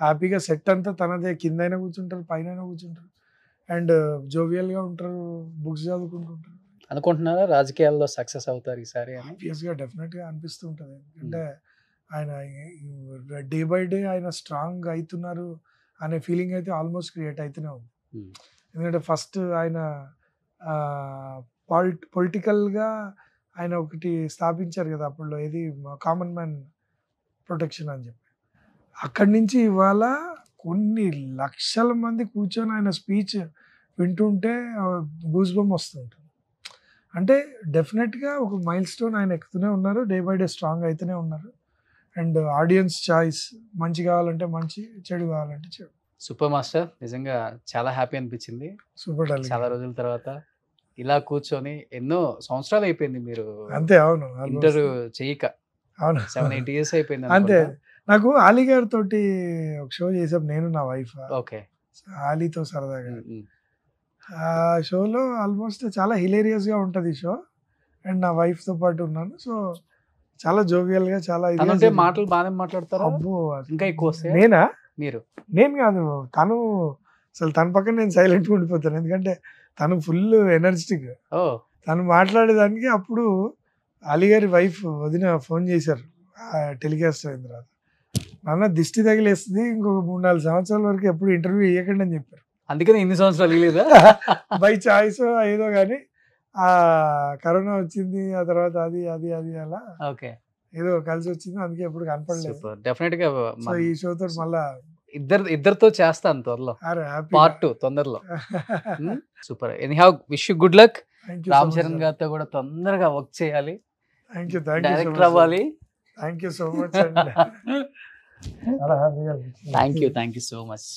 Speaker 2: హ్యాపీగా సెట్ అంతా తనదే, కిందైనా కూర్చుంటారు, పైన కూర్చుంటారు, అండ్ జోవియల్ గా ఉంటారు, బుక్స్ చదువుకుంటుంటారు.
Speaker 1: అనుకుంటున్నారా రాజకీయాల్లో సక్సెస్ అవుతారు ఈసారి?
Speaker 2: ఆబ్వియస్గా డెఫినెట్ గా అనిపిస్తుంటది. అంటే ఆయన డే బై డే ఆయన స్ట్రాంగ్ అవుతున్నారు అనే ఫీలింగ్ అయితే ఆల్మోస్ట్ క్రియేట్ అవుతూనే ఉంది. ఎందుకంటే ఫస్ట్ ఆయన పొలిటికల్గా ఆయన ఒకటి స్థాపించారు కదా అప్పుడు, ఇది కామన్ మ్యాన్ ప్రొటెక్షన్ అని చెప్పి. అక్కడి నుంచి ఇవాళ కొన్ని లక్షల మంది కూర్చొని ఆయన స్పీచ్ వింటుంటే గూస్ బంప్ వస్తుంటుంది. అంటే డెఫినెట్గా ఒక మైల్ స్టోన్ ఆయన ఎక్కుతూనే ఉన్నారు, డే బై డే స్ట్రాంగ్ అవుతూనే ఉన్నారు. అండ్ ఆడియన్స్ చాయిస్ మంచి కావాలంటే మంచి, చెడు కావాలంటే చెడు.
Speaker 1: సూపర్ మాస్టర్, నిజంగా చాలా హ్యాపీ అనిపించింది.
Speaker 2: సూపర్,
Speaker 1: చాలా రోజుల తర్వాత ఇలా కూర్చొని, ఎన్నో సంవత్సరాలు అయిపోయింది మీరు
Speaker 2: అంతే. అవును,
Speaker 1: ఇంటర్వ్యూ చేయక.
Speaker 2: అవును
Speaker 1: 7-8 ఇయర్స్ అయిపోయింది
Speaker 2: అంతే.
Speaker 1: అనుకుంటా.
Speaker 2: నాకు ఆలీ గారితోటి ఒక షో చేసాం నేను నా వైఫ్.
Speaker 1: ఓకే.
Speaker 2: ఆలీతో సరదాగా. ఆ షోలో ఆల్మోస్ట్ చాలా హిలేరియస్‌గా ఉంటది షో. అండ్ నా వైఫ్‌తో పాటు ఉన్నాను. సో, చాలా జోవియల్‌గా చాలా ఇదిగా
Speaker 1: తనుంటే
Speaker 2: జరిగింది.
Speaker 1: మాటలు బాగానే మాట్లాడతారా?
Speaker 2: అబ్బో!
Speaker 1: ఇంకా ఎక్కువ వస్తాయా?
Speaker 2: నేనా?
Speaker 1: మీరు
Speaker 2: నేను కాదు. తను అసలు తన పక్కన నేను సైలెంట్‌గా ఉండిపోతాను. ఎందుకంటే తను ఫుల్ ఎనర్జిటిక్.
Speaker 1: ఓ
Speaker 2: తను మాట్లాడేదానికి అప్పుడు అలీ గారి వైఫ్ వదిన ఫోన్ చేశారు. టెలికాస్ట్ అయిన తర్వాత. నాన్న దిష్టి తగిలేస్తుంది. ఇంకొక 3-4 సంవత్సరాల వరకు ఎప్పుడు ఇంటర్వ్యూ ఇవ్వకండి అని చెప్పారు.
Speaker 1: అందుకనే ఇన్ని సంవత్సరాలు ఇవ్వలేదా?
Speaker 2: బై చాయిస్ ఏదో కానీ ఆ కరోనా వచ్చింది. ఆ తర్వాత అది అలా
Speaker 1: ఓకే.
Speaker 2: ఏదో కలిసి వచ్చింది. అందుకే ఎప్పుడు కనపడలేదు.
Speaker 1: సూపర్. డెఫినెట్ గా
Speaker 2: సో ఈ షోతో మళ్ళా
Speaker 1: ఇద్దరితో చేస్తాను త్వరలో.
Speaker 2: హ్యాపీ.
Speaker 1: పార్ట్ 2 తొందరలో. Super. Anyhow wish you good luck. Ram Charan గారితో కూడా తొందరగా వర్క్ చేయాలి.
Speaker 2: థ్యాంక్ యూ
Speaker 1: డైరెక్టర్ అవ్వాలి.
Speaker 2: Thank you so much. చాలా హ్యాపీగా
Speaker 1: థ్యాంక్ యూ సో మచ్.